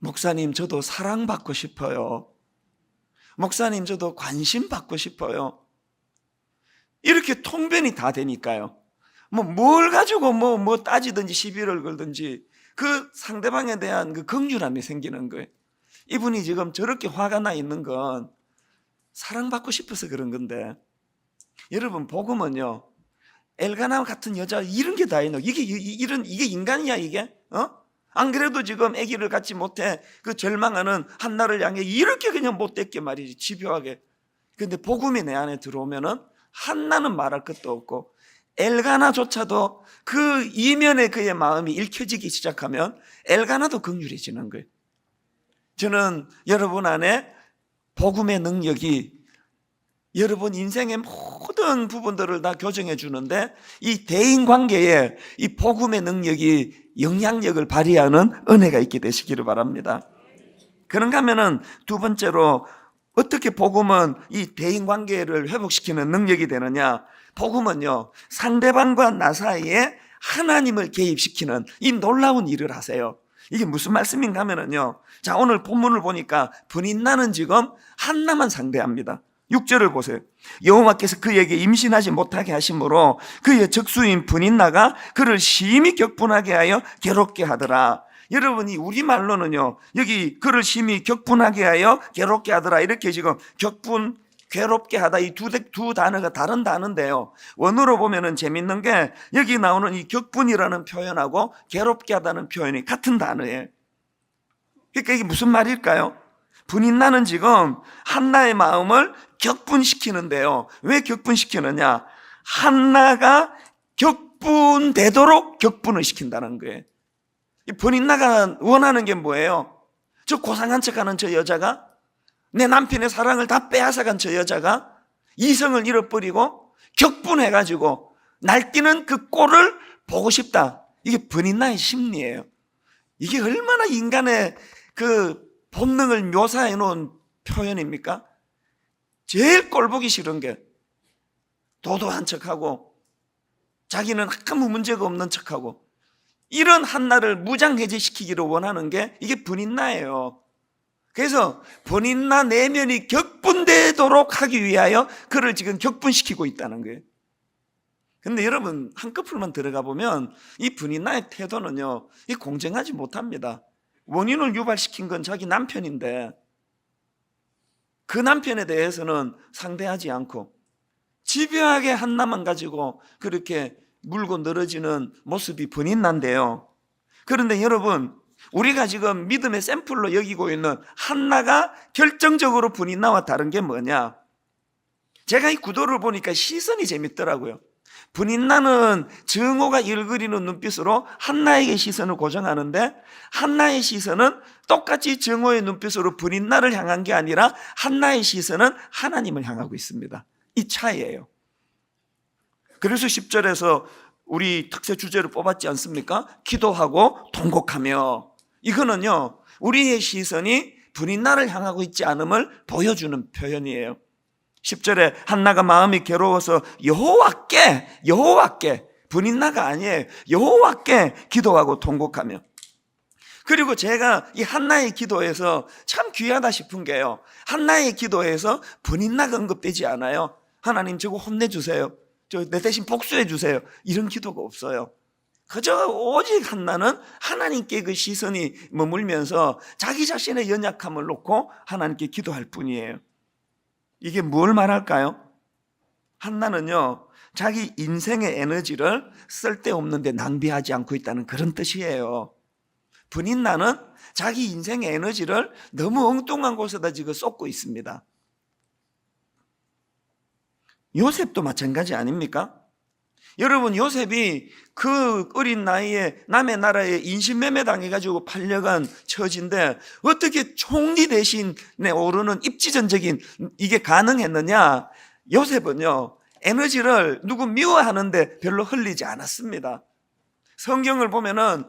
목사님 저도 사랑받고 싶어요. 목사님 저도 관심 받고 싶어요. 이렇게 통변이 다 되니까요, 뭘 가지고 뭐 따지든지 시비를 걸든지 그 상대방에 대한 그 긍휼함이 생기는 거예요. 이분이 지금 저렇게 화가 나 있는 건 사랑받고 싶어서 그런 건데, 여러분 복음은요, 엘가나 같은 여자 이런 게 다 있는, 이게 인간이야 이게? 안 그래도 지금 아기를 갖지 못해 그 절망하는 한나를 향해 이렇게 그냥 못됐게 말이지, 집요하게. 근데 복음이 내 안에 들어오면은 한나는 말할 것도 없고 엘가나조차도 그 이면에 그의 마음이 읽혀지기 시작하면 엘가나도 긍휼해지는 거예요. 저는 여러분 안에 복음의 능력이 여러분 인생의 모든 부분들을 다 교정해 주는데, 이 대인관계에 이 복음의 능력이 영향력을 발휘하는 은혜가 있게 되시기를 바랍니다. 그런가 하면은 두 번째로 어떻게 복음은 이 대인관계를 회복시키는 능력이 되느냐? 복음은요, 상대방과 나 사이에 하나님을 개입시키는 이 놀라운 일을 하세요. 이게 무슨 말씀인가 하면요, 자, 오늘 본문을 보니까 분인나는 지금 한나만 상대합니다. 6절을 보세요. 여호와께서 그에게 임신하지 못하게 하심으로 그의 적수인 분인나가 그를 심히 격분하게 하여 괴롭게 하더라. 여러분이 우리말로는요, 여기 그를 심히 격분하게 하여 괴롭게 하더라, 이렇게 지금 격분, 괴롭게 하다, 이 두 단어가 다른 단어인데요, 원어로 보면은 재밌는 게 여기 나오는 이 격분이라는 표현하고 괴롭게 하다는 표현이 같은 단어예요. 그러니까 이게 무슨 말일까요? 분인나는 지금 한나의 마음을 격분시키는데요. 왜 격분시키느냐? 한나가 격분되도록 격분을 시킨다는 거예요. 이 분인나가 원하는 게 뭐예요? 저 고상한 척하는 저 여자가, 내 남편의 사랑을 다 빼앗아간 저 여자가 이성을 잃어버리고 격분해가지고 날뛰는 그 꼴을 보고 싶다. 이게 분인나의 심리예요. 이게 얼마나 인간의 그 본능을 묘사해 놓은 표현입니까? 제일 꼴보기 싫은 게 도도한 척하고 자기는 아무 문제가 없는 척하고, 이런 한나를 무장해제시키기를 원하는 게 이게 분인나예요. 그래서 분인나 내면이 격분되도록 하기 위하여 그를 지금 격분시키고 있다는 거예요. 근데 여러분, 한꺼풀만 들어가 보면 이 분인나의 태도는요, 이 공정하지 못합니다. 원인을 유발시킨 건 자기 남편인데 그 남편에 대해서는 상대하지 않고 집요하게 한나만 가지고 그렇게 물고 늘어지는 모습이 분인나인데요. 그런데 여러분, 우리가 지금 믿음의 샘플로 여기고 있는 한나가 결정적으로 분인나와 다른 게 뭐냐? 제가 이 구도를 보니까 시선이 재밌더라고요. 분인나는 정오가 일그리는 눈빛으로 한나에게 시선을 고정하는데, 한나의 시선은 똑같이 정오의 눈빛으로 분인나를 향한 게 아니라 한나의 시선은 하나님을 향하고 있습니다. 이 차이예요. 그래서 10절에서 우리 특세 주제를 뽑았지 않습니까? 기도하고 통곡하며. 이거는요, 우리의 시선이 분인나를 향하고 있지 않음을 보여주는 표현이에요. 10절에 한나가 마음이 괴로워서 여호와께, 분인나가 아니에요, 여호와께 기도하고 통곡하며. 그리고 제가 이 한나의 기도에서 참 귀하다 싶은 게요, 한나의 기도에서 분인나가 언급되지 않아요. 하나님 저거 혼내주세요, 저 내 대신 복수해 주세요, 이런 기도가 없어요. 그저 오직 한나는 하나님께 그 시선이 머물면서 자기 자신의 연약함을 놓고 하나님께 기도할 뿐이에요. 이게 뭘 말할까요? 한나는요, 자기 인생의 에너지를 쓸데없는 데 낭비하지 않고 있다는 그런 뜻이에요. 분인나는 자기 인생의 에너지를 너무 엉뚱한 곳에다 지금 쏟고 있습니다. 요셉도 마찬가지 아닙니까? 여러분, 요셉이 그 어린 나이에 남의 나라에 인신매매 당해가지고 팔려간 처지인데 어떻게 총리 대신에 오르는 입지전적인 이게 가능했느냐? 요셉은요, 에너지를 누구 미워하는데 별로 흘리지 않았습니다. 성경을 보면은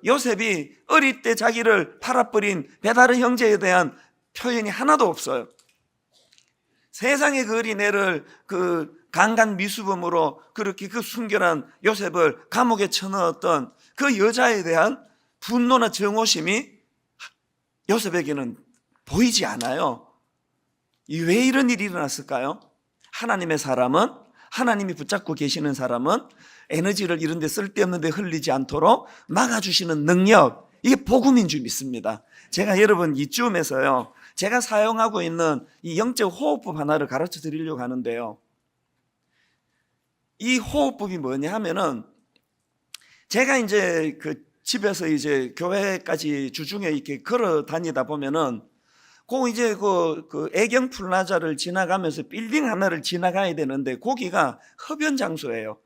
요셉이 어릴 때 자기를 팔아버린 베다르 형제에 대한 표현이 하나도 없어요. 세상의 그 어린애를 그 강간 미수범으로 그렇게 그 순결한 요셉을 감옥에 쳐넣었던 그 여자에 대한 분노나 정오심이 요셉에게는 보이지 않아요. 왜 이런 일이 일어났을까요? 하나님의 사람은, 하나님이 붙잡고 계시는 사람은 에너지를 이런 데 쓸데없는 데 흘리지 않도록 막아주시는 능력, 이게 복음인 줄 믿습니다. 제가 여러분 이쯤에서요, 제가 사용하고 있는 이 영적 호흡법 하나를 가르쳐 드리려고 하는데요, 이 호흡법이 뭐냐 하면은, 제가 이제 그 집에서 이제 교회까지 주중에 이렇게 걸어 다니다 보면은 이제 그 애경 플라자를 지나가면서 빌딩 하나를 지나가야 되는데 거기가 흡연 장소예요.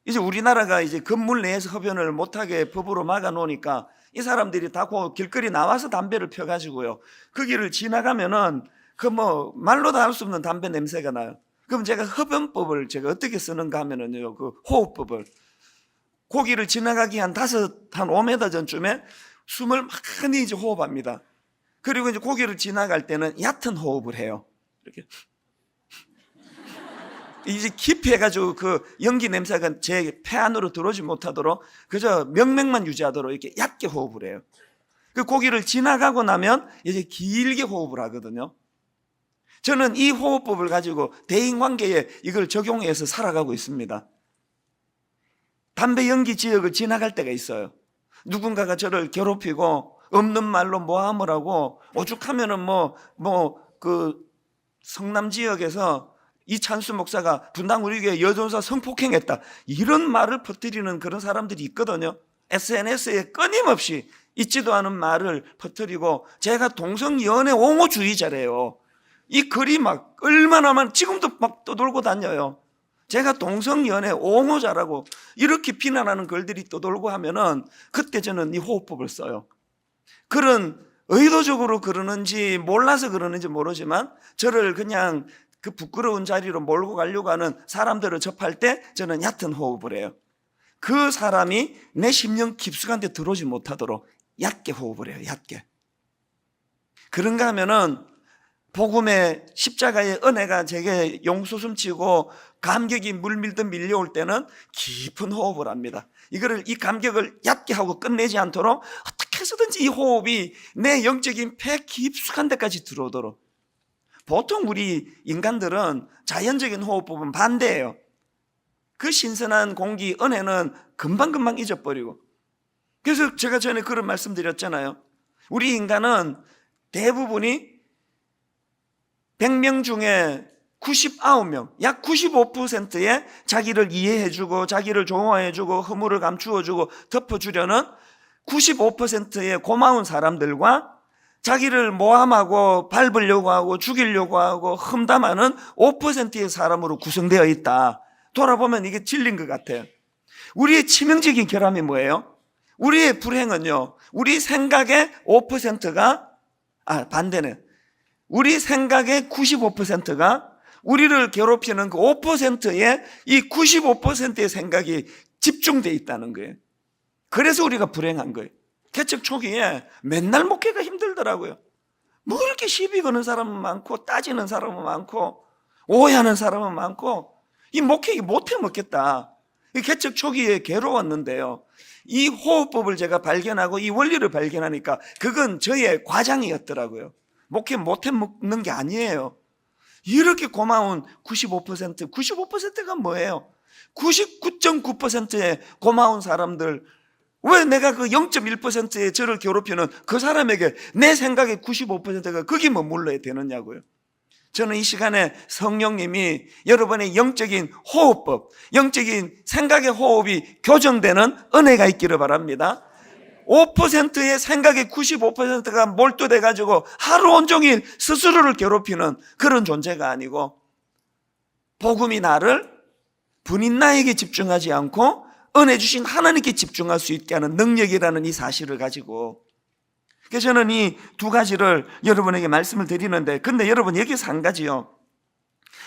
이제 우리나라가 이제 건물 내에서 흡연을 못하게 법으로 막아 놓으니까 이 사람들이 다 그 길거리 나와서 담배를 펴가지고요, 그 길을 지나가면은 그 뭐 말로도 할 수 없는 담배 냄새가 나요. 그럼 제가 흡연법을 제가 어떻게 쓰는가 하면은요, 그 호흡법을, 고기를 지나가기 한 5m 전쯤에 숨을 많이 이제 호흡합니다. 그리고 이제 고기를 지나갈 때는 얕은 호흡을 해요. 이렇게. 이제 깊이 해가지고 그 연기 냄새가 제 폐 안으로 들어오지 못하도록 그저 명맥만 유지하도록 이렇게 얕게 호흡을 해요. 그 고기를 지나가고 나면 이제 길게 호흡을 하거든요. 저는 이 호흡법을 가지고 대인관계에 이걸 적용해서 살아가고 있습니다. 담배 연기 지역을 지나갈 때가 있어요. 누군가가 저를 괴롭히고 없는 말로 모함을 하고 오죽하면은 그 성남 지역에서 이찬수 목사가 분당 우리 교회 여전사 성폭행했다 이런 말을 퍼뜨리는 그런 사람들이 있거든요. SNS에 끊임없이 있지도 않은 말을 퍼뜨리고 제가 동성연애 옹호주의자래요. 이 글이 막 얼마나 많 지금도 막 떠돌고 다녀요. 제가 동성연애 옹호자라고 이렇게 비난하는 글들이 떠돌고 하면은 그때 저는 이 호흡법을 써요. 글은 의도적으로 그러는지 몰라서 그러는지 모르지만 저를 그냥 그 부끄러운 자리로 몰고 가려고 하는 사람들을 접할 때 저는 얕은 호흡을 해요. 그 사람이 내 심령 깊숙한 데 들어오지 못하도록 얕게 호흡을 해요. 얕게. 그런가 하면은 복음의 십자가의 은혜가 제게 용솟음치고 감격이 물밀듯 밀려올 때는 깊은 호흡을 합니다. 이 감격을 얕게 하고 끝내지 않도록 어떻게 해서든지 이 호흡이 내 영적인 폐 깊숙한 데까지 들어오도록. 보통 우리 인간들은 자연적인 호흡법은 반대예요. 그 신선한 공기, 은혜는 금방금방 잊어버리고. 그래서 제가 전에 그런 말씀드렸잖아요. 우리 인간은 대부분이 100명 중에 99명, 약 95%의 자기를 이해해주고 자기를 조화해주고 허물을 감추어주고 덮어주려는 95%의 고마운 사람들과 자기를 모함하고 밟으려고 하고 죽이려고 하고 험담하는 5%의 사람으로 구성되어 있다. 돌아보면 이게 진리인 것 같아요. 우리의 치명적인 결함이 뭐예요? 우리의 불행은요, 우리 생각의 5%가 반대네. 우리 생각의 95%가 우리를 괴롭히는 그 5%의 이 95%의 생각이 집중되어 있다는 거예요. 그래서 우리가 불행한 거예요. 개척 초기에 맨날 목회가 힘들더라고요. 뭐 이렇게 시비 거는 사람은 많고 따지는 사람은 많고 오해하는 사람은 많고 이 목회 못해 먹겠다. 이 개척 초기에 괴로웠는데요. 이 호흡법을 제가 발견하고 이 원리를 발견하니까 그건 저의 과장이었더라고요. 목회 못해 먹는 게 아니에요. 이렇게 고마운 95%가 뭐예요? 99.9%의 고마운 사람들, 왜 내가 그 0.1%의 저를 괴롭히는 그 사람에게 내 생각의 95%가 거기 머물러야 되느냐고요. 저는 이 시간에 성령님이 여러분의 영적인 호흡법, 영적인 생각의 호흡이 교정되는 은혜가 있기를 바랍니다. 5%의 생각의 95%가 몰두돼가지고 하루 온종일 스스로를 괴롭히는 그런 존재가 아니고 복음이 나를 분인 나에게 집중하지 않고 은혜 주신 하나님께 집중할 수 있게 하는 능력이라는 이 사실을 가지고, 그래서 저는 이 두 가지를 여러분에게 말씀을 드리는데, 근데 여러분 여기서 한 가지요.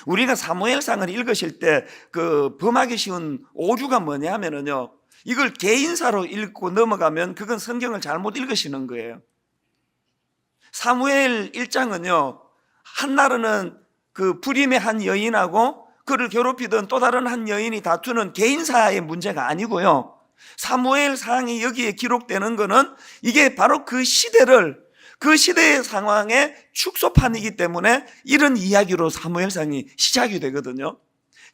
우리가 사무엘상을 읽으실 때 그 범하기 쉬운 오류가 뭐냐 하면은요, 이걸 개인사로 읽고 넘어가면 그건 성경을 잘못 읽으시는 거예요. 사무엘 1장은요, 한나라는 그 불임의 한 여인하고 그를 괴롭히던 또 다른 한 여인이 다투는 개인사의 문제가 아니고요. 사무엘상이 여기에 기록되는 거는 이게 바로 그 시대의 상황의 축소판이기 때문에 이런 이야기로 사무엘상이 시작이 되거든요.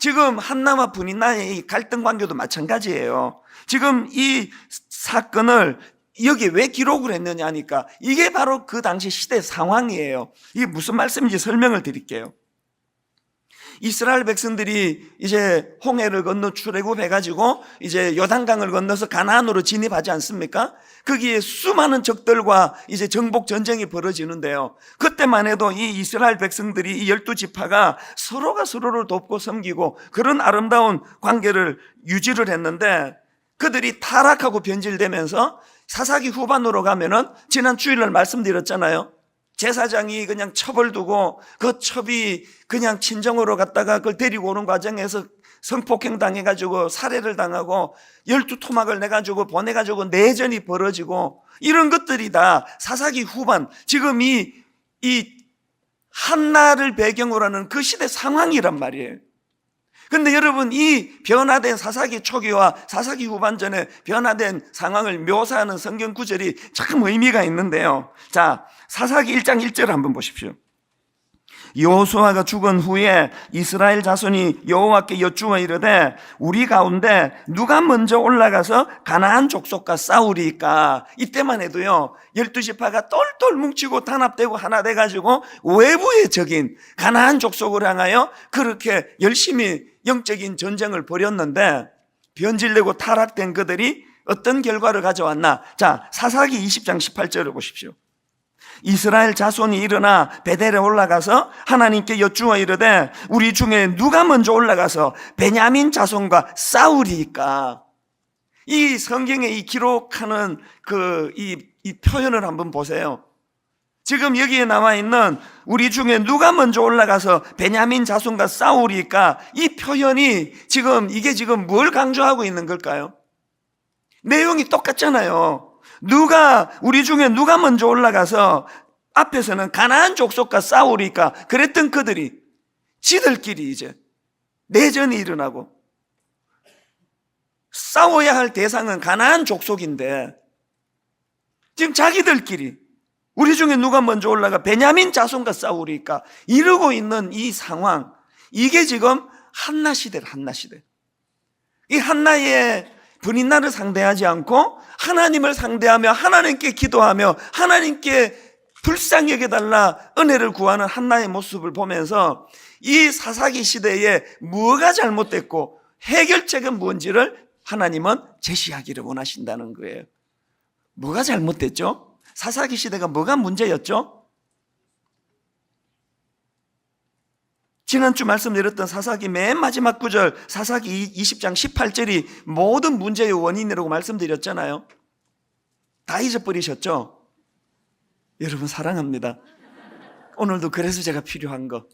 지금 한나와 분인나의 이 갈등 관계도 마찬가지예요. 지금 이 사건을 여기에 왜 기록을 했느냐 하니까 이게 바로 그 당시 시대 상황이에요. 이게 무슨 말씀인지 설명을 드릴게요. 이스라엘 백성들이 이제 홍해를 건너 출애굽해가지고 이제 요단강을 건너서 가나안으로 진입하지 않습니까? 거기에 수많은 적들과 이제 정복 전쟁이 벌어지는데요. 그때만 해도 이 이스라엘 백성들이 이 12지파가 서로가 서로를 돕고 섬기고 그런 아름다운 관계를 유지를 했는데, 그들이 타락하고 변질되면서 사사기 후반으로 가면은 지난 주일날 말씀드렸잖아요. 제사장이 그냥 첩을 두고 그 첩이 그냥 친정으로 갔다가 그걸 데리고 오는 과정에서 성폭행 당해가지고 살해를 당하고 12토막을 내가지고 보내가지고 내전이 벌어지고 이런 것들이 다 사사기 후반, 지금 이 한나를 배경으로 하는 그 시대 상황이란 말이에요. 근데 여러분, 이 변화된 사사기 초기와 사사기 후반전에 변화된 상황을 묘사하는 성경 구절이 참 의미가 있는데요. 자, 사사기 1장 1절 한번 보십시오. 여호수아가 죽은 후에 이스라엘 자손이 여호와께 여쭈어 이르되 우리 가운데 누가 먼저 올라가서 가나안 족속과 싸우리까? 이때만 해도요 12지파가 똘똘 뭉치고 단합되고 하나 돼가지고 외부의 적인 가나안 족속을 향하여 그렇게 열심히 영적인 전쟁을 벌였는데 변질되고 타락된 그들이 어떤 결과를 가져왔나? 자, 사사기 20장 18절을 보십시오. 이스라엘 자손이 일어나 베델에 올라가서 하나님께 여쭈어 이르되 우리 중에 누가 먼저 올라가서 베냐민 자손과 싸우리까? 이 성경에 이 기록하는 이 표현을 한번 보세요. 지금 여기에 나와 있는 우리 중에 누가 먼저 올라가서 베냐민 자손과 싸우리까? 이 표현이 이게 지금 뭘 강조하고 있는 걸까요? 내용이 똑같잖아요. 우리 중에 누가 먼저 올라가서 앞에서는 가나안 족속과 싸우리까? 그랬던 그들이 지들끼리 이제 내전이 일어나고 싸워야 할 대상은 가나안 족속인데 지금 자기들끼리 우리 중에 누가 먼저 올라가 베냐민 자손과 싸우리까? 이러고 있는 이 상황, 이게 지금 한나 시대를 한나 시대. 이 한나의 분인나를 상대하지 않고 하나님을 상대하며 하나님께 기도하며 하나님께 불쌍히 여겨달라 은혜를 구하는 한나의 모습을 보면서 이 사사기 시대에 뭐가 잘못됐고 해결책은 뭔지를 하나님은 제시하기를 원하신다는 거예요. 뭐가 잘못됐죠? 사사기 시대가 뭐가 문제였죠? 지난주 말씀드렸던 사사기 맨 마지막 구절 사사기 20장 18절이 모든 문제의 원인이라고 말씀드렸잖아요. 다 잊어버리셨죠? 여러분 사랑합니다. 오늘도 그래서 제가 필요한 거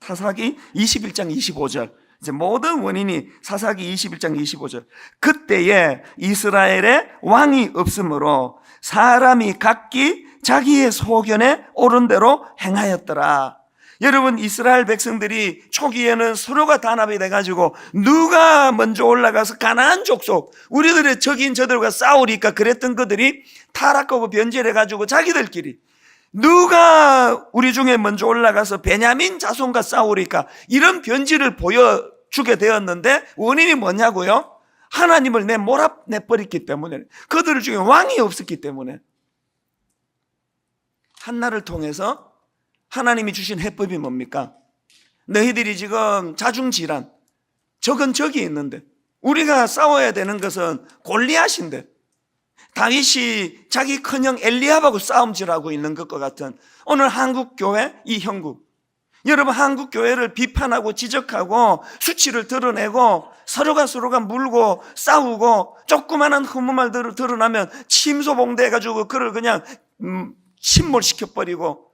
사사기 21장 25절 이제 모든 원인이 사사기 21장 25절 그때에 이스라엘에 왕이 없으므로 사람이 각기 자기의 소견에 옳은 대로 행하였더라. 여러분 이스라엘 백성들이 초기에는 서로가 단합이 돼가지고 누가 먼저 올라가서 가나안 족속 우리들의 적인 저들과 싸우리까 그랬던 그들이 타락하고 변질해가지고 자기들끼리 누가 우리 중에 먼저 올라가서 베냐민 자손과 싸우리까 이런 변질을 보여주게 되었는데 원인이 뭐냐고요? 하나님을 몰아내버렸기 때문에 그들 중에 왕이 없었기 때문에 한나를 통해서 하나님이 주신 해법이 뭡니까? 너희들이 지금 자중질환 적은 적이 있는데 우리가 싸워야 되는 것은 골리앗인데 다윗이 자기 큰형 엘리압하고 싸움질하고 있는 것과 같은 오늘 한국교회 이 형국 여러분 한국교회를 비판하고 지적하고 수치를 드러내고 서로가 물고 싸우고 조그마한 흠모말 드러나면 침소봉대해가지고 그를 그냥 침몰시켜버리고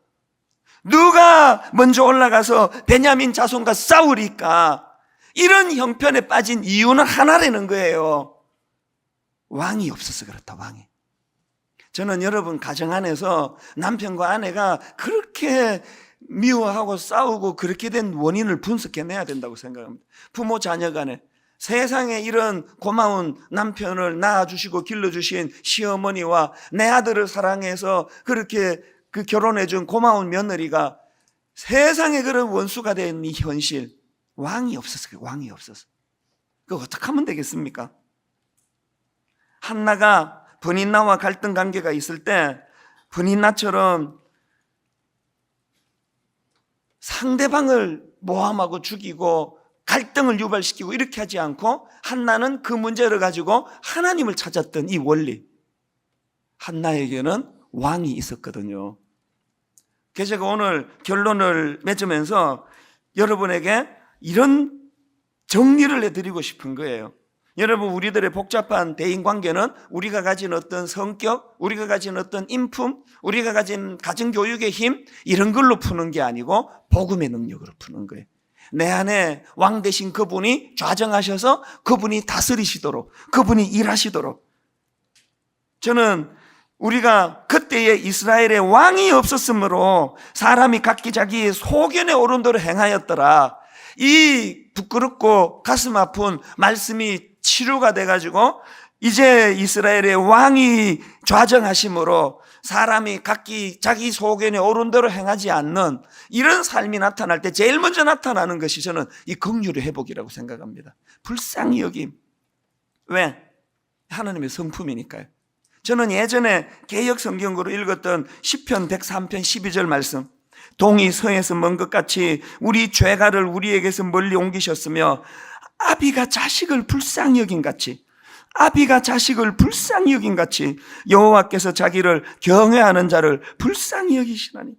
누가 먼저 올라가서 베냐민 자손과 싸우리까? 이런 형편에 빠진 이유는 하나라는 거예요. 왕이 없어서 그렇다. 왕이. 저는 여러분 가정 안에서 남편과 아내가 그렇게 미워하고 싸우고 그렇게 된 원인을 분석해내야 된다고 생각합니다. 부모 자녀 간에 세상에 이런 고마운 남편을 낳아주시고 길러주신 시어머니와 내 아들을 사랑해서 그렇게 결혼해준 고마운 며느리가 세상에 그런 원수가 된 이 현실 왕이 없어서 그래요. 왕이 없어서 그거 어떻게 하면 되겠습니까? 한나가 분인나와 갈등 관계가 있을 때 분인나처럼 상대방을 모함하고 죽이고 갈등을 유발시키고 이렇게 하지 않고 한나는 그 문제를 가지고 하나님을 찾았던 이 원리 한나에게는 왕이 있었거든요. 그래서 제가 오늘 결론을 맺으면서 여러분에게 이런 정리를 해드리고 싶은 거예요. 여러분, 우리들의 복잡한 대인관계는 우리가 가진 어떤 성격, 우리가 가진 어떤 인품, 우리가 가진 가정교육의 힘, 이런 걸로 푸는 게 아니고 복음의 능력으로 푸는 거예요. 내 안에 왕 되신 그분이 좌정하셔서 그분이 다스리시도록, 그분이 일하시도록. 저는 우리가 그때에 이스라엘에 왕이 없었으므로 사람이 각기 자기 소견에 오른 대로 행하였더라. 이 부끄럽고 가슴 아픈 말씀이 치료가 돼가지고 이제 이스라엘의 왕이 좌정하심으로 사람이 각기 자기 소견에 오른 대로 행하지 않는 이런 삶이 나타날 때 제일 먼저 나타나는 것이 저는 이 긍휼의 회복이라고 생각합니다. 불쌍히 여김. 왜? 하나님의 성품이니까요. 저는 예전에 개역 성경으로 읽었던 시편 103편 12절 말씀, 동이 서에서 먼 것 같이 우리 죄가를 우리에게서 멀리 옮기셨으며 아비가 자식을 불쌍히 여긴 같이, 아비가 자식을 불쌍히 여긴 같이 여호와께서 자기를 경외하는 자를 불쌍히 여기시나니.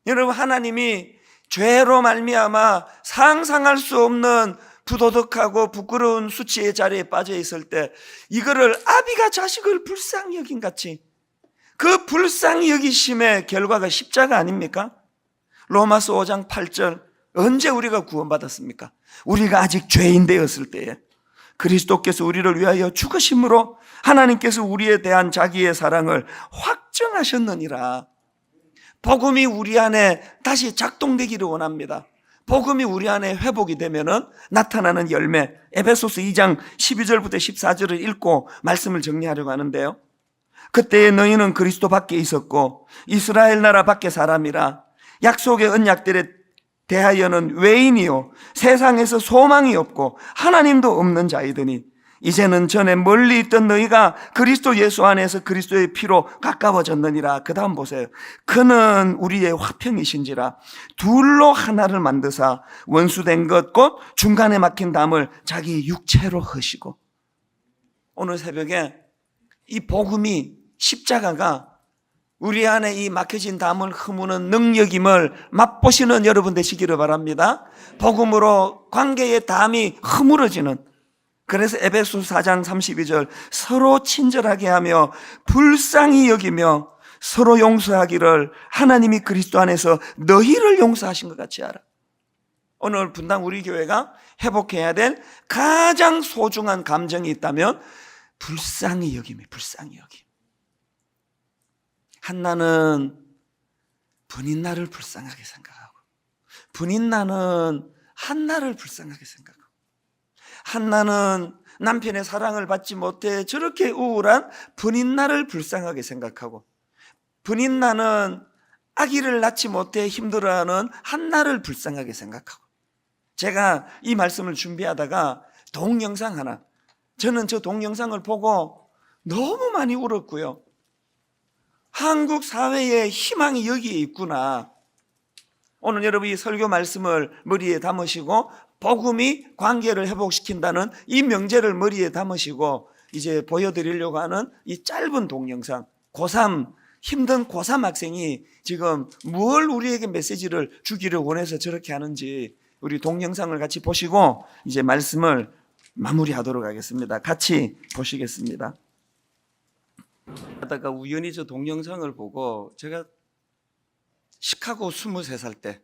여러분, 하나님이 죄로 말미암아 상상할 수 없는 부도덕하고 부끄러운 수치의 자리에 빠져 있을 때 이거를 아비가 자식을 불쌍히 여긴 같이, 그 불쌍히 여기심의 결과가 십자가 아닙니까? 로마서 5장 8절, 언제 우리가 구원받았습니까? 우리가 아직 죄인 되었을 때에 그리스도께서 우리를 위하여 죽으심으로 하나님께서 우리에 대한 자기의 사랑을 확정하셨느니라. 복음이 우리 안에 다시 작동되기를 원합니다. 복음이 우리 안에 회복이 되면은 나타나는 열매, 에베소서 2장 12절부터 14절을 읽고 말씀을 정리하려고 하는데요. 그때에 너희는 그리스도 밖에 있었고 이스라엘 나라 밖에 사람이라 약속의 언약들에 대하여는 외인이요 세상에서 소망이 없고 하나님도 없는 자이더니 이제는 전에 멀리 있던 너희가 그리스도 예수 안에서 그리스도의 피로 가까워졌느니라. 그 다음 보세요. 그는 우리의 화평이신지라 둘로 하나를 만드사 원수된 것 곧 중간에 막힌 담을 자기 육체로 허시고. 오늘 새벽에 이 복음이, 십자가가 우리 안에 이 막혀진 담을 허무는 능력임을 맛보시는 여러분 되시기를 바랍니다. 복음으로 관계의 담이 허물어지는, 그래서 에베소서 4장 32절 서로 친절하게 하며 불쌍히 여기며 서로 용서하기를 하나님이 그리스도 안에서 너희를 용서하신 것 같이 하라. 오늘 분당 우리 교회가 회복해야 될 가장 소중한 감정이 있다면 불쌍히 여김이, 불쌍히 여김. 한나는 분인나를 불쌍하게 생각하고, 분인나는 한나를 불쌍하게 생각하고, 한나는 남편의 사랑을 받지 못해 저렇게 우울한 분인나를 불쌍하게 생각하고, 분인나는 아기를 낳지 못해 힘들어하는 한나를 불쌍하게 생각하고. 제가 이 말씀을 준비하다가 동영상 하나, 저는 저 동영상을 보고 너무 많이 울었고요. 한국 사회의 희망이 여기에 있구나. 오늘 여러분 이 설교 말씀을 머리에 담으시고 복음이 관계를 회복시킨다는 이 명제를 머리에 담으시고 이제 보여드리려고 하는 이 짧은 동영상, 고3, 힘든 고3 학생이 지금 뭘 우리에게 메시지를 주기를 원해서 저렇게 하는지 우리 동영상을 같이 보시고 이제 말씀을 마무리하도록 하겠습니다. 같이 보시겠습니다. 하다가 우연히 저 동영상을 보고 제가 시카고 23살 때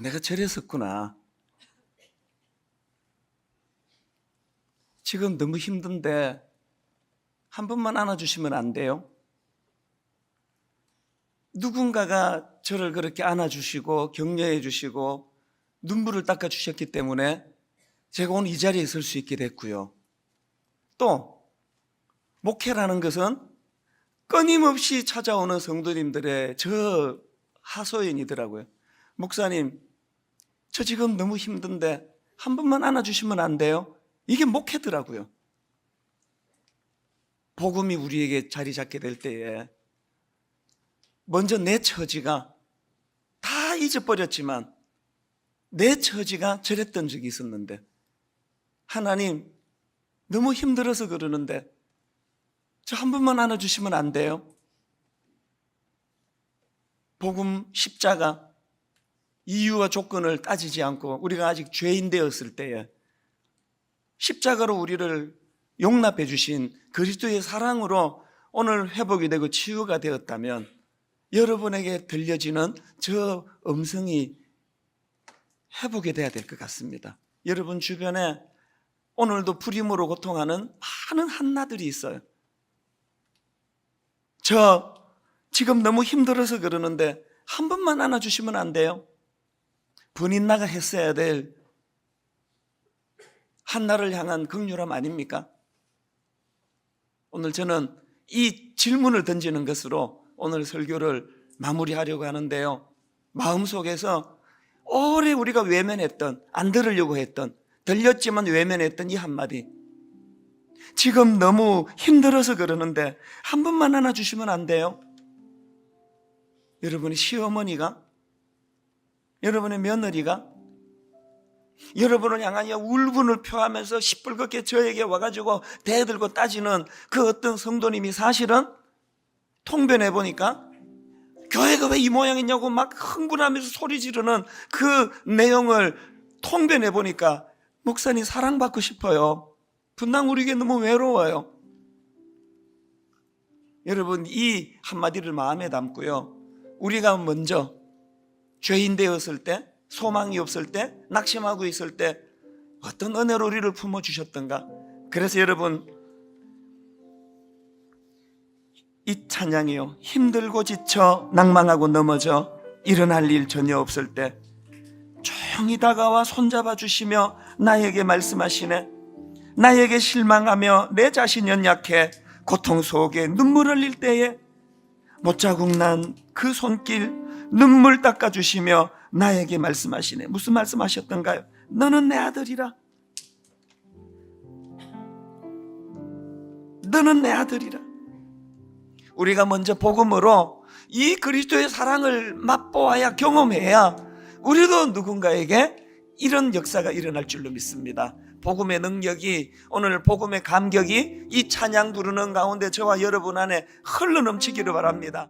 내가 저랬었구나. 지금 너무 힘든데 한 번만 안아주시면 안 돼요? 누군가가 저를 그렇게 안아주시고 격려해 주시고 눈물을 닦아주셨기 때문에 제가 오늘 이 자리에 설 수 있게 됐고요. 또 목회라는 것은 끊임없이 찾아오는 성도님들의 저 하소연이더라고요. 목사님, 저 지금 너무 힘든데 한 번만 안아주시면 안 돼요? 이게 목회더라고요. 복음이 우리에게 자리 잡게 될 때에 먼저 내 처지가 다 잊어버렸지만 내 처지가 저랬던 적이 있었는데 하나님 너무 힘들어서 그러는데 저 한 번만 안아주시면 안 돼요? 복음 십자가 이유와 조건을 따지지 않고 우리가 아직 죄인 되었을 때에 십자가로 우리를 용납해 주신 그리스도의 사랑으로 오늘 회복이 되고 치유가 되었다면 여러분에게 들려지는 저 음성이 회복이 돼야 될 것 같습니다. 여러분 주변에 오늘도 불임으로 고통하는 많은 한나들이 있어요. 저 지금 너무 힘들어서 그러는데 한 번만 안아주시면 안 돼요? 분인나가 했어야 될 한나를 향한 긍휼함 아닙니까? 오늘 저는 이 질문을 던지는 것으로 오늘 설교를 마무리하려고 하는데요. 마음속에서 오래 우리가 외면했던, 안 들으려고 했던, 들렸지만 외면했던 이 한마디, 지금 너무 힘들어서 그러는데 한 번만 안아주시면 안 돼요? 여러분의 시어머니가, 여러분의 며느리가 여러분을 향하여 울분을 표하면서 시뻘겋게 저에게 와가지고 대들고 따지는 그 어떤 성도님이 사실은 통변해 보니까 교회가 왜 이 모양이냐고 막 흥분하면서 소리 지르는 그 내용을 통변해 보니까 목사님 사랑받고 싶어요. 분당 우리 교회 너무 외로워요. 여러분 이 한마디를 마음에 담고요. 우리가 먼저 죄인 되었을 때, 소망이 없을 때, 낙심하고 있을 때 어떤 은혜로 우리를 품어주셨던가. 그래서 여러분 이 찬양이요, 힘들고 지쳐 낭망하고 넘어져 일어날 일 전혀 없을 때 조용히 다가와 손잡아 주시며 나에게 말씀하시네. 나에게 실망하며 내 자신 연약해 고통 속에 눈물 흘릴 때에 못자국 난 그 손길 눈물 닦아주시며 나에게 말씀하시네. 무슨 말씀하셨던가요? 너는 내 아들이라. 너는 내 아들이라. 우리가 먼저 복음으로 이 그리스도의 사랑을 맛보아야, 경험해야 우리도 누군가에게 이런 역사가 일어날 줄로 믿습니다. 복음의 능력이, 오늘 복음의 감격이 이 찬양 부르는 가운데 저와 여러분 안에 흘러넘치기를 바랍니다.